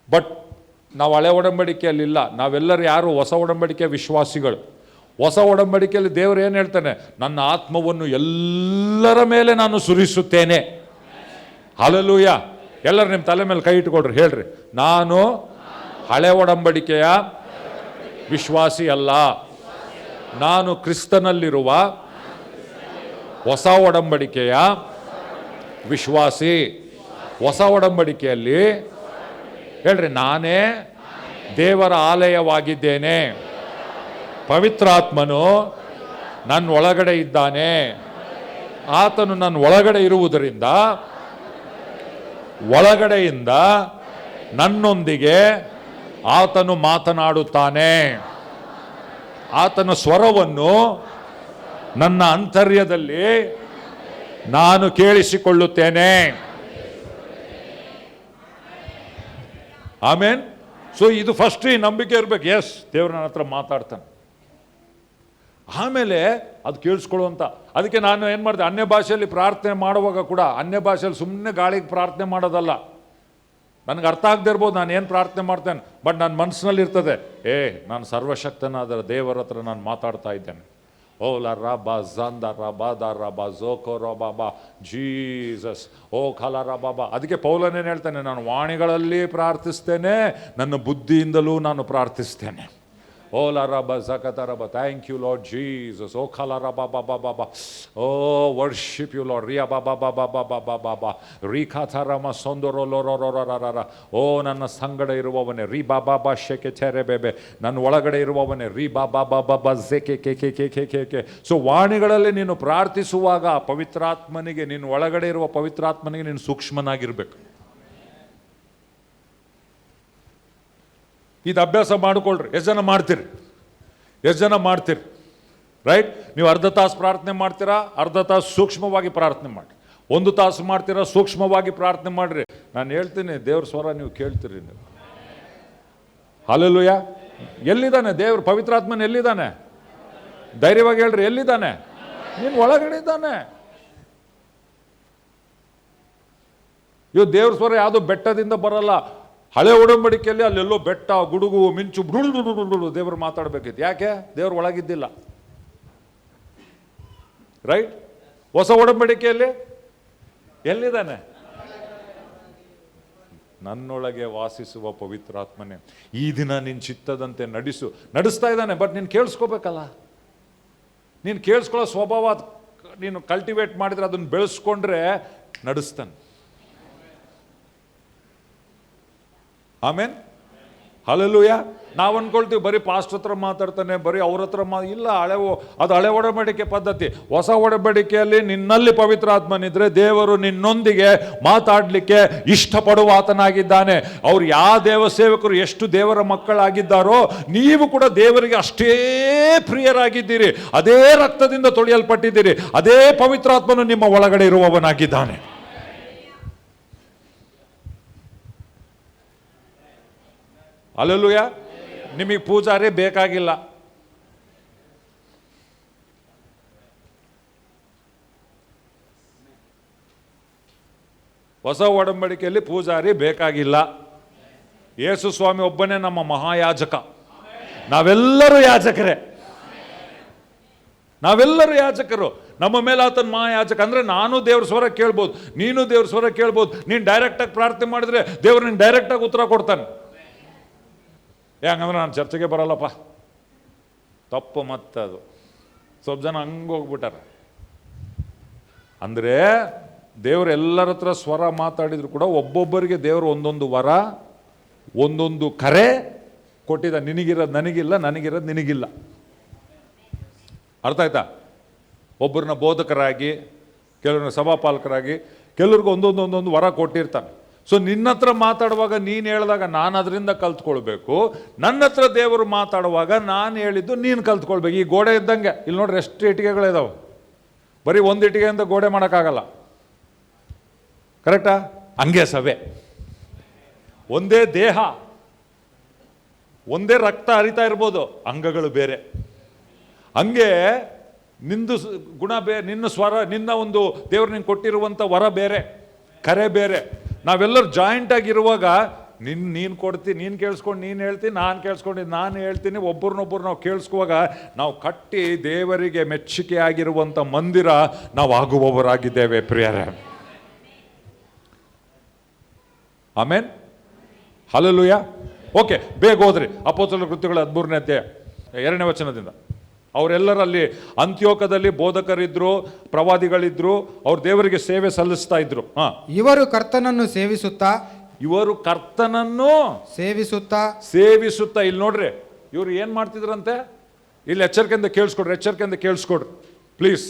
Speaker 1: ಬಟ್ ನಾವು ಹಳೆ ಒಡಂಬಡಿಕೆಯಲ್ಲಿಲ್ಲ. ನಾವೆಲ್ಲರೂ ಯಾರು? ಹೊಸ ಒಡಂಬಡಿಕೆ ವಿಶ್ವಾಸಿಗಳು. ಹೊಸ ಒಡಂಬಡಿಕೆಯಲ್ಲಿ ದೇವರು ಏನು ಹೇಳ್ತಾನೆ? ನನ್ನ ಆತ್ಮವನ್ನು ಎಲ್ಲರ ಮೇಲೆ ನಾನು ಸುರಿಸುತ್ತೇನೆ. ಹಲ್ಲೆಲೂಯಾ. ಎಲ್ಲರೂ ನಿಮ್ಮ ತಲೆ ಮೇಲೆ ಕೈ ಇಟ್ಕೊಳ್ರಿ, ಹೇಳ್ರಿ, ನಾನು ಹಳೆ ಒಡಂಬಡಿಕೆಯ ವಿಶ್ವಾಸಿ ಅಲ್ಲ, ನಾನು ಕ್ರಿಸ್ತನಲ್ಲಿರುವ ಹೊಸ ಒಡಂಬಡಿಕೆಯ ವಿಶ್ವಾಸಿ. ಹೊಸ ಒಡಂಬಡಿಕೆಯಲ್ಲಿ ಹೇಳ್ರಿ, ನಾನೇ ದೇವರ ಆಲಯವಾಗಿದ್ದೇನೆ, ಪವಿತ್ರಾತ್ಮನು ನನ್ನ ಒಳಗಡೆ ಇದ್ದಾನೆ, ಆತನು ನನ್ನ ಒಳಗಡೆ ಇರುವುದರಿಂದ ಒಳಗಡೆಯಿಂದ ನನ್ನೊಂದಿಗೆ ಆತನು ಮಾತನಾಡುತ್ತಾನೆ. ಆತನ ಸ್ವರವನ್ನು ನನ್ನ ಅಂತರ್ಯದಲ್ಲಿ ನಾನು ಕೇಳಿಸಿಕೊಳ್ಳುತ್ತೇನೆ. ಆಮೇನ್. ಸೊ ಇದು ಫಸ್ಟ್ ಈ ನಂಬಿಕೆ ಇರಬೇಕು. ಎಸ್, ದೇವ್ರು ನನ್ನ ಹತ್ರ ಮಾತಾಡ್ತಾನೆ. ಆಮೇಲೆ ಅದು ಕೇಳಿಸ್ಕೊಳ್ಳುವಂಥ. ಅದಕ್ಕೆ ನಾನು ಏನು ಮಾಡಿದೆ, ಅನ್ಯ ಭಾಷೆಯಲ್ಲಿ ಪ್ರಾರ್ಥನೆ ಮಾಡುವಾಗ ಕೂಡ ಅನ್ಯ ಭಾಷೆಯಲ್ಲಿ ಸುಮ್ಮನೆ ಗಾಳಿಗೆ ಪ್ರಾರ್ಥನೆ ಮಾಡೋದಲ್ಲ. ನನಗೆ ಅರ್ಥ ಆಗದೆ ಇರ್ಬೋದು ನಾನು ಏನು ಪ್ರಾರ್ಥನೆ ಮಾಡ್ತೇನೆ, ಬಟ್ ನನ್ನ ಮನಸ್ಸಿನಲ್ಲಿ ಇರ್ತದೆ, ನಾನು ಸರ್ವಶಕ್ತನಾದ ದೇವರ ಹತ್ರ ನಾನು ಮಾತಾಡ್ತಾ ಇದ್ದೇನೆ. ಓ ಲ ರಬಾ ಜಂದ ರಬಾ ದ ರಬಾ ಜೋಕೋ ರಬಾ ಜೀಸಸ್ ಓ ಖಲ ರಬಾಬಾ. ಅದಕ್ಕೆ ಪೌಲನೇನು ಹೇಳ್ತಾನೆ, ನಾನು ವಾಣಿಗಳಲ್ಲಿ ಪ್ರಾರ್ಥಿಸ್ತೇನೆ, ನನ್ನ ಬುದ್ಧಿಯಿಂದಲೂ ನಾನು ಪ್ರಾರ್ಥಿಸ್ತೇನೆ. ಓ ಲರಬ ಜಕತರಬ. Thank you Lord Jesus. ಓ ಖಲರಬ ಬಾಬಾ ಬಾಬಾ. ಓ ವರ್ಷಿಪ್ ಯು ಲಾರ್ಡ್. ರಿಯಾ ಬಾಬಾ ಬಾಬಾ ಬಾಬಾ ಬಾಬಾ ಬಾ. ರೀ ಖಾಥರಮ ಸೊಂದರೋ ಲೋರರ. ಓ ನನ್ನ ಸಂಗಡ ಇರುವವನೇ ರೀ ಬಾಬಾ ಬಾ ಶೆಕೆ ಚೆರೆ ಬೇಬೆ. ನನ್ನ ಒಳಗಡೆ ಇರುವವನೇ ರೀ ಬಾಬಾ ಬಾಬಾ ಬಾ ಝೆಕೆ ಕೆ ಕೆ ಕೆ ಕೆ ಕೆ ಕೆ. ಸೊ ವಾಣಿಗಳಲ್ಲಿ ನೀನು ಪ್ರಾರ್ಥಿಸುವಾಗ ಪವಿತ್ರಾತ್ಮನಿಗೆ, ನಿನ್ನ ಒಳಗಡೆ ಇರುವ ಪವಿತ್ರಾತ್ಮನಿಗೆ ನೀನು ಸೂಕ್ಷ್ಮನಾಗಿರ್ಬೇಕು. ಇದು ಅಭ್ಯಾಸ ಮಾಡಿಕೊಳ್ಳ್ರಿ. ಎಷ್ಟು ಜನ ಮಾಡ್ತೀರಿ ರೈಟ್? ನೀವು ಅರ್ಧ ತಾಸು ಪ್ರಾರ್ಥನೆ ಮಾಡ್ತೀರಾ, ಅರ್ಧ ತಾಸು ಸೂಕ್ಷ್ಮವಾಗಿ ಪ್ರಾರ್ಥನೆ ಮಾಡಿ. 1 ತಾಸು ಮಾಡ್ತೀರಾ, ಸೂಕ್ಷ್ಮವಾಗಿ ಪ್ರಾರ್ಥನೆ ಮಾಡ್ರಿ. ನಾನು ಹೇಳ್ತೀನಿ, ದೇವ್ರ ಸ್ವರ ನೀವು ಕೇಳ್ತೀರಿ. ನೀವು ಹಲ್ಲೆಲೂಯಾ. ಎಲ್ಲಿದ್ದಾನೆ ದೇವ್ರ ಪವಿತ್ರಾತ್ಮನ? ಎಲ್ಲಿದ್ದಾನೆ? ಧೈರ್ಯವಾಗಿ ಹೇಳ್ರಿ, ಎಲ್ಲಿದ್ದಾನೆ? ನೀನು ಒಳಗಡೆ ಇದ್ದಾನೆ. ದೇವ್ರ ಸ್ವರ ಯಾವುದೋ ಬೆಟ್ಟದಿಂದ ಬರಲ್ಲ. ಹಳೆ ಒಡಂಬಡಿಕೆಯಲ್ಲಿ ಅಲ್ಲೆಲ್ಲೋ ಬೆಟ್ಟ, ಗುಡುಗು, ಮಿಂಚು, ದೇವರು ಮಾತಾಡಬೇಕಿತ್ತು. ಯಾಕೆ? ದೇವ್ರು ಒಳಗಿದ್ದಿಲ್ಲ. ರೈಟ್? ಹೊಸ ಒಡಂಬಡಿಕೆಯಲ್ಲಿ ಎಲ್ಲಿದ್ದಾನೆ? ನನ್ನೊಳಗೆ ವಾಸಿಸುವ ಪವಿತ್ರಾತ್ಮನೇ, ಈ ದಿನ ನಿನ್ನ ಚಿತ್ತದಂತೆ ನಡೆಸ್ತಾ ಇದ್ದಾನೆ. ಬಟ್ ನೀನು ಕೇಳಿಸ್ಕೋಬೇಕಲ್ಲ. ನೀನು ಕೇಳಿಸ್ಕೊಳ್ಳೋ ಸ್ವಭಾವ ನೀನು ಕಲ್ಟಿವೇಟ್ ಮಾಡಿದ್ರೆ, ಅದನ್ನು ಬೆಳೆಸ್ಕೊಂಡ್ರೆ ನಡೆಸ್ತಾನೆ. ಆಮೇನ್. ಹಲ್ಲೆಲೂಯಾ. ನಾವು ಅನ್ಕೊಳ್ತೀವಿ ಬರೀ ಪಾಸ್ಟರ್ ಹತ್ರ ಮಾತಾಡ್ತಾನೆ, ಬರೀ ಅವ್ರ ಹತ್ರ ಇಲ್ಲ. ಅದು ಹಳೆ ಒಡಂಬಡಿಕೆ ಪದ್ಧತಿ. ಹೊಸ ಒಡಂಬಡಿಕೆಯಲ್ಲಿ ನಿನ್ನಲ್ಲಿ ಪವಿತ್ರಾತ್ಮನಿದ್ರೆ ದೇವರು ನಿನ್ನೊಂದಿಗೆ ಮಾತಾಡಲಿಕ್ಕೆ ಇಷ್ಟಪಡುವ ಆತನಾಗಿದ್ದಾನೆ. ಅವ್ರು ಯಾವ ದೇವ ಸೇವಕರು ಎಷ್ಟು ದೇವರ ಮಕ್ಕಳಾಗಿದ್ದಾರೋ, ನೀವು ಕೂಡ ದೇವರಿಗೆ ಅಷ್ಟೇ ಪ್ರಿಯರಾಗಿದ್ದೀರಿ. ಅದೇ ರಕ್ತದಿಂದ ತೊಳೆಯಲ್ಪಟ್ಟಿದ್ದೀರಿ. ಅದೇ ಪವಿತ್ರಾತ್ಮನು ನಿಮ್ಮ ಒಳಗಡೆ ಇರುವವನಾಗಿದ್ದಾನೆ. ಹಲ್ಲೆಲೂಯಾ. ನಿಮಗೆ ಪೂಜಾರಿ ಬೇಕಾಗಿಲ್ಲ. ಹೊಸ ಒಡಂಬಡಿಕೆಯಲ್ಲಿ ಪೂಜಾರಿ ಬೇಕಾಗಿಲ್ಲ. ಯೇಸು ಸ್ವಾಮಿ ಒಬ್ಬನೇ ನಮ್ಮ ಮಹಾಯಾಜಕ. ನಾವೆಲ್ಲರೂ ಯಾಜಕರೇ. ನಮ್ಮ ಮೇಲೆ ಆತನ ಮಹಾಯಾಜಕ. ಅಂದ್ರೆ ನಾನು ದೇವ್ರ ಸ್ವರ ಕೇಳ್ಬೋದು, ನೀನು ದೇವ್ರ ಸ್ವರ ಕೇಳ್ಬೋದು. ನೀನು ಡೈರೆಕ್ಟಾಗಿ ಪ್ರಾರ್ಥನೆ ಮಾಡಿದ್ರೆ ದೇವ್ರು ನೀನು ಡೈರೆಕ್ಟಾಗಿ ಉತ್ತರ ಕೊಡ್ತಾನೆ. ಹೆಂಗಂದ್ರೆ ನಾನು ಚರ್ಚೆಗೆ ಬರಲ್ಲಪ್ಪ, ತಪ್ಪು. ಮತ್ತದು ಸ್ವಲ್ಪ ಜನ ಹಂಗೆ ಹೋಗ್ಬಿಟ್ಟಾರ. ಅಂದರೆ ದೇವ್ರು ಎಲ್ಲರ ಹತ್ರ ಸ್ವರ ಮಾತಾಡಿದ್ರು ಕೂಡ ಒಬ್ಬೊಬ್ಬರಿಗೆ ದೇವರು ಒಂದೊಂದು ವರ, ಒಂದೊಂದು ಕರೆ ಕೊಟ್ಟಿದ್ದ. ನಿನಗಿರೋದು ನನಗಿಲ್ಲ, ನನಗಿರೋದು ನಿನಗಿಲ್ಲ. ಅರ್ಥ ಆಯ್ತಾ? ಒಬ್ಬರನ್ನ ಬೋಧಕರಾಗಿ, ಕೆಲವ್ರನ್ನ ಸಭಾಪಾಲಕರಾಗಿ, ಕೆಲವ್ರಿಗೆ ಒಂದೊಂದು ವರ ಕೊಟ್ಟಿರ್ತಾನೆ. ಸೊ ನಿನ್ನ ಹತ್ರ ಮಾತಾಡುವಾಗ ನೀನು ಹೇಳಿದಾಗ ನಾನು ಅದರಿಂದ ಕಲ್ತ್ಕೊಳ್ಬೇಕು. ನನ್ನ ಹತ್ರ ದೇವರು ಮಾತಾಡುವಾಗ ನಾನು ಹೇಳಿದ್ದು ನೀನು ಕಲ್ತ್ಕೊಳ್ಬೇಕು. ಈ ಗೋಡೆ ಇದ್ದಂಗೆ. ಇಲ್ಲಿ ನೋಡ್ರಿ ಎಷ್ಟು ಇಟ್ಟಿಗೆಗಳಿದಾವೆ. ಬರೀ ಒಂದು ಇಟ್ಟಿಗೆಯಿಂದ ಗೋಡೆ ಮಾಡೋಕ್ಕಾಗಲ್ಲ. ಕರೆಕ್ಟಾ? ಹಂಗೆ ಸಭೆ ಒಂದೇ ದೇಹ, ಒಂದೇ ರಕ್ತ ಹರಿತಾ ಇರ್ಬೋದು, ಅಂಗಗಳು ಬೇರೆ. ಹಂಗೆ ನಿಂದು ಗುಣ ಬೇರೆ, ನಿನ್ನ ಸ್ವರ, ನಿನ್ನ ಒಂದು ದೇವರು ನಿಂಗೆ ಕೊಟ್ಟಿರುವಂಥ ವರ ಬೇರೆ, ಕರೆ ಬೇರೆ. ನಾವೆಲ್ಲರೂ ಜಾಯಿಂಟ್ ಆಗಿರುವಾಗ ನೀನು ಕೊಡ್ತೀನಿ, ನೀನು ಕೇಳಿಸ್ಕೊಂಡು ನೀನು ಹೇಳ್ತೀನಿ, ನಾನು ಕೇಳಿಸ್ಕೊಂಡಿದ್ದು ನಾನು ಹೇಳ್ತೀನಿ. ಒಬ್ಬರನ್ನೊಬ್ಬರು ನಾವು ಕೇಳಿಸ್ಕೋವಾಗ ನಾವು ಕಟ್ಟಿ ದೇವರಿಗೆ ಮೆಚ್ಚುಗೆ ಆಗಿರುವಂಥ ಮಂದಿರ ನಾವು ಆಗುವವರಾಗಿದ್ದೇವೆ ಪ್ರಿಯರೇ. ಆಮೇನ್. ಹಲ್ಲೆಲೂಯಾ. ಓಕೆ, ಬೇಗ ಹೋದ್ರಿ. ಅಪೊಸ್ತಲರ ಕೃತ್ಯಗಳ 13ನೇ ಅಧ್ಯಾಯ 2ನೇ ವಚನದಿಂದ. ಅವರೆಲ್ಲರಲ್ಲಿ ಅಂತ್ಯೋಕದಲ್ಲಿ ಬೋಧಕರಿದ್ರು, ಪ್ರವಾದಿಗಳಿದ್ರು. ಅವ್ರು ದೇವರಿಗೆ ಸೇವೆ ಸಲ್ಲಿಸ್ತಾ ಇದ್ರು.
Speaker 2: ಇವರು ಕರ್ತನನ್ನು ಸೇವಿಸುತ್ತಾ
Speaker 1: ಇಲ್ಲಿ ನೋಡ್ರಿ, ಇವ್ರು ಏನ್ ಮಾಡ್ತಿದ್ರಂತೆ? ಇಲ್ಲಿ ಎಚ್ಚರಿಕೆಯಿಂದ ಕೇಳಿಸ್ಕೊಡ್ರಿ ಪ್ಲೀಸ್.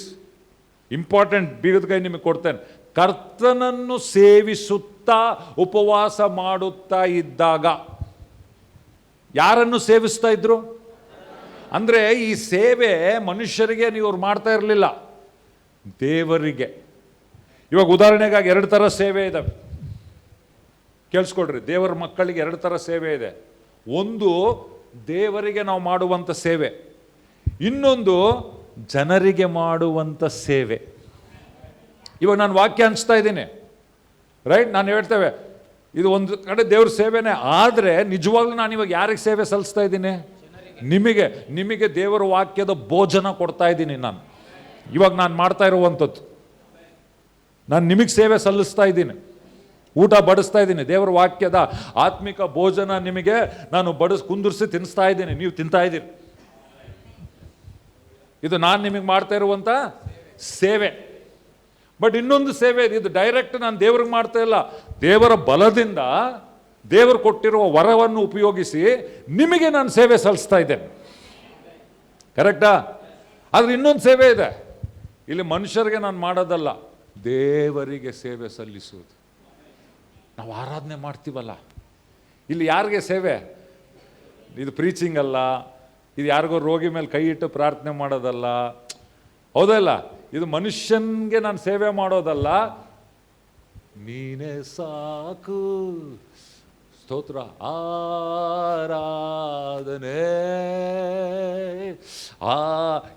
Speaker 1: ಇಂಪಾರ್ಟೆಂಟ್ ಬೀಗದ ಕೈ ನಿಮಗೆ ಕೊಡ್ತೇನೆ. ಕರ್ತನನ್ನು ಸೇವಿಸುತ್ತಾ ಉಪವಾಸ ಮಾಡುತ್ತಾ ಇದ್ದಾಗ ಯಾರನ್ನು ಸೇವಿಸ್ತಾ ಇದ್ರು? ಅಂದರೆ ಈ ಸೇವೆ ಮನುಷ್ಯರಿಗೆ ನೀವು ಮಾಡ್ತಾ ಇರಲಿಲ್ಲ, ದೇವರಿಗೆ. ಇವಾಗ ಉದಾಹರಣೆಗಾಗಿ 2 ಥರ ಸೇವೆ ಇದ್ದಾವೆ. ಕೇಳಿಸ್ಕೊಡ್ರಿ, ದೇವರ ಮಕ್ಕಳಿಗೆ 2 ಥರ ಸೇವೆ ಇದೆ. ಒಂದು ದೇವರಿಗೆ ನಾವು ಮಾಡುವಂಥ ಸೇವೆ, ಇನ್ನೊಂದು ಜನರಿಗೆ ಮಾಡುವಂಥ ಸೇವೆ. ಇವಾಗ ನಾನು ವಾಕ್ಯ ಹಂಚ್ತಾ ಇದ್ದೀನಿ, ರೈಟ್? ನಾನು ಹೇಳ್ತೇವೆ ಇದು ಒಂದು ಕಡೆ ದೇವ್ರ ಸೇವೆನೇ. ಆದರೆ ನಿಜವಾಗ್ಲೂ ನಾನು ಇವಾಗ ಯಾರಿಗೆ ಸೇವೆ ಸಲ್ಲಿಸ್ತಾ ಇದ್ದೀನಿ? ನಿಮಗೆ ದೇವರ ವಾಕ್ಯದ ಭೋಜನ ಕೊಡ್ತಾ ಇದ್ದೀನಿ. ನಾನು ಇವಾಗ ಮಾಡ್ತಾ ಇರುವಂಥದ್ದು, ನಾನು ನಿಮಗೆ ಸೇವೆ ಸಲ್ಲಿಸ್ತಾ ಇದ್ದೀನಿ. ಊಟ ಬಡಿಸ್ತಾ ಇದ್ದೀನಿ, ದೇವರ ವಾಕ್ಯದ ಆತ್ಮಿಕ ಭೋಜನ ನಿಮಗೆ ನಾನು ಕುಂದಿರಿಸಿ ತಿನ್ನಿಸ್ತಾ ಇದ್ದೀನಿ, ನೀವು ತಿಂತಾ ಇದ್ದೀರಿ. ಇದು ನಾನು ನಿಮಗೆ ಮಾಡ್ತಾ ಇರುವಂಥ ಸೇವೆ. ಬಟ್ ಇನ್ನೊಂದು ಸೇವೆ ಇದೆ, ಇದು ಡೈರೆಕ್ಟ್ ನಾನು ದೇವ್ರಿಗೆ ಮಾಡ್ತಾ ಇಲ್ಲ, ದೇವರ ಬಲದಿಂದ ದೇವರು ಕೊಟ್ಟಿರುವ ವರವನ್ನು ಉಪಯೋಗಿಸಿ ನಿಮಗೆ ನಾನು ಸೇವೆ ಸಲ್ಲಿಸ್ತಾ ಇದ್ದೇನೆ. ಕರೆಕ್ಟಾ? ಆದರೆ ಇನ್ನೊಂದು ಸೇವೆ ಇದೆ, ಇಲ್ಲಿ ಮನುಷ್ಯರಿಗೆ ನಾನು ಮಾಡೋದಲ್ಲ, ದೇವರಿಗೆ ಸೇವೆ ಸಲ್ಲಿಸುವುದು. ನಾವು ಆರಾಧನೆ ಮಾಡ್ತೀವಲ್ಲ, ಇಲ್ಲಿ ಯಾರಿಗೆ ಸೇವೆ? ಇದು ಪ್ರೀಚಿಂಗ್ ಅಲ್ಲ, ಇದು ಯಾರಿಗೋ ರೋಗಿ ಮೇಲೆ ಕೈ ಇಟ್ಟು ಪ್ರಾರ್ಥನೆ ಮಾಡೋದಲ್ಲ, ಹೌದಲ್ಲ? ಇದು ಮನುಷ್ಯನ್ಗೆ ನಾನು ಸೇವೆ ಮಾಡೋದಲ್ಲ. ನೀನೇ ಸಾಕು, ಸ್ತೋತ್ರ, ಆರಾಧನೆ.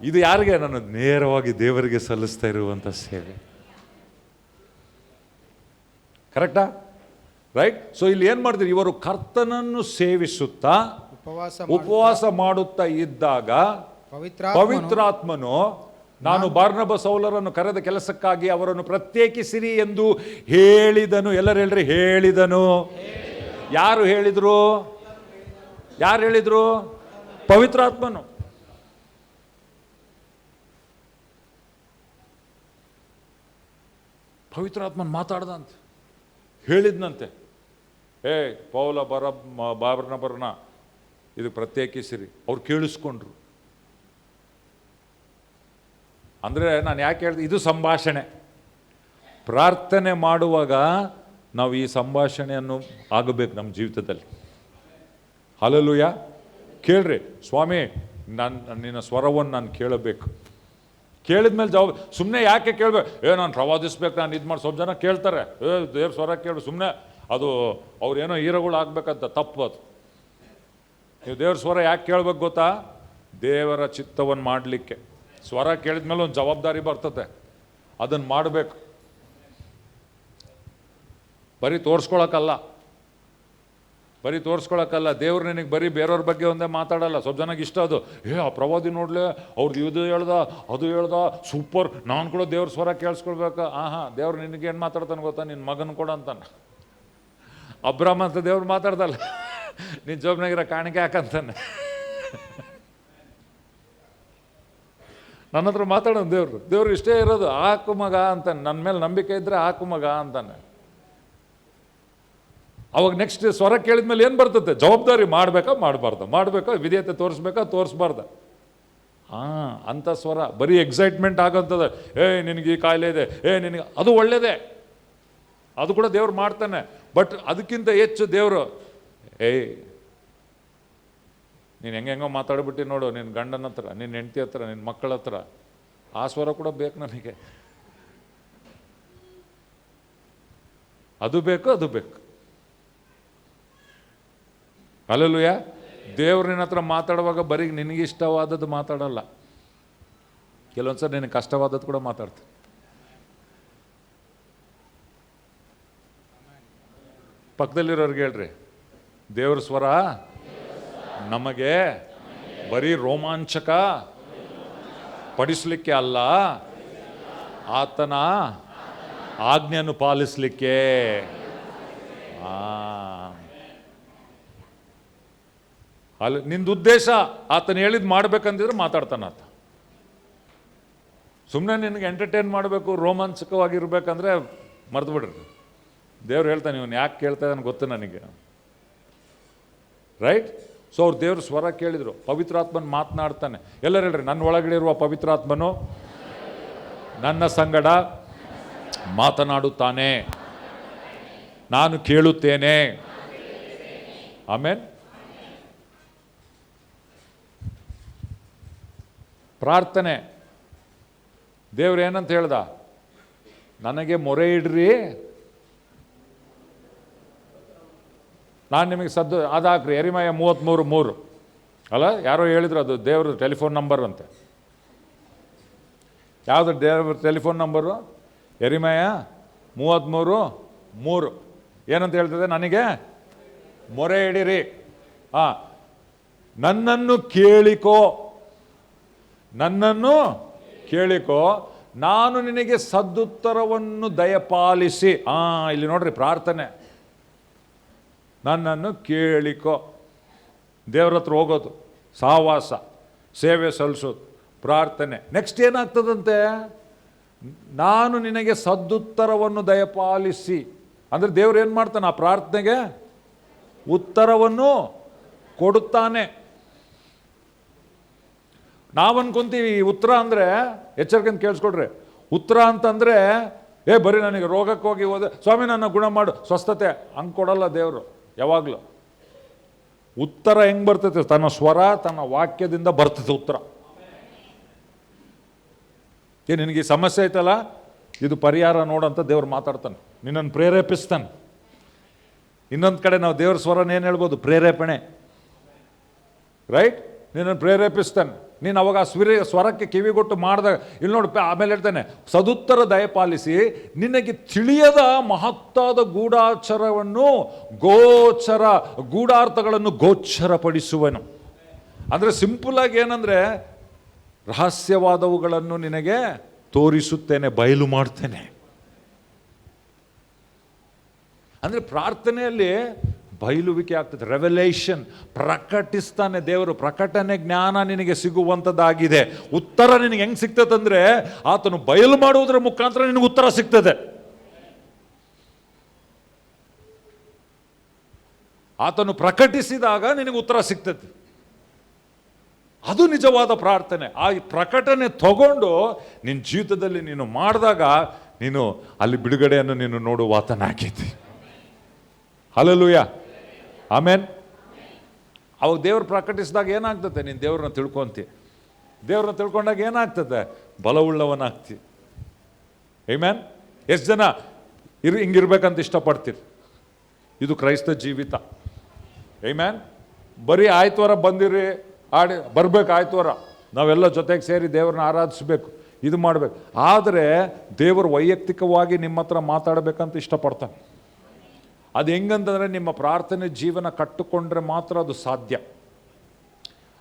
Speaker 1: ಇದು ಯಾರಿಗೆ? ನಾನು ನೇರವಾಗಿ ದೇವರಿಗೆ ಸಲ್ಲಿಸ್ತಾ ಇರುವಂಥ ಸೇವೆ. ಕರೆಕ್ಟಾ? ರೈಟ್? ಸೊ ಇಲ್ಲಿ ಏನು ಮಾಡ್ತೀರಿ? ಇವರು ಕರ್ತನನ್ನು ಸೇವಿಸುತ್ತಾ ಉಪವಾಸ ಮಾಡುತ್ತಾ ಇದ್ದಾಗ ಪವಿತ್ರಾತ್ಮನು ನಾನು ಬಾರ್ನಬ ಸೌಲರನ್ನು ಕರೆದ ಕೆಲಸಕ್ಕಾಗಿ ಅವರನ್ನು ಪ್ರತ್ಯೇಕಿಸಿರಿ ಎಂದು ಹೇಳಿದನು. ಎಲ್ಲರೂ ಹೇಳ್ರಿ, ಹೇಳಿದನು. ಯಾರು ಹೇಳಿದ್ರು? ಯಾರು ಹೇಳಿದ್ರು? ಪವಿತ್ರಾತ್ಮನು. ಪವಿತ್ರಾತ್ಮನ್ ಮಾತಾಡ್ದಂತೆ, ಹೇಳಿದ್ನಂತೆ, ಪೌಲ ಬಾರ್ನಬರನ್ನ ಇದು ಪ್ರತ್ಯೇಕಿಸಿರಿ. ಅವ್ರು ಕೇಳಿಸ್ಕೊಂಡ್ರು. ಅಂದರೆ ನಾನು ಯಾಕೆ ಹೇಳ್ದೆ, ಇದು ಸಂಭಾಷಣೆ. ಪ್ರಾರ್ಥನೆ ಮಾಡುವಾಗ ನಾವು ಈ ಸಂಭಾಷಣೆಯನ್ನು ಆಗಬೇಕು ನಮ್ಮ ಜೀವಿತದಲ್ಲಿ. ಹಲ್ಲೆಲೂಯಾ. ಕೇಳ್ರಿ, ಸ್ವಾಮಿ ನಿನ್ನ ಸ್ವರವನ್ನು ನಾನು ಕೇಳಬೇಕು. ಕೇಳಿದ್ಮೇಲೆ ಸುಮ್ಮನೆ ಯಾಕೆ ಕೇಳಬೇಕು? ನಾನು ಪ್ರವಾದಿಸ್ಬೇಕು, ನಾನು ಇದು ಮಾಡಿ. ಸ್ವಲ್ಪ ಜನ ಕೇಳ್ತಾರೆ, ದೇವ್ರ ಸ್ವರ ಕೇಳು, ಸುಮ್ಮನೆ ಅದು ಅವ್ರೇನೋ ಹೀರೋಗಳು ಆಗ್ಬೇಕಂತ. ತಪ್ಪು ಅದು. ನೀವು ದೇವ್ರ ಸ್ವರ ಯಾಕೆ ಕೇಳ್ಬೇಕು ಗೊತ್ತಾ? ದೇವರ ಚಿತ್ತವನ್ನು ಮಾಡಲಿಕ್ಕೆ. ಸ್ವರ ಕೇಳಿದ್ಮೇಲೆ ಒಂದು ಜವಾಬ್ದಾರಿ ಬರ್ತದೆ, ಅದನ್ನು ಮಾಡಬೇಕು. ಬರೀ ತೋರಿಸ್ಕೊಳಕ್ಕಲ್ಲ, ಬರೀ ತೋರಿಸ್ಕೊಳಕ್ಕಲ್ಲ. ದೇವ್ರು ನಿನಗೆ ಬರೀ ಬೇರೆಯವ್ರ ಬಗ್ಗೆ ಒಂದೇ ಮಾತಾಡಲ್ಲ. ಸ್ವಲ್ಪ ಜನಕ್ಕೆ ಇಷ್ಟ ಅದು, ಆ ಪ್ರವಾದಿ ನೋಡ್ಲೆ ಅವ್ರದ್ದು ಇದು ಹೇಳ್ದ, ಅದು ಹೇಳ್ದ, ಸೂಪರ್, ನಾನು ಕೂಡ ದೇವ್ರ ಸ್ವರ ಕೇಳಿಸ್ಕೊಳ್ಬೇಕು. ದೇವ್ರು ನಿನಗೆ ಏನು ಮಾತಾಡ್ತಾನೆ ಗೊತ್ತಾ? ನಿನ್ನ ಮಗನ ಕೊಡ ಅಂತಾನೆ. ಅಬ್ರಾಮ್ ಅಂತ ದೇವ್ರು ಮಾತಾಡ್ದಲ್ಲ, ನಿನ್ನ ಜೋಬ್ನಾಗಿರೋ ಕಾಣಿಕೆ ಹಾಕಂತಾನೆ. ನನ್ನ ಹತ್ರ ಮಾತಾಡೋನು ದೇವ್ರು ಇಷ್ಟೇ ಇರೋದು, ಹಾಕು ಮಗ ಅಂತಾನೆ. ನನ್ನ ಮೇಲೆ ನಂಬಿಕೆ ಇದ್ದರೆ ಹಾಕು ಮಗ ಅಂತಾನೆ. ಅವಾಗ ನೆಕ್ಸ್ಟ್ ಸ್ವರ ಕೇಳಿದ್ಮೇಲೆ ಏನು ಬರ್ತದೆ? ಜವಾಬ್ದಾರಿ. ಮಾಡಬೇಕಾ ಮಾಡಬಾರ್ದ, ಮಾಡಬೇಕಾ, ವಿಧೇಯತೆ ತೋರಿಸ್ಬೇಕಾ ತೋರಿಸ್ಬಾರ್ದ. ಅಂಥ ಸ್ವರ ಬರೀ ಎಕ್ಸೈಟ್ಮೆಂಟ್ ಆಗೋಂಥದ್ದು. ನಿನಗೆ ಈ ಕಾಯಿಲೆ ಇದೆ, ನಿನಗೆ ಅದು ಒಳ್ಳೇದೇ, ಅದು ಕೂಡ ದೇವ್ರು ಮಾಡ್ತಾನೆ. ಬಟ್ ಅದಕ್ಕಿಂತ ಹೆಚ್ಚು ದೇವರು, ನೀನು ಹೆಂಗೆಂಗೋ ಮಾತಾಡ್ಬಿಟ್ಟು ನೋಡು, ನಿನ್ನ ಗಂಡನ ಹತ್ರ, ನಿನ್ನ ಹೆಂಡತಿ ಹತ್ರ, ನಿನ್ನ ಮಕ್ಕಳ ಹತ್ರ. ಆ ಸ್ವರ ಕೂಡ ಬೇಕು ನನಗೆ. ಅದು ಬೇಕು, ಅದು ಬೇಕು. ಹಲ್ಲೆಲೂಯಾ. ದೇವ್ರು ನಿನ್ನ ಹತ್ರ ಮಾತಾಡುವಾಗ ಬರೀ ನಿನಗೆ ಇಷ್ಟವಾದದ್ದು ಮಾತಾಡಲ್ಲ, ಕೆಲವೊಂದ್ಸರಿ ನಿನಗೆ ಕಷ್ಟವಾದದ್ದು ಕೂಡ ಮಾತಾಡ್ತೀನಿ. ಪಕ್ಕದಲ್ಲಿರೋರ್ಗೆ ಹೇಳ್ರಿ, ದೇವ್ರ ಸ್ವರ ನಮಗೆ ಬರೀ ರೋಮಾಂಚಕ ಪಡಿಸ್ಲಿಕ್ಕೆ ಅಲ್ಲ, ಆತನ ಆಜ್ಞೆಯನ್ನು ಪಾಲಿಸಲಿಕ್ಕೆ. ಅಲ್ಲಿ ನಿಂದು ಉದ್ದೇಶ ಆತನ ಹೇಳಿದ್ ಮಾಡ್ಬೇಕಂತಿದ್ರೆ ಮಾತಾಡ್ತಾನ ಆತ. ಸುಮ್ಮನೆ ನಿನಗೆ ಎಂಟರ್ಟೈನ್ ಮಾಡಬೇಕು, ರೋಮಾಂಚಕವಾಗಿರ್ಬೇಕಂದ್ರೆ ಮರ್ತು ಬಿಡ್ರಿ. ದೇವ್ರು ಹೇಳ್ತಾನೆ, ಇವನು ಯಾಕೆ ಕೇಳ್ತಾ ಇದ್ದಾನೆ ಗೊತ್ತು ನನಗೆ. ರೈಟ್? ಸೊ ಅವ್ರು ದೇವ್ರ ಸ್ವರ ಕೇಳಿದರು, ಪವಿತ್ರಾತ್ಮನ್ ಮಾತನಾಡ್ತಾನೆ. ಎಲ್ಲರೂ ಹೇಳ್ರಿ, ನನ್ನ ಒಳಗಡೆ ಇರುವ ಪವಿತ್ರಾತ್ಮನು ನನ್ನ ಸಂಗಡ ಮಾತನಾಡುತ್ತಾನೆ, ನಾನು ಕೇಳುತ್ತೇನೆ. ಆಮೇನ್. ಪ್ರಾರ್ಥನೆ. ದೇವ್ರು ಏನಂತ ಹೇಳ್ದ? ನನಗೆ ಮೊರೆ ಇಡ್ರಿ, ನಾನು ನಿಮಗೆ ಅದಾಕ್ರಿ. ಯೆರೆಮೀಯ 33:3 ಅಲ್ಲ, ಯಾರೋ ಹೇಳಿದ್ರು ಅದು ದೇವ್ರ ಟೆಲಿಫೋನ್ ನಂಬರ್ ಅಂತೆ. ಯಾವುದು ದೇವ್ರ ಟೆಲಿಫೋನ್ ನಂಬರು? ಯೆರೆಮೀಯ 33:3 ಏನಂತ ಹೇಳ್ತದೆ? ನನಗೆ ಮೊರೆ ಇಡಿರಿ, ನನ್ನನ್ನು ಕೇಳಿಕೋ, ನನ್ನನ್ನು ಕೇಳಿಕೋ, ನಾನು ನಿನಗೆ ಸದುತ್ತರವನ್ನು ದಯಪಾಲಿಸಿ. ಇಲ್ಲಿ ನೋಡ್ರಿ ಪ್ರಾರ್ಥನೆ. ನನ್ನನ್ನು ಕೇಳಿಕೋ. ದೇವ್ರ ಹತ್ರ ಹೋಗೋದು, ಸಹವಾಸ, ಸೇವೆ ಸಲ್ಲಿಸೋದು, ಪ್ರಾರ್ಥನೆ. ನೆಕ್ಸ್ಟ್ ಏನಾಗ್ತದಂತೆ? ನಾನು ನಿನಗೆ ಸದುತ್ತರವನ್ನು ದಯಪಾಲಿಸಿ. ಅಂದರೆ ದೇವ್ರು ಏನು ಮಾಡ್ತಾನೆ? ಆ ಪ್ರಾರ್ಥನೆಗೆ ಉತ್ತರವನ್ನು ಕೊಡುತ್ತಾನೆ. ನಾವು ಅನ್ಕೊಂತೀವಿ ಉತ್ತರ ಅಂದರೆ, ಎಚ್ಚರಿಕೆಯಿಂದ ಕೇಳಿಸ್ಕೊಡ್ರಿ, ಉತ್ತರ ಅಂತಂದರೆ ಬರೀ ನನಗೆ ರೋಗಕ್ಕೆ ಹೋಗಿ ಹೋದೆ, ಸ್ವಾಮಿ ನನ್ನ ಗುಣ ಮಾಡು, ಸ್ವಸ್ಥತೆ, ಹಂಗೆ ಕೊಡಲ್ಲ ದೇವರು ಯಾವಾಗಲೂ. ಉತ್ತರ ಹೆಂಗೆ ಬರ್ತೈತೆ? ತನ್ನ ಸ್ವರ, ತನ್ನ ವಾಕ್ಯದಿಂದ ಬರ್ತೈತೆ ಉತ್ತರ. ನಿನಗೆ ಸಮಸ್ಯೆ ಐತಲ್ಲ, ಇದು ಪರಿಹಾರ ನೋಡಂತ ದೇವ್ರು ಮಾತಾಡ್ತಾನೆ, ನಿನ್ನನ್ನು ಪ್ರೇರೇಪಿಸ್ತಾನೆ. ಇನ್ನೊಂದು ಕಡೆ ನಾವು ದೇವ್ರ ಸ್ವರನ ಏನು ಹೇಳ್ಬೋದು? ಪ್ರೇರೇಪಣೆ. ರೈಟ್? ನಿನ್ನನ್ನು ಪ್ರೇರೇಪಿಸ್ತಾನೆ. ನೀನು ಅವಾಗ ಆ ಸ್ವರಕ್ಕೆ ಕಿವಿಗೊಟ್ಟು ಮಾಡಿದಾಗ ಇಲ್ಲಿ ನೋಡಿ, ಆಮೇಲೆ ಹೇಳ್ತಾನೆ, ಸದುತ್ತರ ದಯಪಾಲಿಸಿ ನಿನಗೆ ತಿಳಿಯದ ಮಹತ್ತಾದ ಗೂಢಾರ್ಥಗಳನ್ನು ಗೋಚರಪಡಿಸುವನು. ಅಂದರೆ ಸಿಂಪಲಾಗಿ ಏನಂದರೆ, ರಹಸ್ಯವಾದವುಗಳನ್ನು ನಿನಗೆ ತೋರಿಸುತ್ತೇನೆ, ಬಯಲು ಮಾಡ್ತೇನೆ. ಅಂದರೆ ಪ್ರಾರ್ಥನೆಯಲ್ಲಿ ಬಯಲುವಿಕೆ ಆಗ್ತದೆ, ರೆವೆಲೇಷನ್. ಪ್ರಕಟಿಸ್ತಾನೆ ದೇವರು. ಪ್ರಕಟಣೆ ಜ್ಞಾನ ನಿನಗೆ ಸಿಗುವಂಥದ್ದಾಗಿದೆ. ಉತ್ತರ ನಿನಗೆ ಹೆಂಗೆ ಸಿಗ್ತದಂದ್ರೆ, ಆತನು ಬಯಲು ಮಾಡುವುದರ ಮುಖಾಂತರ ನಿನಗೆ ಉತ್ತರ ಸಿಗ್ತದೆ. ಆತನು ಪ್ರಕಟಿಸಿದಾಗ ನಿನಗೆ ಉತ್ತರ ಸಿಗ್ತದೆ. ಅದು ನಿಜವಾದ ಪ್ರಾರ್ಥನೆ. ಆ ಪ್ರಕಟಣೆ ತಗೊಂಡು ನಿನ್ನ ಜೀವಿತದಲ್ಲಿ ನೀನು ಮಾಡಿದಾಗ ನೀನು ಅಲ್ಲಿ ಬಿಡುಗಡೆಯನ್ನು ನೀನು ನೋಡುವ ಆತನಾಗಿದ್ದಿ. ಹಲ್ಲೆಲೂಯಾ, ಆಮೇನ್. ಅವಾಗ ದೇವ್ರು ಪ್ರಕಟಿಸಿದಾಗ ಏನಾಗ್ತದೆ? ನೀನು ದೇವ್ರನ್ನ ತಿಳ್ಕೊಂತಿ. ದೇವ್ರನ್ನ ತಿಳ್ಕೊಂಡಾಗ ಏನಾಗ್ತದೆ? ಬಲವುಳ್ಳವನಾಗ್ತಿ. ಆಮೆನ್. ಎಷ್ಟು ಜನ ಹಿಂಗಿರ್ಬೇಕಂತ ಇಷ್ಟಪಡ್ತೀರಿ? ಇದು ಕ್ರೈಸ್ತ ಜೀವಿತ. ಆಮೆನ್. ಬರೀ ಆಯ್ತವಾರ ಬಂದಿರಿ, ಬರ್ಬೇಕು ಆಯ್ತವಾರ, ನಾವೆಲ್ಲ ಜೊತೆಗೆ ಸೇರಿ ದೇವ್ರನ್ನ ಆರಾಧಿಸ್ಬೇಕು, ಇದು ಮಾಡಬೇಕು. ಆದರೆ ದೇವರು ವೈಯಕ್ತಿಕವಾಗಿ ನಿಮ್ಮ ಹತ್ರ ಮಾತಾಡಬೇಕಂತ ಇಷ್ಟಪಡ್ತಾನೆ. ಅದು ಹೆಂಗಂತಂದರೆ, ನಿಮ್ಮ ಪ್ರಾರ್ಥನೆ ಜೀವನ ಕಟ್ಟಿಕೊಂಡ್ರೆ ಮಾತ್ರ ಅದು ಸಾಧ್ಯ.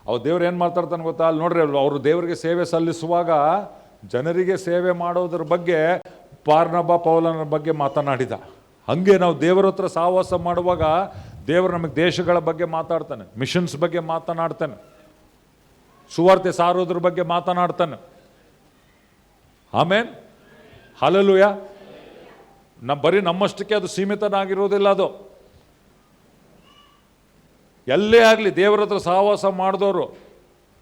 Speaker 1: ಅವ್ರು ದೇವ್ರು ಏನು ಮಾತಾಡ್ತಾನೆ ಗೊತ್ತಾ? ಅಲ್ಲಿ ನೋಡ್ರಿ, ಅವರು ದೇವರಿಗೆ ಸೇವೆ ಸಲ್ಲಿಸುವಾಗ ಜನರಿಗೆ ಸೇವೆ ಮಾಡೋದ್ರ ಬಗ್ಗೆ ಬಾರ್ನಬ ಪೌಲನ ಬಗ್ಗೆ ಮಾತನಾಡಿದ. ಹಂಗೆ ನಾವು ದೇವರ ಹತ್ರ ಸಹವಾಸ ಮಾಡುವಾಗ ದೇವರು ನಮಗೆ ದೇಶಗಳ ಬಗ್ಗೆ ಮಾತಾಡ್ತಾನೆ, ಮಿಷನ್ಸ್ ಬಗ್ಗೆ ಮಾತನಾಡ್ತಾನೆ, ಸುವಾರ್ತೆ ಸಾರೋದ್ರ ಬಗ್ಗೆ ಮಾತನಾಡ್ತಾನೆ. ಆಮೇನ್. ಹಲ್ಲೆಲೂಯಾ. ಬರೀ ನಮ್ಮಷ್ಟಕ್ಕೆ ಅದು ಸೀಮಿತನಾಗಿರೋದಿಲ್ಲ. ಅದು ಎಲ್ಲೇ ಆಗಲಿ ದೇವರ ಹತ್ರ ಸಹವಾಸ ಮಾಡಿದವರು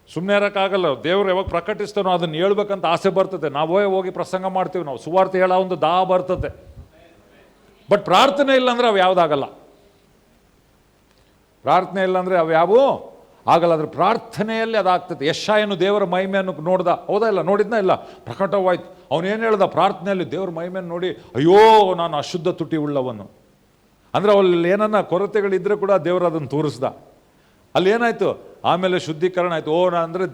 Speaker 1: ಸುಮ್ಮನೆ ಇರೋಕ್ಕಾಗಲ್ಲ. ದೇವರು ಯಾವಾಗ ಪ್ರಕಟಿಸ್ತಾನೋ ಅದನ್ನು ಹೇಳ್ಬೇಕಂತ ಆಸೆ ಬರ್ತದೆ. ನಾವೇ ಹೋಗಿ ಪ್ರಸಂಗ ಮಾಡ್ತೀವಿ, ನಾವು ಸುವಾರ್ತೆ ಹೇಳೋ ಒಂದು ದಾ ಬರ್ತದೆ. ಬಟ್ ಪ್ರಾರ್ಥನೆ ಇಲ್ಲಾಂದ್ರೆ ಅವು ಯಾವುದಾಗಲ್ಲ. ಪ್ರಾರ್ಥನೆ ಇಲ್ಲಾಂದರೆ ಅವು ಯಾವೂ ಆಗಲ್ಲ. ಅದ್ರ ಪ್ರಾರ್ಥನೆಯಲ್ಲಿ ಅದಾಗ್ತದೆ. ಯೆಶಾಯನು ದೇವರ ಮಹಿಮೆಯನ್ನು ನೋಡ್ದ, ಹೌದಾ? ಇಲ್ಲ ನೋಡಿದ್ನ? ಇಲ್ಲ, ಪ್ರಕಟವಾಯ್ತು. ಅವನೇನು ಹೇಳ್ದ? ಪ್ರಾರ್ಥನೆಯಲ್ಲಿ ದೇವರ ಮಹಿಮೆಯನ್ನು ನೋಡಿ, ಅಯ್ಯೋ ನಾನು ಅಶುದ್ಧ ತುಟಿ ಉಳ್ಳವನು. ಅಂದರೆ ಅವಲ್ಲಿ ಏನನ್ನ ಕೊರತೆಗಳಿದ್ರೆ ಕೂಡ ದೇವರು ಅದನ್ನು ತೋರಿಸ್ದ. ಅಲ್ಲಿ ಏನಾಯ್ತು? ಆಮೇಲೆ ಶುದ್ಧೀಕರಣ ಆಯಿತು. ಅಂದರೆ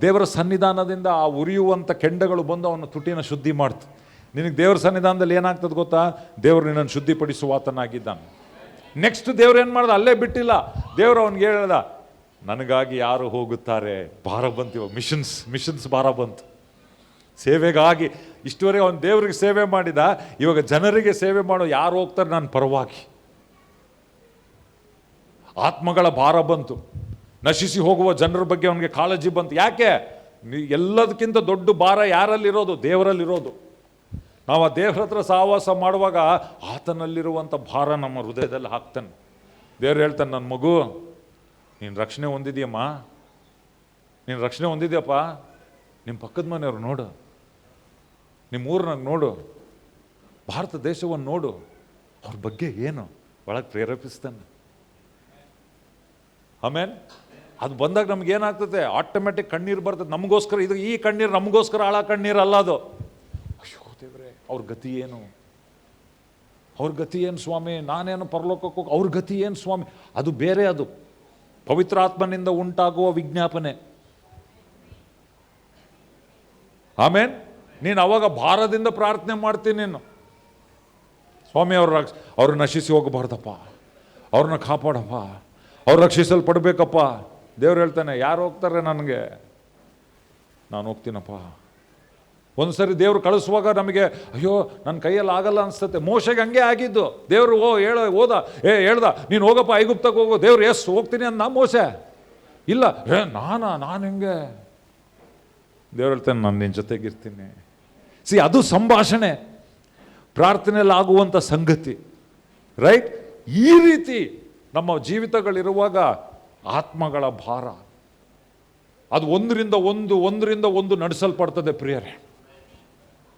Speaker 1: ದೇವರ ಸನ್ನಿಧಾನದಿಂದ ಆ ಉರಿಯುವಂಥ ಕೆಂಡಗಳು ಬಂದು ಅವನ ತುಟಿನ ಶುದ್ಧಿ ಮಾಡ್ತು. ನಿನಗೆ ದೇವರ ಸನ್ನಿಧಾನದಲ್ಲಿ ಏನಾಗ್ತದೆ ಗೊತ್ತಾ? ದೇವರು ನಿನ್ನನ್ನು ಶುದ್ಧಿಪಡಿಸುವಾತನಾಗಿದ್ದಾನೆ. ನೆಕ್ಸ್ಟ್ ದೇವ್ರು ಏನು ಮಾಡ್ದ? ಅಲ್ಲೇ ಬಿಟ್ಟಿಲ್ಲ. ದೇವರು ಅವನಿಗೆ ಹೇಳ್ದ, ನನಗಾಗಿ ಯಾರು ಹೋಗುತ್ತಾರೆ? ಭಾರ ಬಂತು. ಇವಾಗ ಮಿಷನ್ಸ್ ಭಾರ ಬಂತು. ಸೇವೆಗಾಗಿ ಇಷ್ಟುವರೆಗೆ ಅವನು ದೇವರಿಗೆ ಸೇವೆ ಮಾಡಿದ, ಇವಾಗ ಜನರಿಗೆ ಸೇವೆ ಮಾಡೋ ಯಾರು ಹೋಗ್ತಾರೆ ನನ್ನ ಪರವಾಗಿ. ಆತ್ಮಗಳ ಭಾರ ಬಂತು. ನಶಿಸಿ ಹೋಗುವ ಜನರ ಬಗ್ಗೆ ಅವನಿಗೆ ಕಾಳಜಿ ಬಂತು. ಯಾಕೆ? ಎಲ್ಲದಕ್ಕಿಂತ ದೊಡ್ಡ ಭಾರ ಯಾರಲ್ಲಿರೋದು? ದೇವರಲ್ಲಿರೋದು. ನಾವು ಆ ದೇವರ ಹತ್ರ ಸಹವಾಸ ಮಾಡುವಾಗ ಆತನಲ್ಲಿರುವಂಥ ಭಾರ ನಮ್ಮ ಹೃದಯದಲ್ಲಿ ಹಾಕ್ತಾನೆ. ದೇವ್ರು ಹೇಳ್ತಾನೆ, ನನ್ನ ಮಗು, ನೀನು ರಕ್ಷಣೆ ಹೊಂದಿದೆಯಮ್ಮ, ನೀನು ರಕ್ಷಣೆ ಹೊಂದಿದ್ಯಪ್ಪ. ನಿಮ್ಮ ಪಕ್ಕದ ಮನೆಯವ್ರು ನೋಡು, ನಿಮ್ಮ ಊರನ್ನಾಗ ನೋಡು, ಭಾರತ ದೇಶವನ್ನು ನೋಡು, ಅವ್ರ ಬಗ್ಗೆ ಏನು ಒಳಗೆ ಪ್ರೇರೇಪಿಸ್ತಾನೆ. ಆಮೇಲೆ ಅದು ಬಂದಾಗ ನಮ್ಗೆ ಏನಾಗ್ತದೆ? ಆಟೋಮೆಟಿಕ್ ಕಣ್ಣೀರು ಬರ್ತದೆ ನಮಗೋಸ್ಕರ. ಈ ಕಣ್ಣೀರು ನಮಗೋಸ್ಕರ ಹಾಳ ಕಣ್ಣೀರು ಅಲ್ಲ ಅದು. ಅಯ್ಯೋ ದೇವ್ರೆ, ಅವ್ರ ಗತಿ ಏನು? ಅವ್ರ ಗತಿ ಏನು ಸ್ವಾಮಿ? ನಾನೇನು ಪರಲೋಕಕ್ಕೆ ಹೋಗಿ ಅವ್ರ ಗತಿ ಏನು ಸ್ವಾಮಿ? ಅದು ಬೇರೆ. ಅದು ಪವಿತ್ರಾತ್ಮನಿಂದ ಉಂಟಾಗುವ ವಿಜ್ಞಾಪನೆ. ಆಮೇನ್. ನೀನು ಅವಾಗ ಭಾರದಿಂದ ಪ್ರಾರ್ಥನೆ ಮಾಡ್ತೀನಿ. ನೀನು ಸ್ವಾಮಿ ಅವ್ರು ನಶಿಸಿ ಹೋಗಬಾರ್ದಪ್ಪ, ಅವ್ರನ್ನ ಕಾಪಾಡಪ್ಪ, ಅವ್ರು ರಕ್ಷಿಸಲ್ಪಡ್ಬೇಕಪ್ಪ. ದೇವ್ರು ಹೇಳ್ತಾನೆ, ಯಾರು ಹೋಗ್ತಾರೆ? ನನಗೆ, ನಾನು ಹೋಗ್ತೀನಪ್ಪ. ಒಂದ್ಸರಿ ದೇವ್ರು ಕಳಿಸುವಾಗ ನಮಗೆ ಅಯ್ಯೋ ನನ್ನ ಕೈಯಲ್ಲಿ ಆಗಲ್ಲ ಅನಿಸ್ತತೆ. ಮೋಶೆಗೆ ಹಂಗೆ ಆಗಿದ್ದು. ದೇವರು ಹೇಳ್ದ ನೀನು ಹೋಗಪ್ಪ ಐಗುಪ್ತಕ್ಕೆ ಹೋಗೋ. ದೇವ್ರು ಹೋಗ್ತೀನಿ ಅಂದ ಮೋಶೆ. ಇಲ್ಲ ನಾನು ಹೆಂಗೆ? ದೇವ್ರು ಹೇಳ್ತಾನೆ ನಾನು ನಿನ್ನ ಜೊತೆಗಿರ್ತೀನಿ. ಅದು ಸಂಭಾಷಣೆ, ಪ್ರಾರ್ಥನೆಯಲ್ಲಿ ಆಗುವಂಥ ಸಂಗತಿ, ರೈಟ್? ಈ ರೀತಿ ನಮ್ಮ ಜೀವಿತಗಳಿರುವಾಗ ಆತ್ಮಗಳ ಭಾರ ಅದು ಒಂದರಿಂದ ಒಂದು ನಡೆಸಲ್ಪಡ್ತದೆ ಪ್ರಿಯರೇ.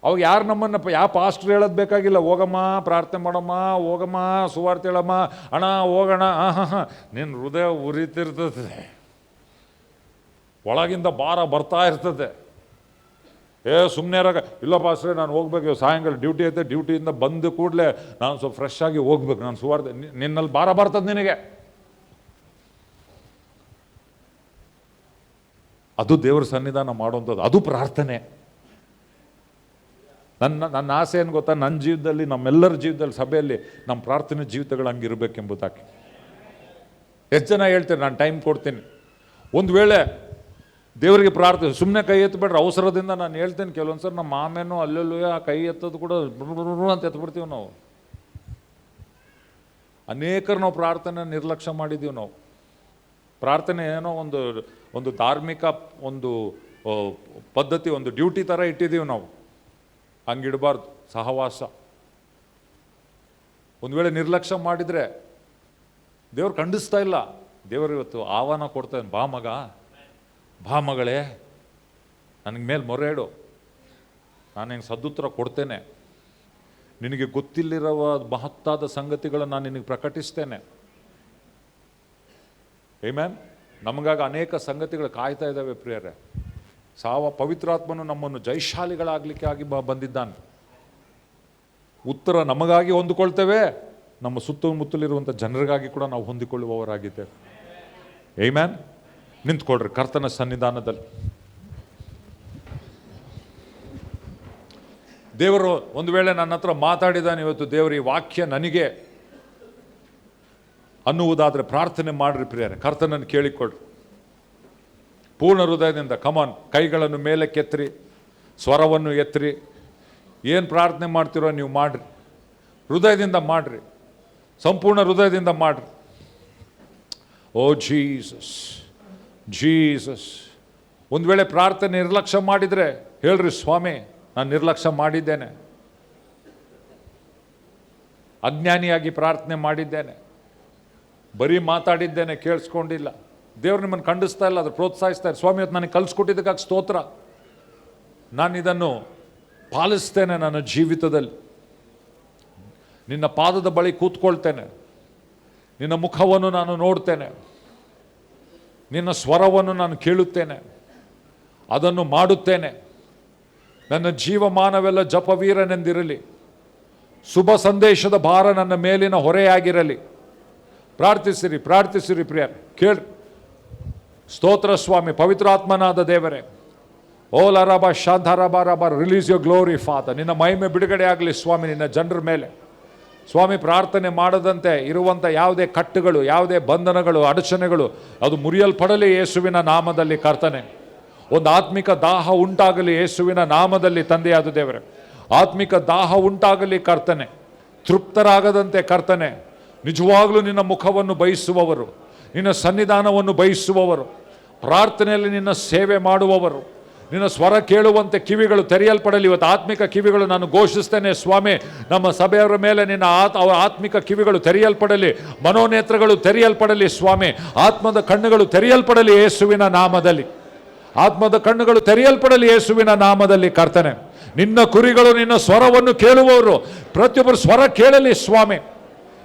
Speaker 1: ಅವಾಗ ಯಾರು ನಮ್ಮನ್ನು ಯಾವ ಪಾಸ್ಟ್ರು ಹೇಳೋದು ಬೇಕಾಗಿಲ್ಲ. ಹೋಗಮ್ಮ ಪ್ರಾರ್ಥನೆ ಮಾಡಮ್ಮ, ಹೋಗಮ್ಮ ಸುವಾರ್ತೆ ಹೇಳಮ್ಮ, ಅಣ್ಣ ಹೋಗೋಣ. ನಿನ್ನ ಹೃದಯ ಉರಿತಿರ್ತದೆ, ಒಳಗಿಂದ ಭಾರ ಬರ್ತಾ ಇರ್ತದೆ. ಸುಮ್ಮನೆ ಇರಾಗ ಇಲ್ಲ ಪಾಸ್ಟ್ರೆ ನಾನು ಹೋಗ್ಬೇಕು, ಸಾಯಂಕಾಲ ಡ್ಯೂಟಿ ಐತೆ, ಡ್ಯೂಟಿಯಿಂದ ಬಂದು ಕೂಡಲೇ ನಾನು ಸ್ವಲ್ಪ ಫ್ರೆಶ್ ಆಗಿ ಹೋಗ್ಬೇಕು, ನಾನು ಸುವಾರ್ತೆ. ನಿನ್ನಲ್ಲಿ ಭಾರ ಬರ್ತದೆ ನಿನಗೆ. ಅದು ದೇವರ ಸನ್ನಿಧಾನ ಮಾಡುವಂಥದ್ದು, ಅದು ಪ್ರಾರ್ಥನೆ. ನನ್ನ ಆಸೆ ಏನು ಗೊತ್ತಾ? ನನ್ನ ಜೀವಿತದಲ್ಲಿ, ನಮ್ಮೆಲ್ಲರ ಜೀವಿತದಲ್ಲಿ, ಸಭೆಯಲ್ಲಿ ನಮ್ಮ ಪ್ರಾರ್ಥನೆ ಜೀವಿತಗಳು ಹಂಗಿರ್ಬೇಕೆಂಬುದಾಗಿ. ಎಷ್ಟು ಜನ ಹೇಳ್ತೀರಿ ನಾನು ಟೈಮ್ ಕೊಡ್ತೀನಿ. ಒಂದು ವೇಳೆ ದೇವರಿಗೆ ಪ್ರಾರ್ಥನೆ ಸುಮ್ಮನೆ ಕೈ ಎತ್ತಬೇಡ್ರಿ, ಅವಸರದಿಂದ ನಾನು ಹೇಳ್ತೇನೆ. ಕೆಲವೊಂದ್ಸರಿ ನಮ್ಮ ಮಾಮೇನೂ ಅಲ್ಲೆಲ್ಲೂ ಆ ಕೈ ಎತ್ತೋದು ಕೂಡ ಅಂತ ಎತ್ಬಿಡ್ತೀವಿ ನಾವು. ಅನೇಕರು ನಾವು ಪ್ರಾರ್ಥನೆ ನಿರ್ಲಕ್ಷ್ಯ ಮಾಡಿದ್ದೀವಿ. ನಾವು ಪ್ರಾರ್ಥನೆ ಏನೋ ಒಂದು ಧಾರ್ಮಿಕ ಒಂದು ಪದ್ಧತಿ, ಒಂದು ಡ್ಯೂಟಿ ಥರ ಇಟ್ಟಿದ್ದೀವಿ ನಾವು. ಹಂಗಿಡಬಾರ್ದು. ಸಹವಾಸ ಒಂದು ವೇಳೆ ನಿರ್ಲಕ್ಷ್ಯ ಮಾಡಿದರೆ ದೇವ್ರು ಖಂಡಿಸ್ತಾ ಇಲ್ಲ. ದೇವರು ಇವತ್ತು ಆಹ್ವಾನ ಕೊಡ್ತಾನೆ, ಬಾ ಮಗ, ಬಾ ಮಗಳೇ, ನನಗೆ ಮೇಲೆ ಮೊರೆ ಇಡು, ನಾನು ಹೆಂಗೆ ಸದುತ್ತರ ಕೊಡ್ತೇನೆ. ನಿನಗೆ ಗೊತ್ತಿಲ್ಲಿರುವ ಮಹತ್ತಾದ ಸಂಗತಿಗಳನ್ನು ನಾನು ನಿನಗೆ ಪ್ರಕಟಿಸ್ತೇನೆ. ಆಮೆನ್. ನಮಗಾಗ ಅನೇಕ ಸಂಗತಿಗಳು ಕಾಯ್ತಾ ಇದ್ದಾವೆ ಪ್ರಿಯರೇ. ಪವಿತ್ರಾತ್ಮನು ನಮ್ಮನ್ನು ಜಯಶಾಲಿಗಳಾಗಲಿಕ್ಕೆ ಆಗಿ ಬಂದಿದ್ದಾನೆ. ಉತ್ತರ ನಮಗಾಗಿ ಹೊಂದಿಕೊಳ್ತೇವೆ, ನಮ್ಮ ಸುತ್ತಮುತ್ತಲಿರುವಂಥ ಜನರಿಗಾಗಿ ಕೂಡ ನಾವು ಹೊಂದಿಕೊಳ್ಳುವವರಾಗಿದ್ದೇವೆ. ಆಮೆನ್. ನಿಂತ್ಕೊಳ್ರಿ ಕರ್ತನ ಸನ್ನಿಧಾನದಲ್ಲಿ. ದೇವರು ಒಂದು ವೇಳೆ ನನ್ನ ಹತ್ರ ಮಾತಾಡಿದಾನೆ ಇವತ್ತು, ದೇವರು ಈ ವಾಕ್ಯ ನನಗೆ ಅನ್ನುವುದಾದರೆ ಪ್ರಾರ್ಥನೆ ಮಾಡ್ರಿ ಪ್ರಿಯರೇ. ಕರ್ತನನ್ನು ಕೇಳಿಕೊಡ್ರಿ ಪೂರ್ಣ ಹೃದಯದಿಂದ. ಕಮಾನ್, ಕೈಗಳನ್ನು ಮೇಲಕ್ಕೆತ್ರಿ, ಸ್ವರವನ್ನು ಎತ್ತಿರಿ. ಏನು ಪ್ರಾರ್ಥನೆ ಮಾಡ್ತಿರೋ ನೀವು ಮಾಡ್ರಿ, ಹೃದಯದಿಂದ ಮಾಡ್ರಿ, ಸಂಪೂರ್ಣ ಹೃದಯದಿಂದ ಮಾಡ್ರಿ. ಓ ಜೀಸಸ್, ಜೀಸಸ್. ಒಂದು ವೇಳೆ ಪ್ರಾರ್ಥನೆ ನಿರ್ಲಕ್ಷ್ಯ ಮಾಡಿದರೆ ಹೇಳ್ರಿ, ಸ್ವಾಮಿ ನಾನು ನಿರ್ಲಕ್ಷ್ಯ ಮಾಡಿದ್ದೇನೆ, ಅಜ್ಞಾನಿಯಾಗಿ ಪ್ರಾರ್ಥನೆ ಮಾಡಿದ್ದೇನೆ, ಬರೀ ಮಾತಾಡಿದ್ದೇನೆ, ಕೇಳಿಸ್ಕೊಂಡಿಲ್ಲ. ದೇವ್ರು ನಿಮ್ಮನ್ನು ಖಂಡಿಸ್ತಾ ಇಲ್ಲ, ಅದ್ರ ಪ್ರೋತ್ಸಾಹಿಸ್ತಾರೆ. ಸ್ವಾಮಿ ಇವತ್ತು ನನಗೆ ಕಲಿಸ್ಕೊಟ್ಟಿದ್ದಕ್ಕಾಗಿ ಸ್ತೋತ್ರ, ನಾನು ಇದನ್ನು ಪಾಲಿಸ್ತೇನೆ ನನ್ನ ಜೀವಿತದಲ್ಲಿ. ನಿನ್ನ ಪಾದದ ಬಳಿ ಕೂತ್ಕೊಳ್ತೇನೆ, ನಿನ್ನ ಮುಖವನ್ನು ನಾನು ನೋಡ್ತೇನೆ, ನಿನ್ನ ಸ್ವರವನ್ನು ನಾನು ಕೇಳುತ್ತೇನೆ, ಅದನ್ನು ಮಾಡುತ್ತೇನೆ. ನನ್ನ ಜೀವಮಾನವೆಲ್ಲ ಜಪವೀರನೆಂದಿರಲಿ, ಶುಭ ಸಂದೇಶದ ಭಾರ ನನ್ನ ಮೇಲಿನ ಹೊರೆಯಾಗಿರಲಿ. ಪ್ರಾರ್ಥಿಸಿರಿ, ಪ್ರಾರ್ಥಿಸಿರಿ ಪ್ರಿಯರೇ, ಕೇಳಿ. ಸ್ತೋತ್ರ ಸ್ವಾಮಿ, ಪವಿತ್ರಾತ್ಮನಾದ ದೇವರೇ. ಓ ಲರಬ ಶಾಂತಾರಬ, ರಿಲೀಸ್ ಯೋರ್ ಗ್ಲೋರಿ ಫಾದರ್. ನಿನ್ನ ಮಹಿಮೆ ಬಿಡುಗಡೆ ಆಗಲಿ ಸ್ವಾಮಿ ನಿನ್ನ ಜನರ ಮೇಲೆ. ಸ್ವಾಮಿ, ಪ್ರಾರ್ಥನೆ ಮಾಡದಂತೆ ಇರುವಂಥ ಯಾವುದೇ ಕಟ್ಟುಗಳು, ಯಾವುದೇ ಬಂಧನಗಳು, ಅಡಚಣೆಗಳು ಅದು ಮುರಿಯಲ್ಪಡಲಿ ಯೇಸುವಿನ ನಾಮದಲ್ಲಿ ಕರ್ತನೆ. ಒಂದು ಆತ್ಮಿಕ ದಾಹ ಉಂಟಾಗಲಿ ಯೇಸುವಿನ ನಾಮದಲ್ಲಿ ತಂದೆಯಾದ ದೇವರೇ. ಆತ್ಮಿಕ ದಾಹ ಉಂಟಾಗಲಿ ಕರ್ತನೆ. ತೃಪ್ತರಾಗದಂತೆ ಕರ್ತನೆ, ನಿಜವಾಗಲೂ ನಿನ್ನ ಮುಖವನ್ನು ಬಯಸುವವರು, ನಿನ್ನ ಸನ್ನಿಧಾನವನ್ನು ಬಯಸುವವರು, ಪ್ರಾರ್ಥನೆಯಲ್ಲಿ ನಿನ್ನ ಸೇವೆ ಮಾಡುವವರು, ನಿನ್ನ ಸ್ವರ ಕೇಳುವಂತೆ ಕಿವಿಗಳು ತೆರೆಯಲ್ಪಡಲಿ. ಇವತ್ತು ಆತ್ಮಿಕ ಕಿವಿಗಳು ನಾನು ಘೋಷಿಸ್ತೇನೆ ಸ್ವಾಮಿ. ನಮ್ಮ ಸಭೆಯವರ ಮೇಲೆ ನಿನ್ನ ಆತ್ಮಿಕ ಕಿವಿಗಳು ತೆರೆಯಲ್ಪಡಲಿ, ಮನೋನೇತ್ರಗಳು ತೆರೆಯಲ್ಪಡಲಿ ಸ್ವಾಮಿ. ಆತ್ಮದ ಕಣ್ಣುಗಳು ತೆರೆಯಲ್ಪಡಲಿ ಯೇಸುವಿನ ನಾಮದಲ್ಲಿ. ಆತ್ಮದ ಕಣ್ಣುಗಳು ತೆರೆಯಲ್ಪಡಲಿ ಯೇಸುವಿನ ನಾಮದಲ್ಲಿ ಕರ್ತನೆ. ನಿನ್ನ ಕುರಿಗಳು ನಿನ್ನ ಸ್ವರವನ್ನು ಕೇಳುವವರು ಪ್ರತಿಯೊಬ್ಬರು ಸ್ವರ ಕೇಳಲಿ ಸ್ವಾಮಿ.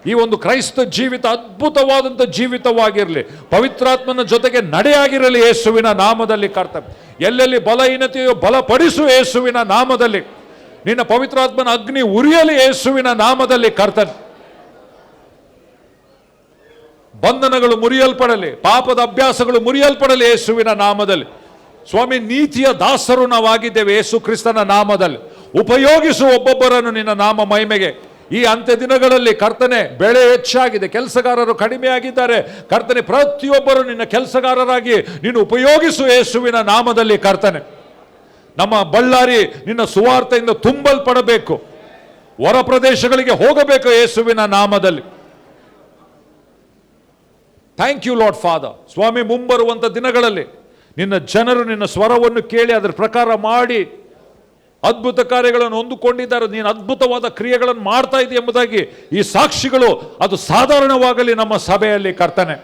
Speaker 1: ಈ ಒಂದು ಕ್ರೈಸ್ತ ಜೀವಿತ ಅದ್ಭುತವಾದಂಥ ಜೀವಿತವಾಗಿರಲಿ, ಪವಿತ್ರಾತ್ಮನ ಜೊತೆಗೆ ನಡೆಯಾಗಿರಲಿ ಯೇಸುವಿನ ನಾಮದಲ್ಲಿ ಕರ್ತನೆ. ಎಲ್ಲೆಲ್ಲಿ ಬಲಹೀನತೆಯೋ ಬಲಪಡಿಸು ಯೇಸುವಿನ ನಾಮದಲ್ಲಿ. ನಿನ್ನ ಪವಿತ್ರಾತ್ಮನ ಅಗ್ನಿ ಉರಿಯಲಿ ಯೇಸುವಿನ ನಾಮದಲ್ಲಿ ಕರ್ತನೆ. ಬಂಧನಗಳು ಮುರಿಯಲ್ಪಡಲಿ, ಪಾಪದ ಅಭ್ಯಾಸಗಳು ಮುರಿಯಲ್ಪಡಲಿ ಯೇಸುವಿನ ನಾಮದಲ್ಲಿ. ಸ್ವಾಮಿ, ನೀತಿಯ ದಾಸರು ನಾವಾಗಿದ್ದೇವೆ ಯೇಸು ಕ್ರಿಸ್ತನ ನಾಮದಲ್ಲಿ. ಉಪಯೋಗಿಸು ಒಬ್ಬೊಬ್ಬರನ್ನು ನಿನ್ನ ನಾಮ ಮಹಿಮೆಗೆ. ಈ ಅಂತ್ಯ ದಿನಗಳಲ್ಲಿ ಕರ್ತನೆ ಬೆಳೆ ಹೆಚ್ಚಾಗಿದೆ, ಕೆಲಸಗಾರರು ಕಡಿಮೆ ಆಗಿದ್ದಾರೆ ಕರ್ತನೆ. ಪ್ರತಿಯೊಬ್ಬರು ನಿನ್ನ ಕೆಲಸಗಾರರಾಗಿ ನೀನು ಉಪಯೋಗಿಸು ಯೇಸುವಿನ ನಾಮದಲ್ಲಿ ಕರ್ತನೆ. ನಮ್ಮ ಬಳ್ಳಾರಿ ನಿನ್ನ ಸುವಾರ್ತೆಯಿಂದ ತುಂಬಲ್ಪಡಬೇಕು, ಹೊರ ಪ್ರದೇಶಗಳಿಗೆ ಹೋಗಬೇಕು ಯೇಸುವಿನ ನಾಮದಲ್ಲಿ. Thank you Lord Father. ಸ್ವಾಮಿ, ಮುಂಬರುವಂಥ ದಿನಗಳಲ್ಲಿ ನಿನ್ನ ಜನರು ನಿನ್ನ ಸ್ವರವನ್ನು ಕೇಳಿ ಅದರ ಪ್ರಕಾರ ಮಾಡಿ ಅದ್ಭುತ ಕಾರ್ಯಗಳನ್ನು ಹೊಂದಿಕೊಂಡಿದ್ದಾರೆ. ನೀನು ಅದ್ಭುತವಾದ ಕ್ರಿಯೆಗಳನ್ನು ಮಾಡ್ತಾ ಇದೆಯಾ ಎಂಬುದಾಗಿ ಈ ಸಾಕ್ಷಿಗಳು ಅದು ಸಾಧಾರಣವಾಗಲಿ ನಮ್ಮ ಸಭೆಯಲ್ಲಿ ಕರ್ತನೆ.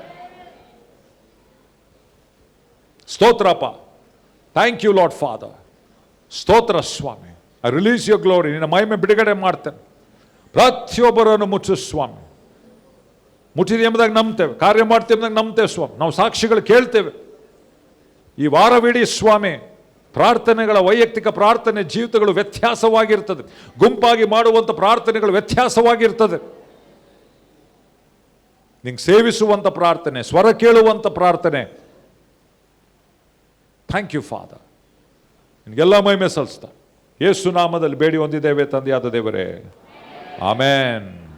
Speaker 1: ಸ್ತೋತ್ರಪ್ಪ. Thank you Lord Father. ಸ್ತೋತ್ರ ಸ್ವಾಮಿ. I release your glory. ನಿನ್ನ ಮಹಿಮೆ ಬಿಡುಗಡೆ ಮಾಡ್ತೇನೆ. ಪ್ರತಿಯೊಬ್ಬರನ್ನು ಮುಚ್ಚು ಸ್ವಾಮಿ. ಮುಟ್ಟಿದೆ ಎಂಬುದಾಗಿ ನಂಬ್ತೇವೆ, ಕಾರ್ಯ ಮಾಡ್ತೇವೆ ಎಂಬುದಾಗಿ ನಂಬ್ತೇವೆ ಸ್ವಾಮಿ. ನಾವು ಸಾಕ್ಷಿಗಳು ಕೇಳ್ತೇವೆ. ಈ ವಾರವಿಡೀ ಸ್ವಾಮಿ ಪ್ರಾರ್ಥನೆಗಳ, ವೈಯಕ್ತಿಕ ಪ್ರಾರ್ಥನೆ ಜೀವಿತಗಳು ವ್ಯತ್ಯಾಸವಾಗಿರ್ತದೆ. ಗುಂಪಾಗಿ ಮಾಡುವಂಥ ಪ್ರಾರ್ಥನೆಗಳು ವ್ಯತ್ಯಾಸವಾಗಿರ್ತದೆ. ನಿಂಗೆ ಸೇವಿಸುವಂಥ ಪ್ರಾರ್ಥನೆ, ಸ್ವರ ಕೇಳುವಂಥ ಪ್ರಾರ್ಥನೆ. Thank you father. ನಿನಗೆಲ್ಲ ಮಹಿಮೆ ಸಲ್ಲಿಸ್ತಾ ಯೇಸು ನಾಮದಲ್ಲಿ ಬೇಡಿ ಹೊಂದಿದ್ದೇವೆ ತಂದೆಯಾದ ದೇವರೇ. ಆಮೇನ್.